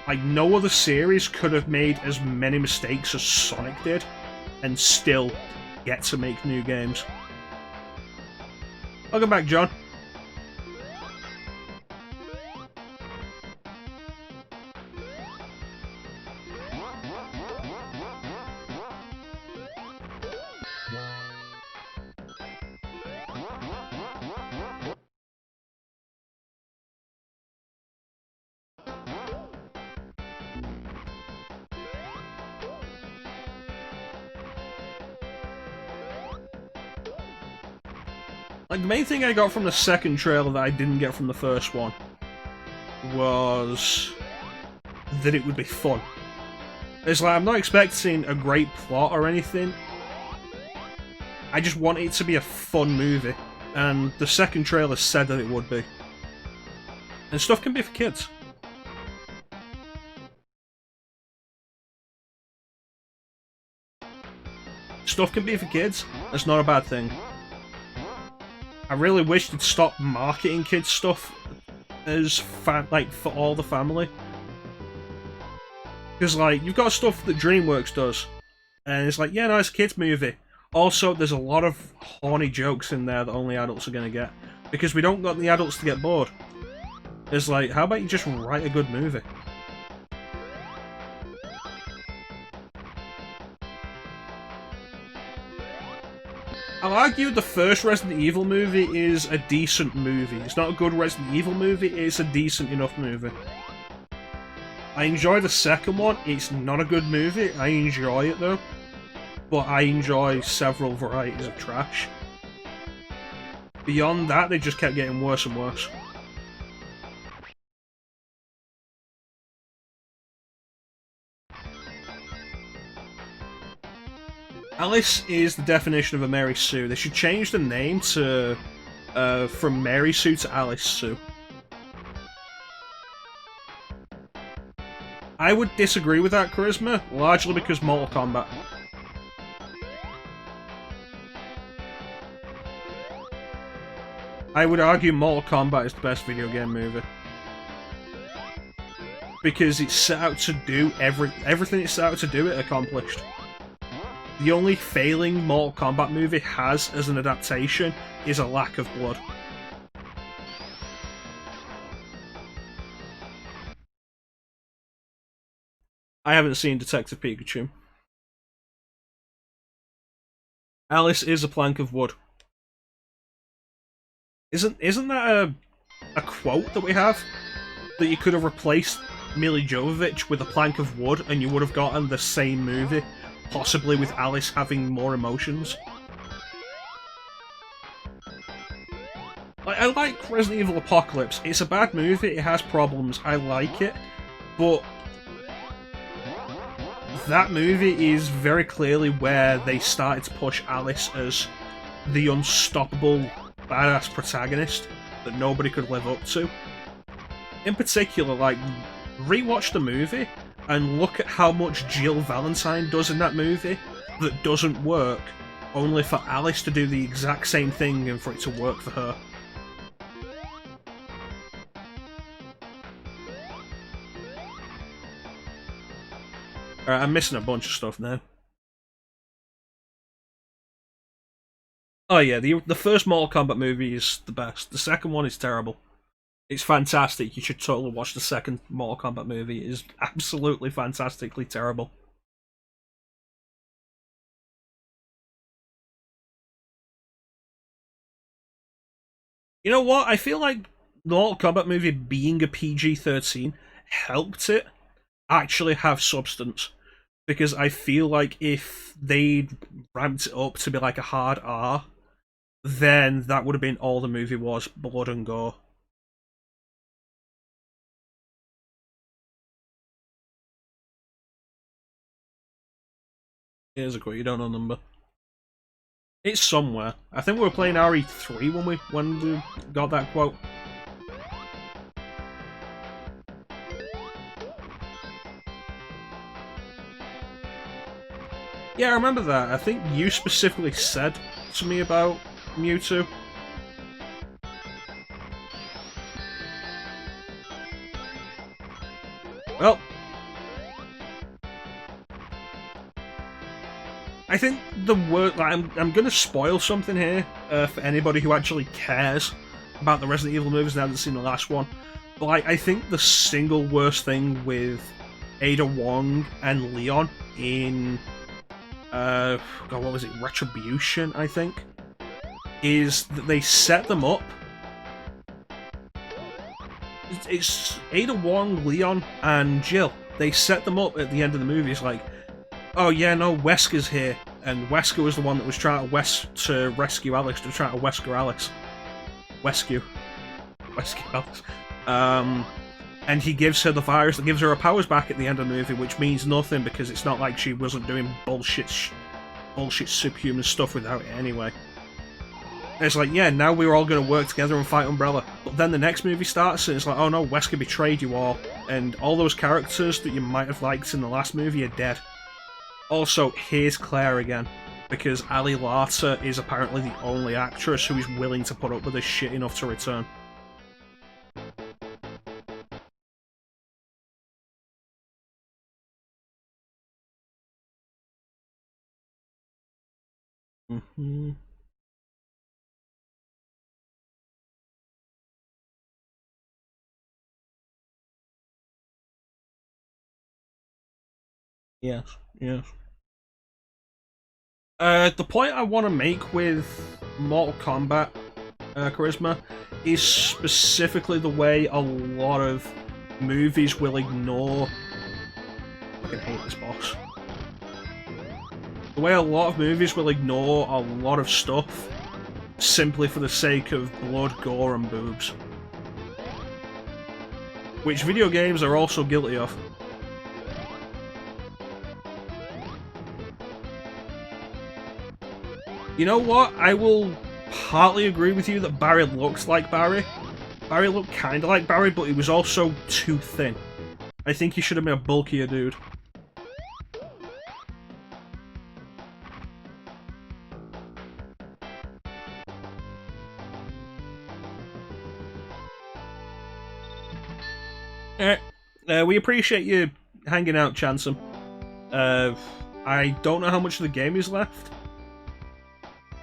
Like, no other series could have made as many mistakes as Sonic did, and still get to make new games. Welcome back, John. Like, the main thing I got from the second trailer that I didn't get from the first one was that it would be fun. It's like, I'm not expecting a great plot or anything. I just want it to be a fun movie. And the second trailer said that it would be. And stuff can be for kids. Stuff can be for kids. That's not a bad thing. I really wish they'd stop marketing kids stuff as like for all the family. Because like, you've got stuff that DreamWorks does, and it's like, yeah, no, it's a kids movie. Also, there's a lot of horny jokes in there that only adults are gonna get, because we don't want the adults to get bored. It's like, how about you just write a good movie? I'll argue the first Resident Evil movie is a decent movie. It's not a good Resident Evil movie, it's a decent enough movie. I enjoy the second one, it's not a good movie, I enjoy it though. But I enjoy several varieties of trash. Beyond that, they just kept getting worse and worse. Alice is the definition of a Mary Sue. They should change the name to from Mary Sue to Alice Sue. I would disagree with that, Charisma, largely because Mortal Kombat. I would argue Mortal Kombat is the best video game movie. Because it's set out to do everything it's set out to do, it accomplished. The only failing Mortal Kombat movie has as an adaptation is a lack of blood. I haven't seen Detective Pikachu. Alice is a plank of wood. Isn't that a quote that we have? That you could have replaced Mila Jovovich with a plank of wood and you would have gotten the same movie, possibly with Alice having more emotions. I like Resident Evil Apocalypse. It's a bad movie, it has problems, I like it, but that movie is very clearly where they started to push Alice as the unstoppable, badass protagonist that nobody could live up to. In particular, like, rewatch the movie and look at how much Jill Valentine does in that movie that doesn't work, only for Alice to do the exact same thing and for it to work for her. Alright, I'm missing a bunch of stuff now. Oh yeah, the first Mortal Kombat movie is the best. The second one is terrible. It's fantastic. You should totally watch the second Mortal Kombat movie. It is absolutely fantastically terrible. You know what? I feel like the Mortal Kombat movie being a PG-13 helped it actually have substance. because I feel like if they'd ramped it up to be like a hard R, then that would have been all the movie was, blood and gore. Here's a quote, you don't know number. It's somewhere. I think we were playing RE3 when we got that quote. Yeah, I remember that. I think you specifically said to me about Mewtwo. Well, I think the word I'm going to spoil something here for anybody who actually cares about the Resident Evil movies and hasn't seen the last one. But I think the single worst thing with Ada Wong and Leon in God, what was it? Retribution, I think, is that they set them up. It's Ada Wong, Leon, and Jill. They set them up at the end of the movie. It's like, oh yeah, no, Wesker's here, and Wesker was the one that was trying to rescue Alex, to try to Wesker Alex. Rescue Alex. And he gives her the virus that gives her powers back at the end of the movie, which means nothing because it's not like she wasn't doing bullshit superhuman stuff without it anyway. And it's like, yeah, now we're all going to work together and fight Umbrella. But then the next movie starts and it's like, oh no, Wesker betrayed you all, and all those characters that you might have liked in the last movie are dead. Also, here's Claire again, because Ali Larter is apparently the only actress who is willing to put up with this shit enough to return. Mm-hmm. Yes, yes. The point I want to make with Mortal Kombat charisma is specifically the way a lot of movies will ignore. I fucking hate this boss. The way a lot of movies will ignore a lot of stuff simply for the sake of blood, gore, and boobs. Which video games are also guilty of. You know what? I will partly agree with you that Barry looks like Barry. Barry looked kind of like Barry, but he was also too thin. I think he should have been a bulkier dude. We appreciate you hanging out, Chansum. I don't know how much of the game is left.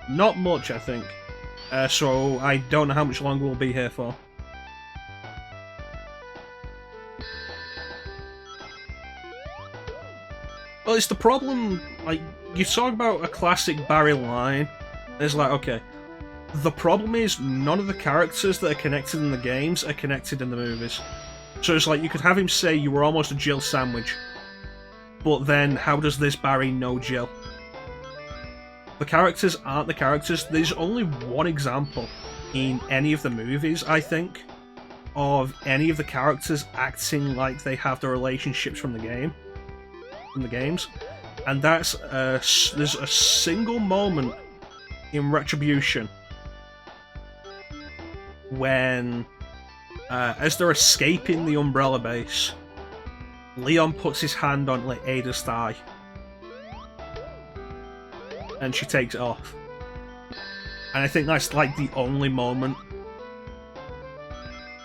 Not much, I think. So I don't know how much longer we'll be here for. Well, it's the problem, like, you talk about a classic Barry line, and it's like, okay, the problem is none of the characters that are connected in the games are connected in the movies. So it's like, you could have him say you were almost a Jill sandwich, but then how does this Barry know Jill? The characters aren't the characters. There's only one example in any of the movies, I think, of any of the characters acting like they have the relationships from the games, and that's there's a single moment in Retribution when, as they're escaping the Umbrella base, Leon puts his hand on like Ada's thigh, and she takes it off. And I think that's like the only moment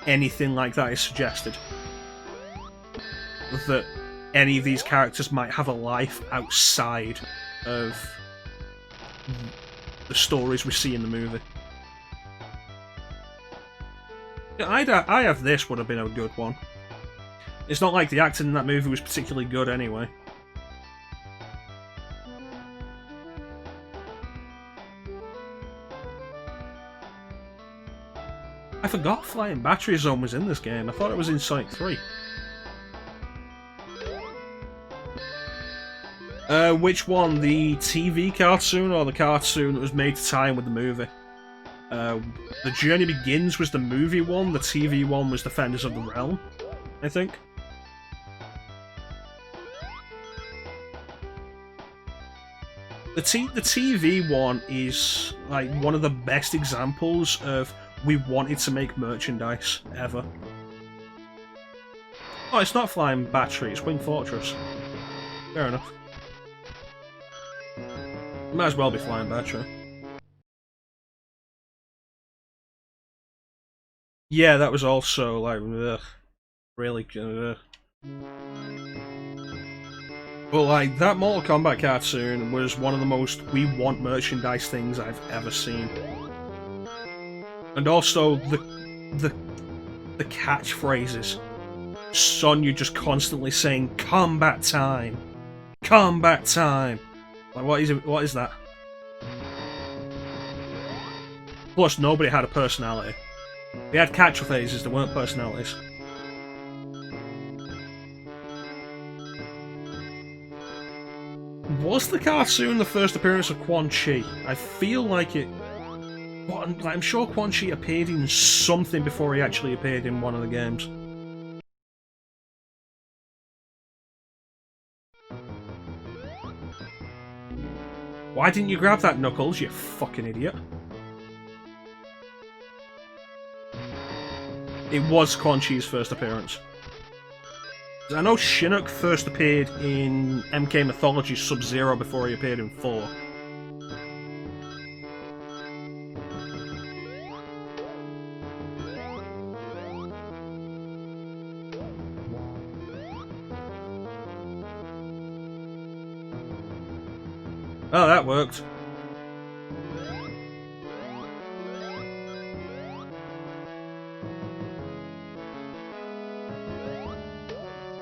anything like that is suggested. That any of these characters might have a life outside of the stories we see in the movie. Yeah, I have this would have been a good one. It's not like the acting in that movie was particularly good anyway. I forgot Flying Battery Zone was in this game. I thought it was in Sonic 3. Which one? The TV cartoon or the cartoon that was made to tie in with the movie? The Journey Begins was the movie one, the TV one was Defenders of the Realm, I think. The TV one is like one of the best examples of we wanted to make merchandise ever. Oh, it's not Flying Battery, it's Wing Fortress. Fair enough. It might as well be Flying Battery. Yeah, that was also like really. But like that Mortal Kombat cartoon was one of the most we want merchandise things I've ever seen. And also the catchphrases. Sonya just constantly saying "Combat time, combat time." Like what is that? Plus, nobody had a personality. They had catchphrases, they weren't personalities. Was the cartoon the first appearance of Quan Chi? I feel like it. Well, I'm sure Quan Chi appeared in something before he actually appeared in one of the games. Why didn't you grab that, Knuckles, you fucking idiot? It was Quan Chi's first appearance. I know Shinnok first appeared in MK Mythology Sub-Zero before he appeared in 4. Oh, that worked.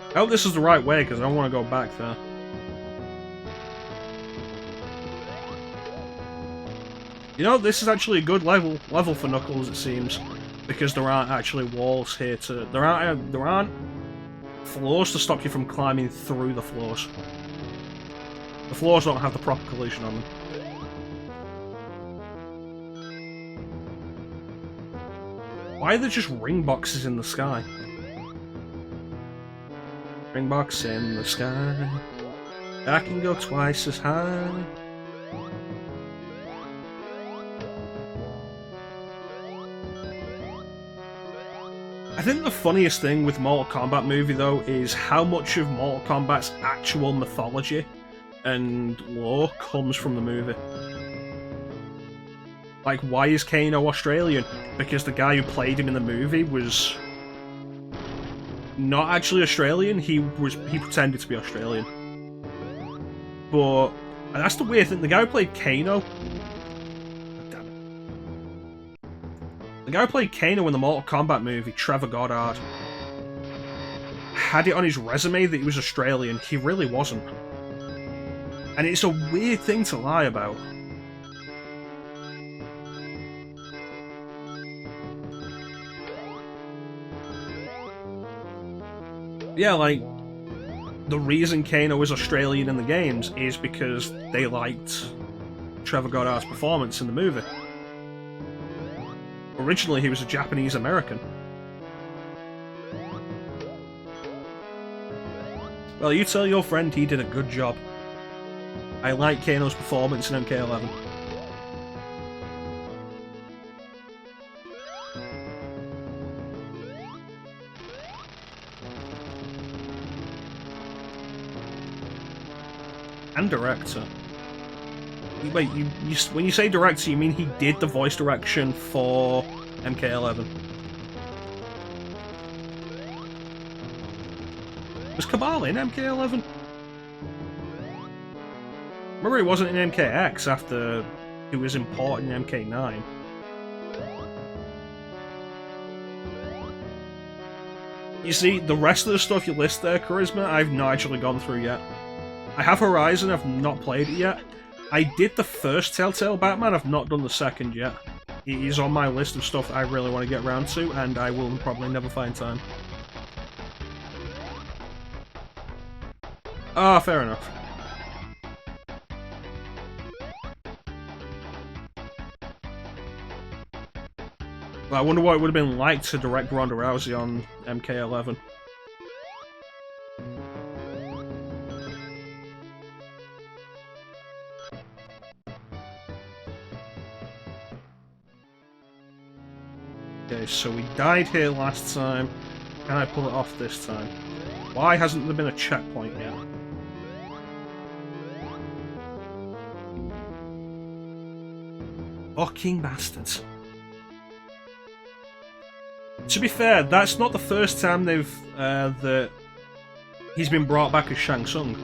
I hope this is the right way, because I don't want to go back there. You know, this is actually a good level for Knuckles, it seems, because there aren't actually walls here to... There aren't floors to stop you from climbing through the floors. The floors don't have the proper collision on them. Why are there just ring boxes in the sky? Ring box in the sky. I can go twice as high. I think the funniest thing with Mortal Kombat movie though is how much of Mortal Kombat's actual mythology and lore comes from the movie. Like, why is Kano Australian? Because the guy who played him in the movie was not actually Australian, he pretended to be Australian. But that's the weird thing, the guy who played Kano... Damn it. The guy who played Kano in the Mortal Kombat movie, Trevor Goddard, had it on his resume that he was Australian. He really wasn't. And it's a weird thing to lie about. Yeah, like, the reason Kano is Australian in the games is because they liked Trevor Goddard's performance in the movie. Originally, he was a Japanese American. Well, you tell your friend he did a good job. I like Kano's performance in MK11. And director. Wait, when you say director, you mean he did the voice direction for MK11? Was Kabal in MK11? Remember he wasn't in MKX after he was important in MK9. You see, the rest of the stuff you list there, Charisma, I've not actually gone through yet. I have Horizon, I've not played it yet. I did the first Telltale Batman, I've not done the second yet. It is on my list of stuff I really want to get around to, and I will probably never find time. Ah, fair enough. But I wonder what it would have been like to direct Ronda Rousey on MK11. Okay, so we died here last time. Can I pull it off this time? Why hasn't there been a checkpoint yet? Fucking bastards. To be fair, that's not the first time they've that he's been brought back as Shang Tsung.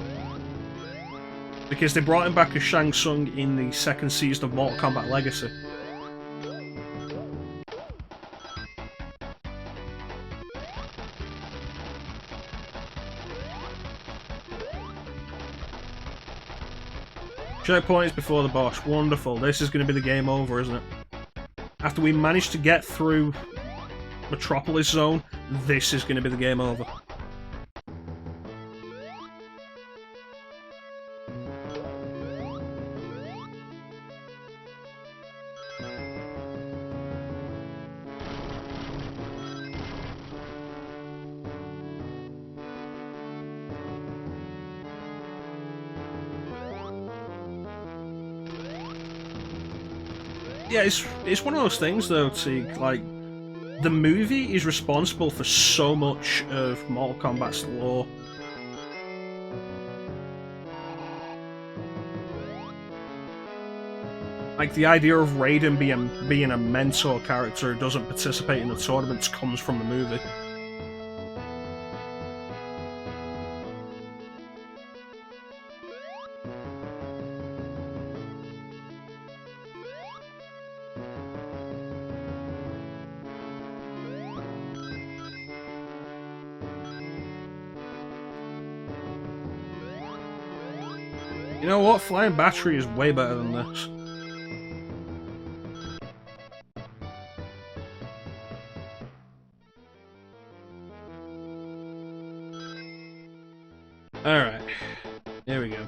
Because they brought him back as Shang Tsung in the second season of Mortal Kombat Legacy. Checkpoints before the boss. Wonderful. This is going to be the game over, isn't it? After we manage to get through Metropolis Zone, this is going to be the game over. Yeah, it's one of those things though, Teague, like, the movie is responsible for so much of Mortal Kombat's lore. Like, the idea of Raiden being a mentor character who doesn't participate in the tournaments comes from the movie. You know what? Flying Battery is way better than this. Alright. Here we go.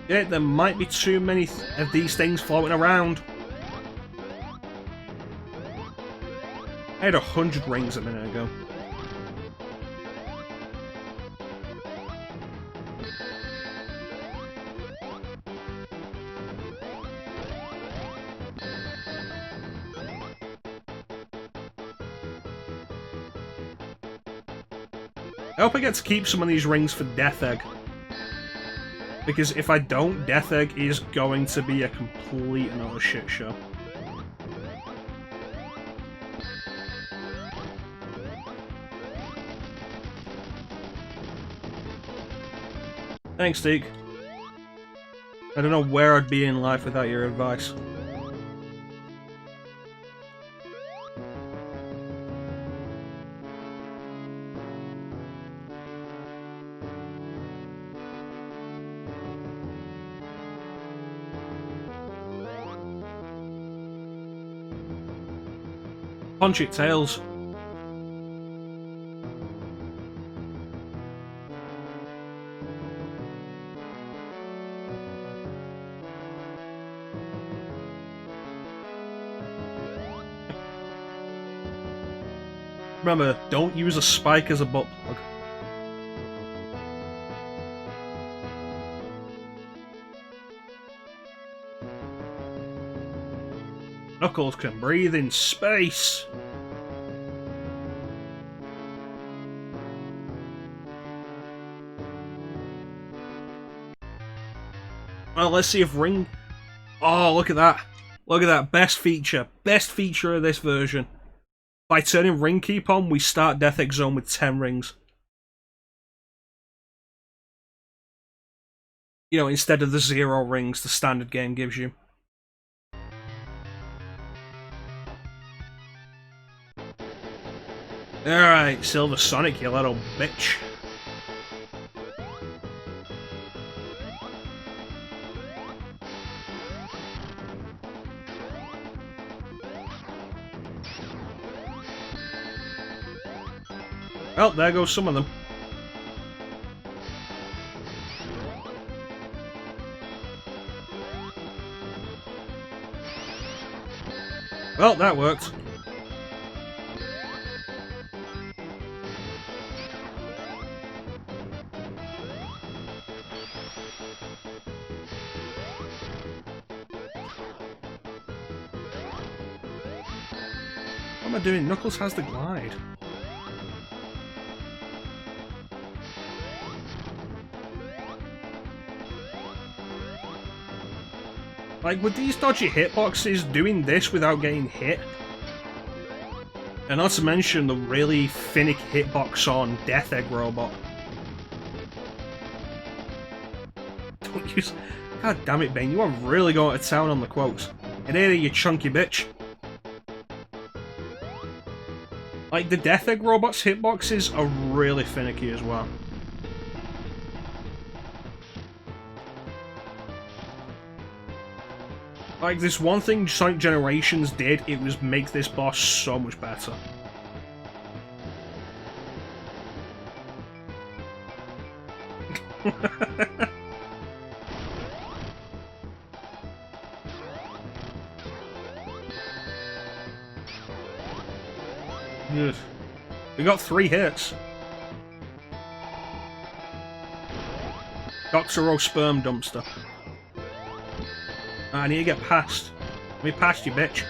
Yeah, there might be too many of these things floating around. I had 100 rings a minute ago. I hope I get to keep some of these rings for Death Egg. Because if I don't, Death Egg is going to be a complete and utter shit show. Thanks, Deke. I don't know where I'd be in life without your advice. Punch it, Tails. Remember, don't use a spike as a butt plug. Knuckles can breathe in space. Well, let's see if Ring... Oh, look at that. Look at that. Best feature. Best feature of this version. By turning Ring Keep on, we start Death Egg Zone with 10 rings. You know, instead of the 0 rings the standard game gives you. Alright, Silver Sonic, you little bitch. Well, there goes some of them. Well, that worked. What am I doing? Knuckles has the glide. Like, with these dodgy hitboxes, doing this without getting hit, and not to mention the really finicky hitbox on Death Egg Robot. Don't use... God damn it, Bane, you are really going to town on the quotes. Get here, you chunky bitch. Like, the Death Egg Robot's hitboxes are really finicky as well. Like, this one thing Sonic Generations did, it was make this boss so much better. We got 3 hits. Dr. O Sperm Dumpster. I need to get past. Let me past you, bitch.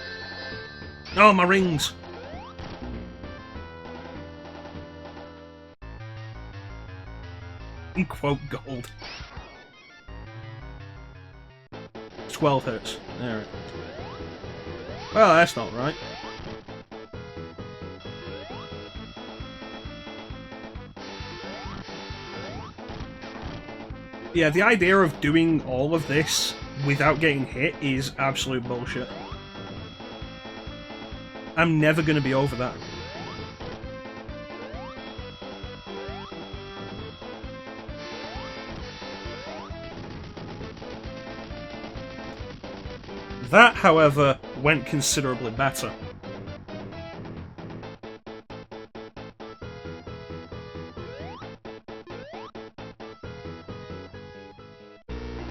Oh, my rings! Quote gold. 12 hits. Alright. Well, that's not right. Yeah, the idea of doing all of this without getting hit is absolute bullshit. I'm never going to be over that. That, however, went considerably better.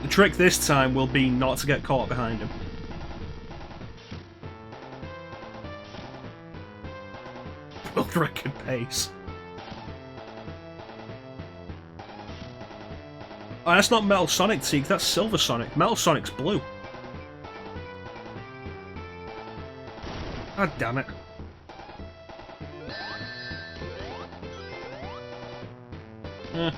The trick this time will be not to get caught behind him. World record pace. Oh, that's not Metal Sonic, Teak, that's Silver Sonic. Metal Sonic's blue. God damn it. Eh.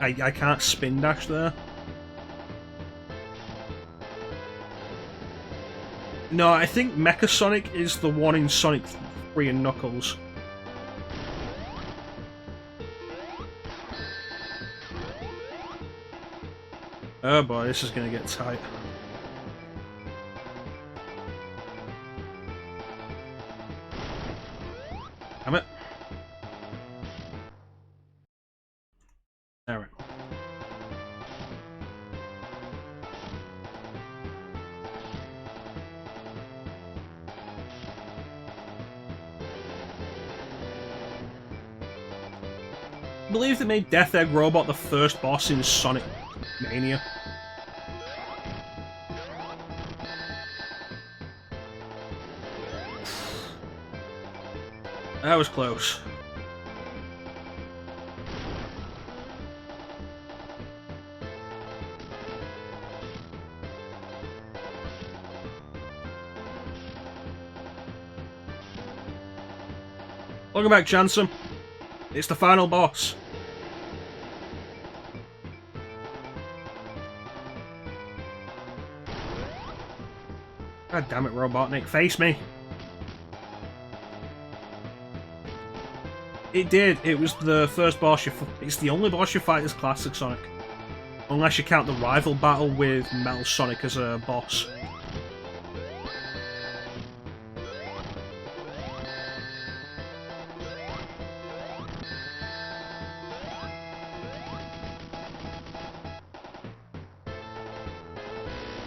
I can't spin dash there. No, I think Mecha Sonic is the one in Sonic 3 and Knuckles. Oh boy, this is gonna get tight. Damn it. Alright. I believe they made Death Egg Robot the first boss in Sonic Mania. That was close. Welcome back, Jansen. It's the final boss. God damn it, Robotnik, face me. It did. It was the first boss you... It's the only boss you fight as Classic Sonic. Unless you count the rival battle with Metal Sonic as a boss.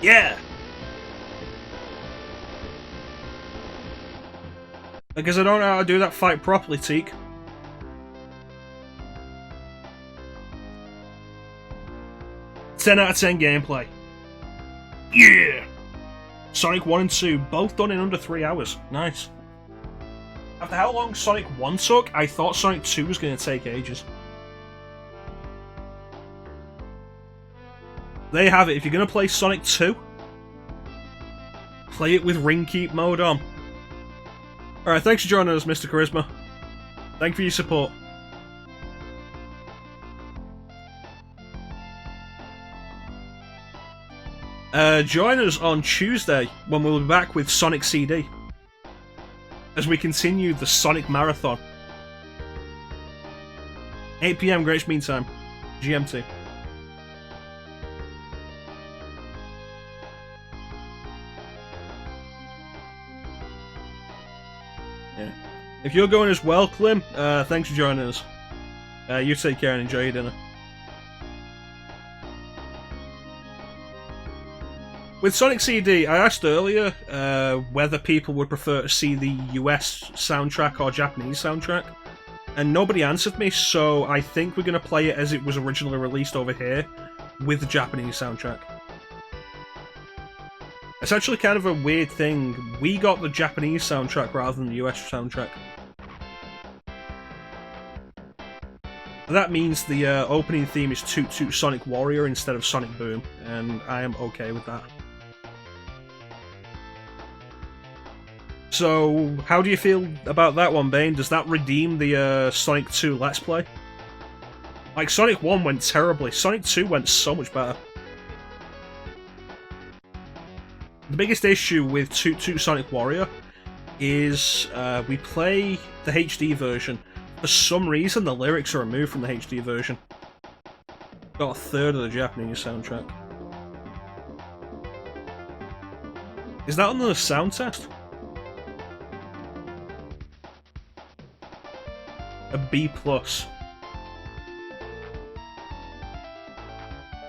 Yeah! Because I don't know how to do that fight properly, Teak. "10 out of 10 gameplay. Yeah! Sonic 1 and 2, both done in under 3 hours. Nice. After how long Sonic 1 took, I thought Sonic 2 was going to take ages. There you have it. If you're going to play Sonic 2, play it with ring keep mode on. Alright, thanks for joining us, Mr. Charisma. Thank you for your support. Join us on Tuesday when we'll be back with Sonic CD as we continue the Sonic Marathon. 8 PM Greenwich Mean Time, GMT. Yeah. If you're going as well, Clem, thanks for joining us. You take care and enjoy your dinner. With Sonic CD, I asked earlier whether people would prefer to see the US soundtrack or Japanese soundtrack, and nobody answered me, so I think we're going to play it as it was originally released over here, with the Japanese soundtrack. It's actually kind of a weird thing. We got the Japanese soundtrack rather than the US soundtrack. That means the opening theme is Toot Toot Sonic Warrior instead of Sonic Boom, and I am okay with that. So, how do you feel about that one, Bane? Does that redeem the Sonic 2 Let's Play? Like, Sonic 1 went terribly, Sonic 2 went so much better. The biggest issue with Toot Toot Sonic Warrior is we play the HD version. For some reason, the lyrics are removed from the HD version. Got a third of the Japanese soundtrack. Is that on the sound test? A B+.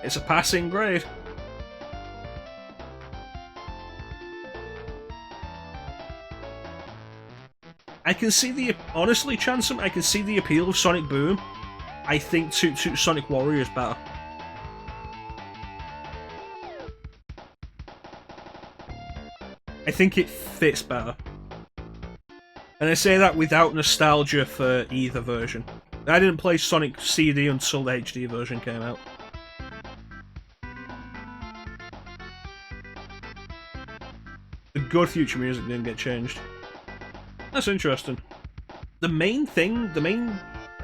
It's a passing grade. I can see the... Honestly, Chansum, I can see the appeal of Sonic Boom. I think Toot Toot Sonic Warrior is better. I think it fits better. And I say that without nostalgia for either version. I didn't play Sonic CD until the HD version came out. The good future music didn't get changed. That's interesting. There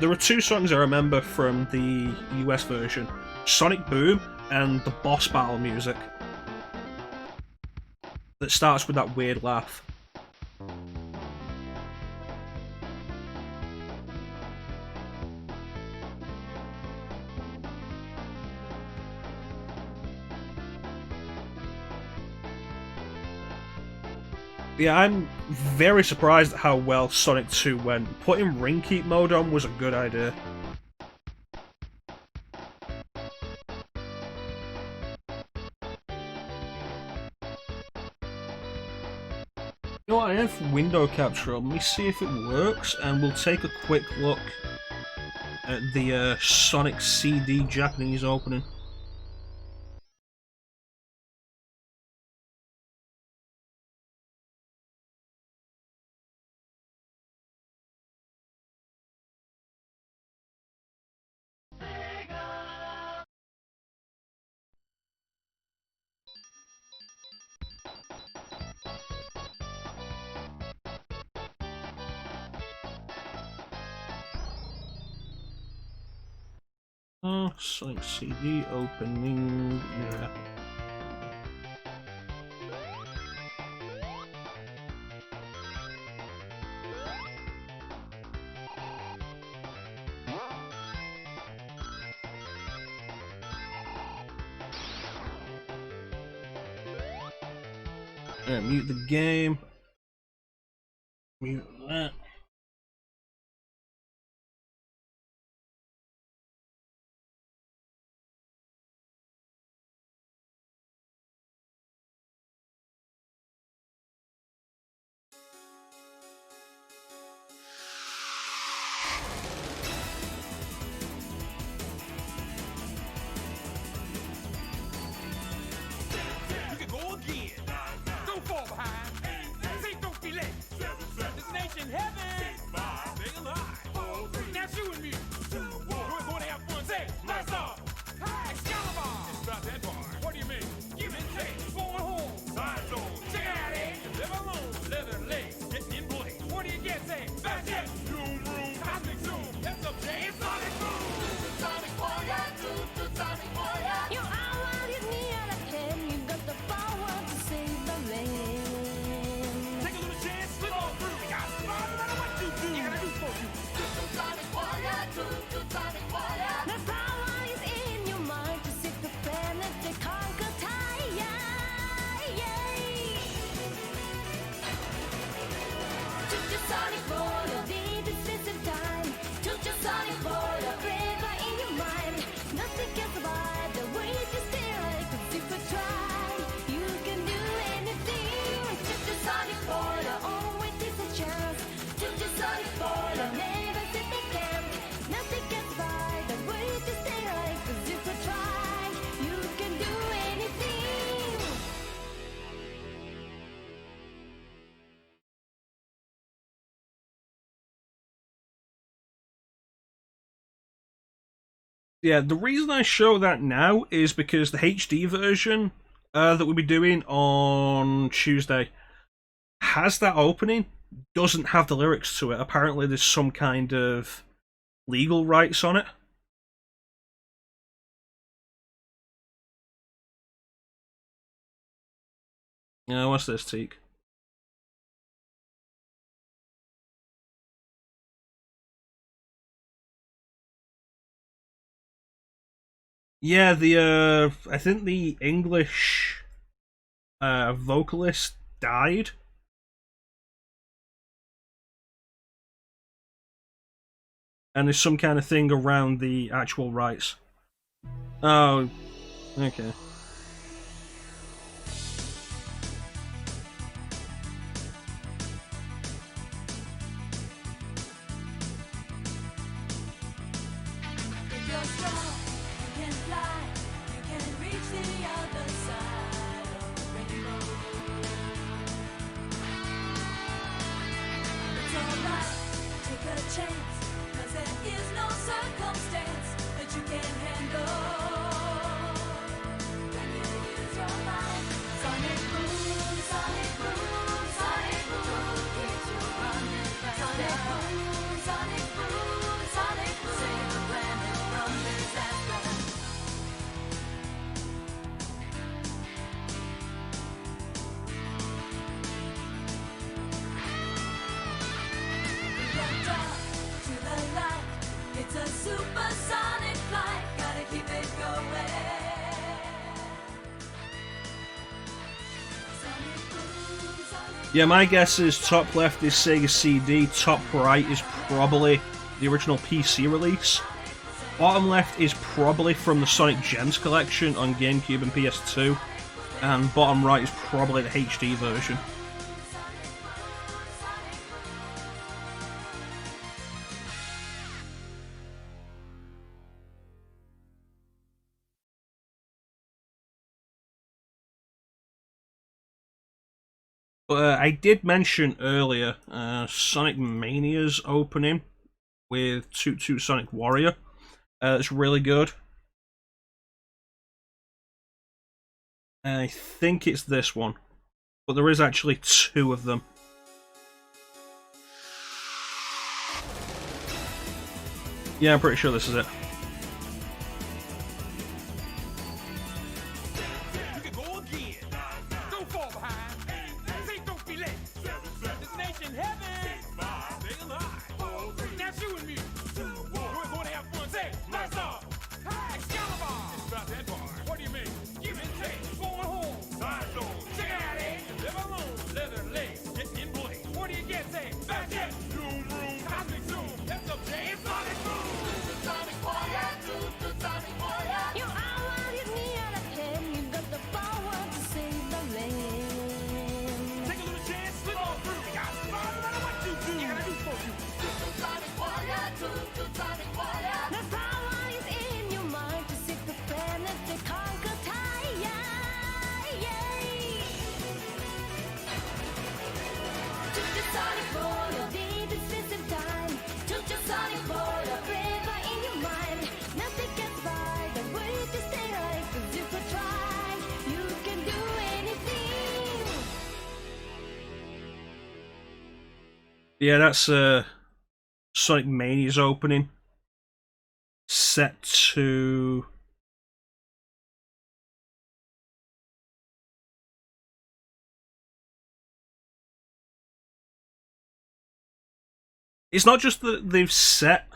are two songs I remember from the US version. Sonic Boom and the boss battle music. That starts with that weird laugh. Yeah, I'm very surprised at how well Sonic 2 went. Putting ring keep mode on was a good idea. You know what, I have window capture on. Let me see if it works, and we'll take a quick look at the Sonic CD Japanese opening. Oh, Sonic CD opening, yeah. Mute the game. Mute that. Yeah, the reason I show that now is because the HD version that we'll be doing on Tuesday has that opening, doesn't have the lyrics to it. Apparently, there's some kind of legal rights on it. What's this, Teak? Yeah, the I think the English vocalist died. And there's some kind of thing around the actual rights. Oh, okay. Yeah, my guess is top left is Sega CD, top right is probably the original PC release. Bottom left is probably from the Sonic Gems collection on GameCube and PS2. And bottom right is probably the HD version. But I did mention earlier Sonic Mania's opening with Toot Toot Sonic Warrior. It's really good. I think it's this one, but there is actually two of them. Yeah, I'm pretty sure this is it. Yeah, that's Sonic Mania's opening. Set to... It's not just that they've set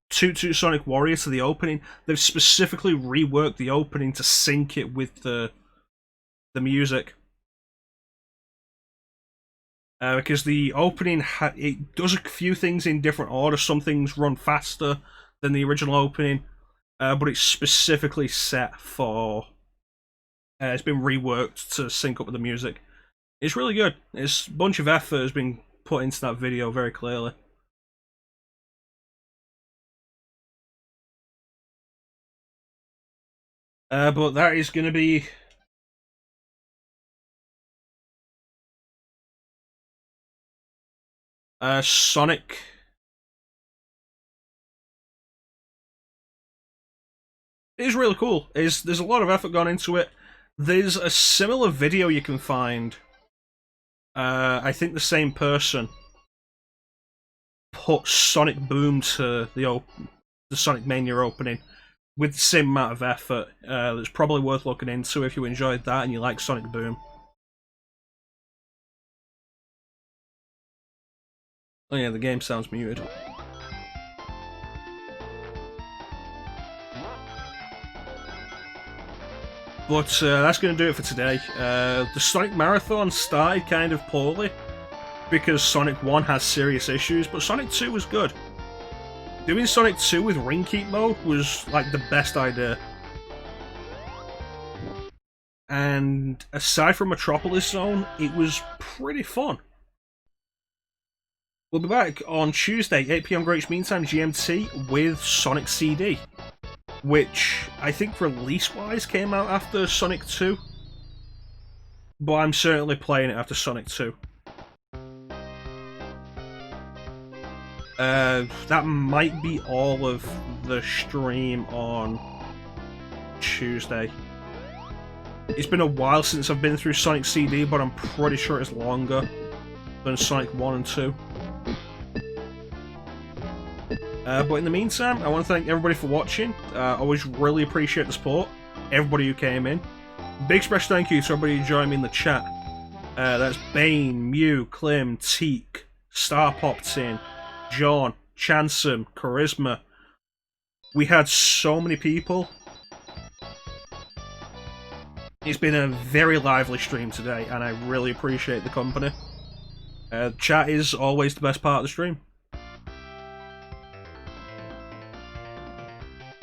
Toot Toot Sonic Warrior to the opening, they've specifically reworked the opening to sync it with the music. Because the opening it does a few things in different order. Some things run faster than the original opening, but it's specifically set for. It's been reworked to sync up with the music. It's really good. It's a bunch of effort has been put into that video very clearly. But that is going to be Sonic. It is really cool. There's a lot of effort gone into it. There's a similar video you can find. I think the same person put Sonic Boom to the Sonic Mania opening with the same amount of effort. That's probably worth looking into if you enjoyed that and you like Sonic Boom. Oh yeah, the game sounds muted. But that's going to do it for today. The Sonic Marathon started kind of poorly because Sonic 1 has serious issues, but Sonic 2 was good. Doing Sonic 2 with Ring Keep mode was like the best idea. And aside from Metropolis Zone, it was pretty fun. We'll be back on Tuesday, 8 PM Greenwich Mean Time GMT with Sonic CD, which I think release-wise came out after Sonic 2, but I'm certainly playing it after Sonic 2. That might be all of the stream on Tuesday. It's been a while since I've been through Sonic CD, but I'm pretty sure it's longer than Sonic 1 and 2. But in the meantime, I want to thank everybody for watching. I always really appreciate the support. Everybody who came in. Big special thank you to everybody who joined me in the chat. That's Bane, Mew, Klim, Teak, Star popped in, John, Chansum, Charisma. We had so many people. It's been a very lively stream today, and I really appreciate the company. Chat is always the best part of the stream.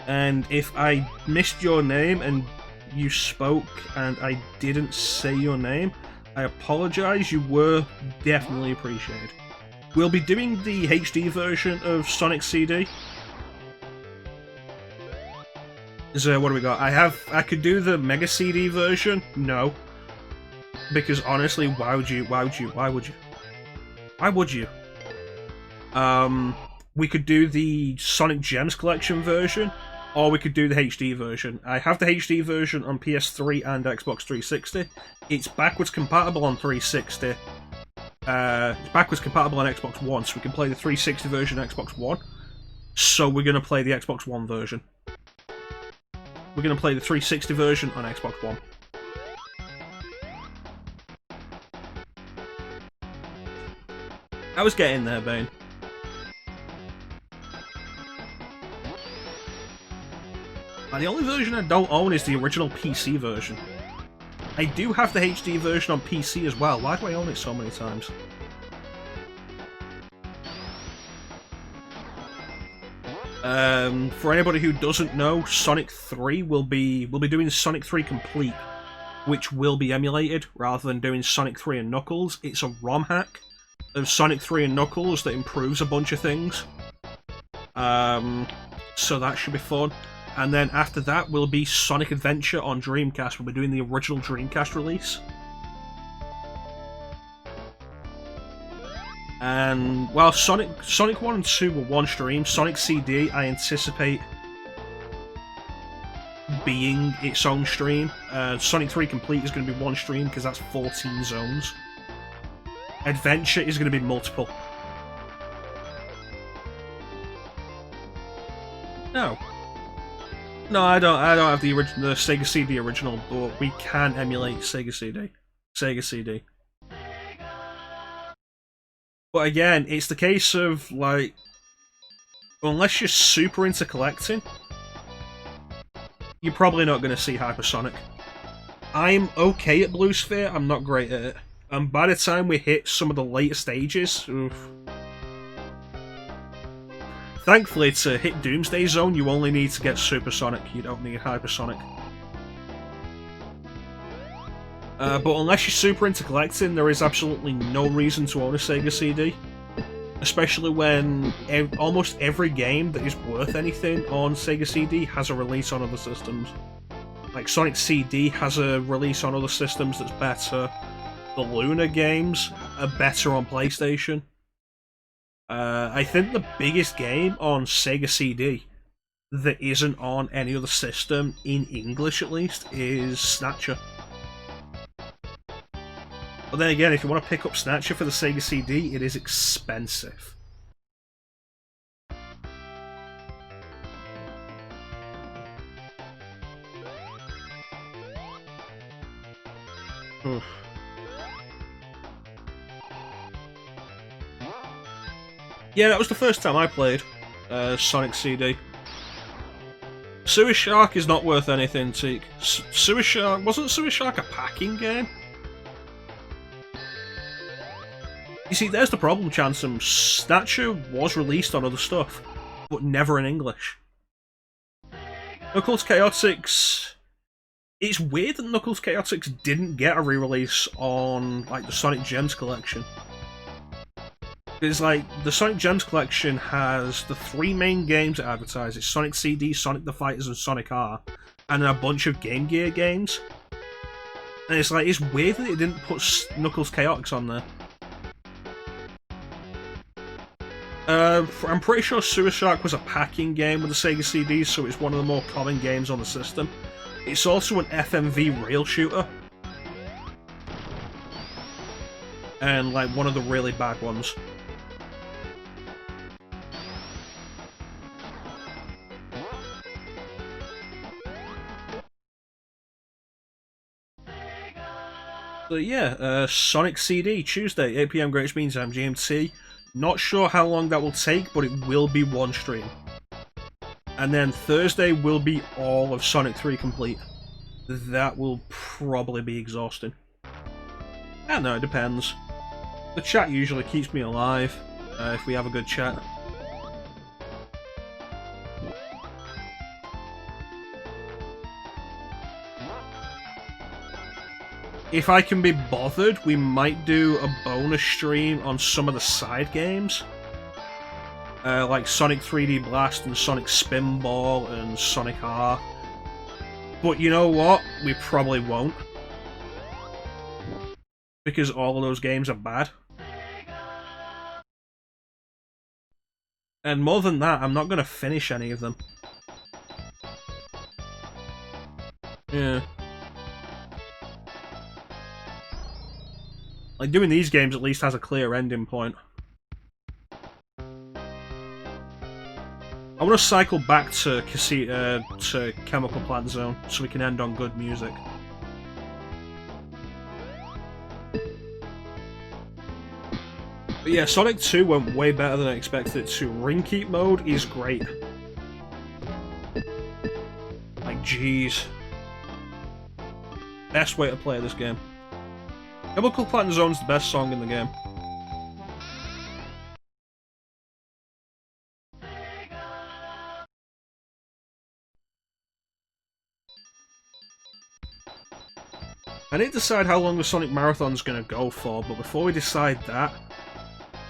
And if I missed your name and you spoke and I didn't say your name, I apologise, you were definitely appreciated. We'll be doing the HD version of Sonic CD. So what do we got? I could do the Mega CD version. No. Because honestly, why would you? We could do the Sonic Gems Collection version, or we could do the HD version. I have the HD version on PS3 and Xbox 360. It's backwards compatible on 360. It's backwards compatible on Xbox One, so we can play the 360 version on Xbox One. So we're going to play the Xbox One version. We're going to play the 360 version on Xbox One. I was getting there, Bane. And the only version I don't own is the original PC version. I do have the HD version on PC as well. Why do I own it so many times? For anybody who doesn't know, Sonic 3 we'll be doing Sonic 3 Complete, which will be emulated rather than doing Sonic 3 and Knuckles. It's a ROM hack of Sonic 3 and Knuckles that improves a bunch of things. So that should be fun. And then after that will be Sonic Adventure on Dreamcast. We'll be doing the original Dreamcast release. And while Sonic 1 and 2 were one stream, Sonic CD I anticipate being its own stream. Sonic 3 Complete is going to be one stream because that's 14 zones. Adventure is going to be multiple. No. No, I don't have the Sega CD original, but we can emulate Sega CD. But again, it's the case of, like, unless you're super into collecting, you're probably not going to see Hypersonic. I'm okay at Blue Sphere, I'm not great at it. And by the time we hit some of the later stages, oof. Thankfully, to hit Doomsday Zone, you only need to get Supersonic, you don't need Hypersonic. But unless you're super into collecting, there is absolutely no reason to own a Sega CD. Especially when almost every game that is worth anything on Sega CD has a release on other systems. Like Sonic CD has a release on other systems that's better. The Luna games are better on PlayStation. I think the biggest game on Sega CD that isn't on any other system, in English at least, is Snatcher. But then again, if you want to pick up Snatcher for the Sega CD, it is expensive. Oof. Yeah, that was the first time I played Sonic CD. Sewer Shark is not worth anything, Teak. Sewer Shark... Wasn't Sewer Shark a packing game? You see, there's the problem, Chansum. Snatcher was released on other stuff, but never in English. Knuckles Chaotix... It's weird that Knuckles Chaotix didn't get a re-release on, like, the Sonic Gems collection. It's like, the Sonic Gems collection has the 3 main games it advertises: Sonic CD, Sonic the Fighters, and Sonic R, and then a bunch of Game Gear games. And it's like, it's weird that it didn't put Knuckles Chaotix on there. I'm pretty sure Sewer Shark was a packing game with the Sega CD, so it's one of the more common games on the system. It's also an FMV rail shooter. And, like, one of the really bad ones. So yeah, Sonic CD, Tuesday, 8 PM Greenwich Mean Time, GMT. Not sure how long that will take, but it will be one stream. And then Thursday will be all of Sonic 3 complete. That will probably be exhausting. I don't know, it depends. The chat usually keeps me alive, if we have a good chat. If I can be bothered, we might do a bonus stream on some of the side games. Like Sonic 3D Blast and Sonic Spinball and Sonic R. But you know what? We probably won't. Because all of those games are bad. And more than that, I'm not going to finish any of them. Yeah. Like, doing these games at least has a clear ending point. I want to cycle back to Chemical Plant Zone so we can end on good music. But yeah, Sonic 2 went way better than I expected it to. Ring Keep mode is great. Like, jeez. Best way to play this game. Chemical Plant Zone's the best song in the game. I need to decide how long the Sonic Marathon's gonna go for, but before we decide that,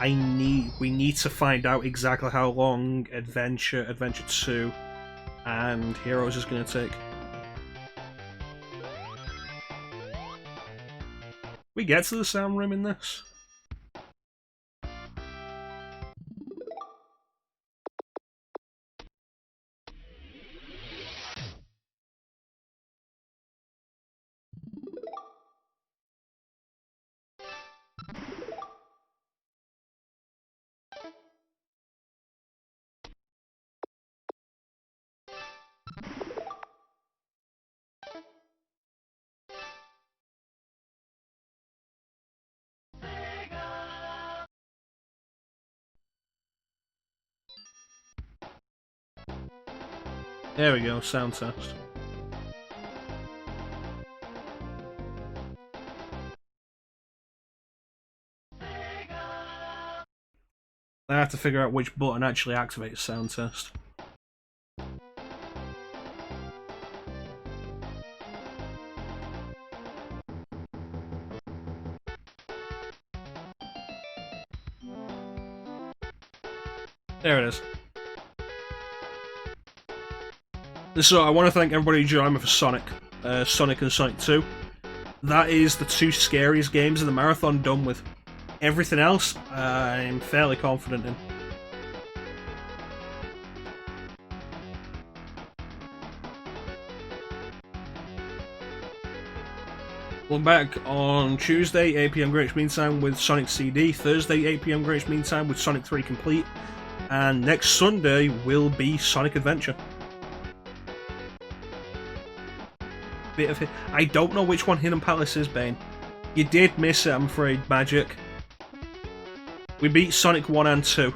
we need to find out exactly how long Adventure 2, and Heroes is gonna take. We get to the sound room in this? There we go, sound test. I have to figure out which button actually activates sound test. There it is. So I want to thank everybody who joined me for Sonic. Sonic and Sonic 2. That is the 2 scariest games of the marathon done with. Everything else, I'm fairly confident in. We're back on Tuesday, 8 PM Greenwich Mean Time with Sonic CD. Thursday, 8 PM Greenwich Mean Time with Sonic 3 Complete. And next Sunday will be Sonic Adventure. Bit of it. I don't know which one Hidden Palace is, Bane. You did miss it, I'm afraid, Magic. We beat Sonic 1 and 2.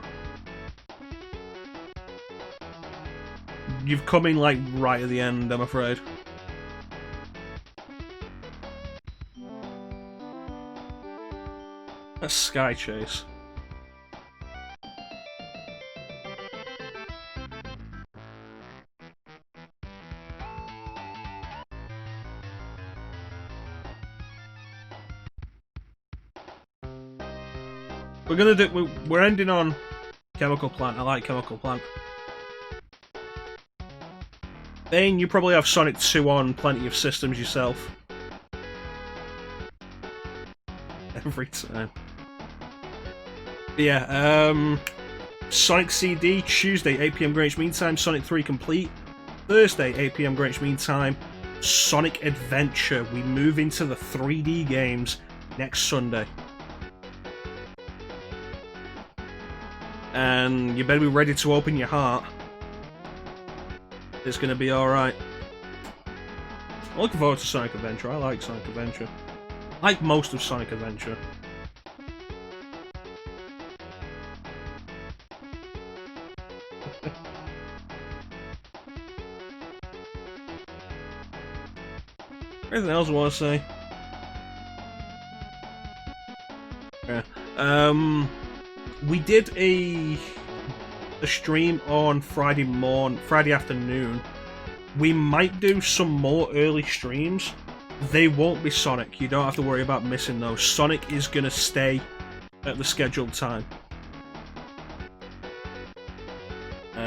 You've come in, like, right at the end, I'm afraid. That's Sky Chase. We're ending on Chemical Plant. I like Chemical Plant. Bane, you probably have Sonic 2 on plenty of systems yourself. Every time. But yeah, Sonic CD, Tuesday, 8 PM Greenwich Mean Time, Sonic 3 Complete. Thursday, 8 PM Greenwich Mean Time, Sonic Adventure. We move into the 3D games next Sunday. And you better be ready to open your heart. It's gonna be alright. I'm looking forward to Sonic Adventure. I like Sonic Adventure. I like most of Sonic Adventure. Anything else I want to say? Yeah. We did a stream on Friday afternoon. We might do some more early streams. They won't be Sonic. You don't have to worry about missing those. Sonic is gonna stay at the scheduled time.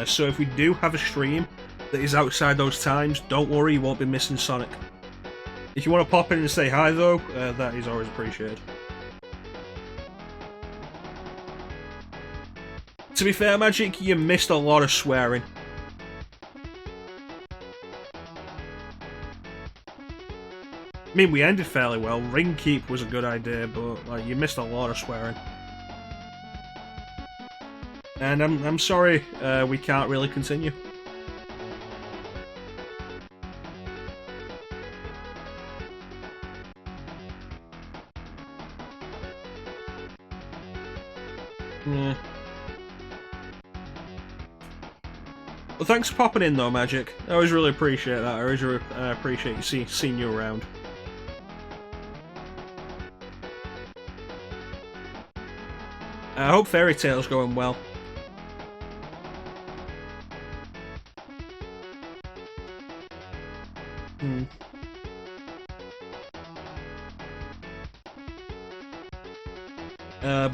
So if we do have a stream that is outside those times, don't worry, you won't be missing Sonic. If you want to pop in and say hi though, that is always appreciated. To be fair, Magic, you missed a lot of swearing. I mean, we ended fairly well. Ring Keep was a good idea, but like, you missed a lot of swearing. And I'm sorry, we can't really continue. Yeah. Well, thanks for popping in though, Magic. I always really appreciate that. I always appreciate you seeing you around. I hope Fairy Tail's going well.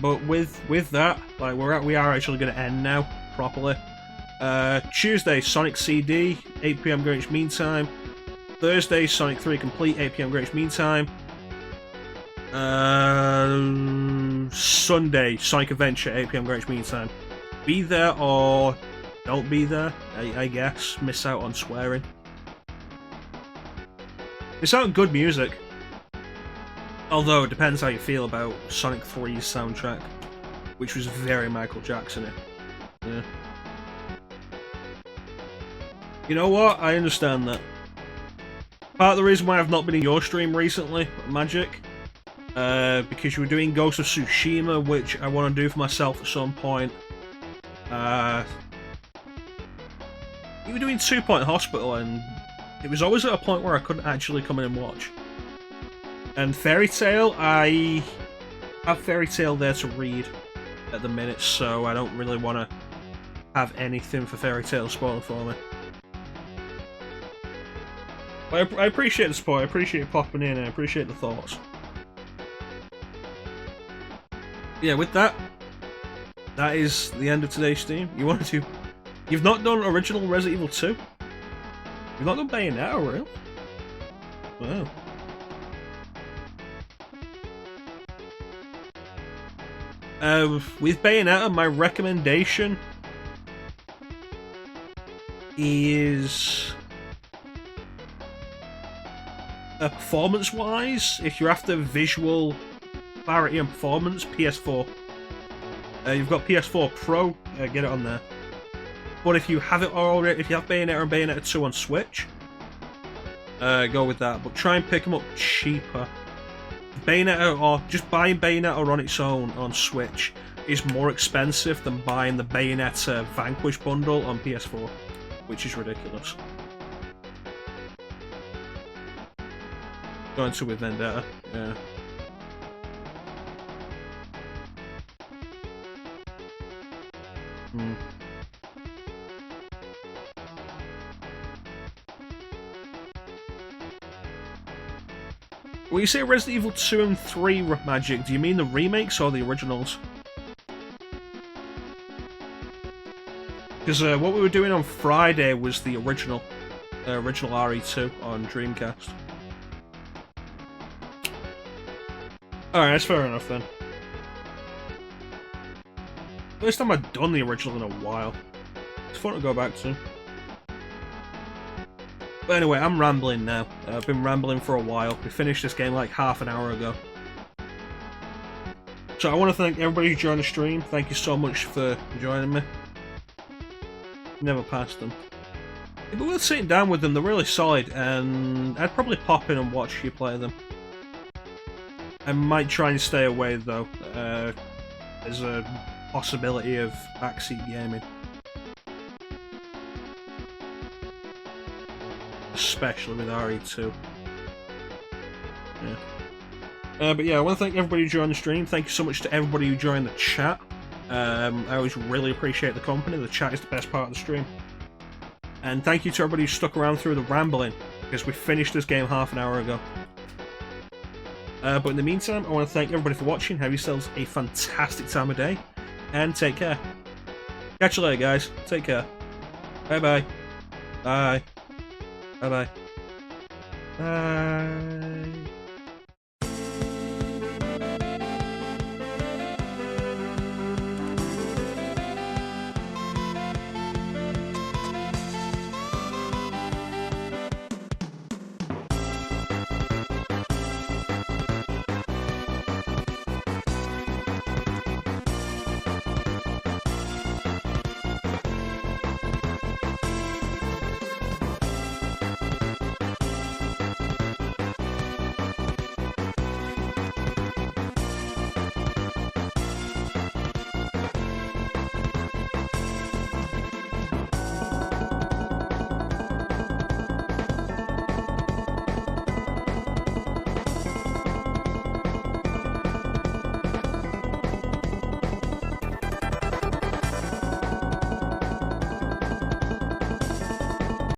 But with that, like we are actually going to end now properly. Tuesday, Sonic CD, 8 PM Greenwich Mean Time. Thursday, Sonic 3 Complete, 8 PM Greenwich Mean Time. Sunday, Sonic Adventure, 8 PM Greenwich Mean Time. Be there or don't be there, I guess. Miss out on swearing. It's not good music. Although, it depends how you feel about Sonic 3's soundtrack, which was very Michael Jackson-y. Yeah. You know what? I understand that. Part of the reason why I've not been in your stream recently, Magic, because you were doing Ghost of Tsushima, which I want to do for myself at some point. You were doing 2 Point Hospital, and it was always at a point where I couldn't actually come in and watch. And Fairy Tail, I have Fairy Tail there to read at the minute, so I don't really want to have anything for Fairy Tail spoiled for me. But I appreciate the support, I appreciate popping in, and I appreciate the thoughts. Yeah, with that, that is the end of today's stream. You've not done original Resident Evil 2? You've not done Bayonetta, really? Wow. With Bayonetta, my recommendation is Performance-wise, if you're after visual clarity and performance, PS4. You've got PS4 Pro, get it on there. But if you have it already, if you have Bayonetta and Bayonetta 2 on Switch, go with that. But try and pick them up cheaper. Bayonetta, or just buying Bayonetta on its own on Switch, is more expensive than buying the Bayonetta Vanquish bundle on PS4, which is ridiculous. Going to with Vendetta, yeah. When you say Resident Evil 2 and 3 Magic, do you mean the remakes or the originals? Because what we were doing on Friday was the original RE2 on Dreamcast. Alright, that's fair enough then. First time I've done the original in a while. It's fun to go back to. But anyway, I'm rambling now. I've been rambling for a while. We finished this game like half an hour ago. So I want to thank everybody who joined the stream. Thank you so much for joining me. Never passed them. But we're sitting down with them, they're really solid, and I'd probably pop in and watch you play them. I might try and stay away though. There's a possibility of backseat gaming. Especially with RE2. Yeah. But yeah, I want to thank everybody who joined the stream. Thank you so much to everybody who joined the chat. I always really appreciate the company. The chat is the best part of the stream. And thank you to everybody who stuck around through the rambling, because we finished this game half an hour ago. But in the meantime, I want to thank everybody for watching. Have yourselves a fantastic time of day, and take care. Catch you later, guys. Take care. Bye-bye. Bye. Bye-bye. Bye.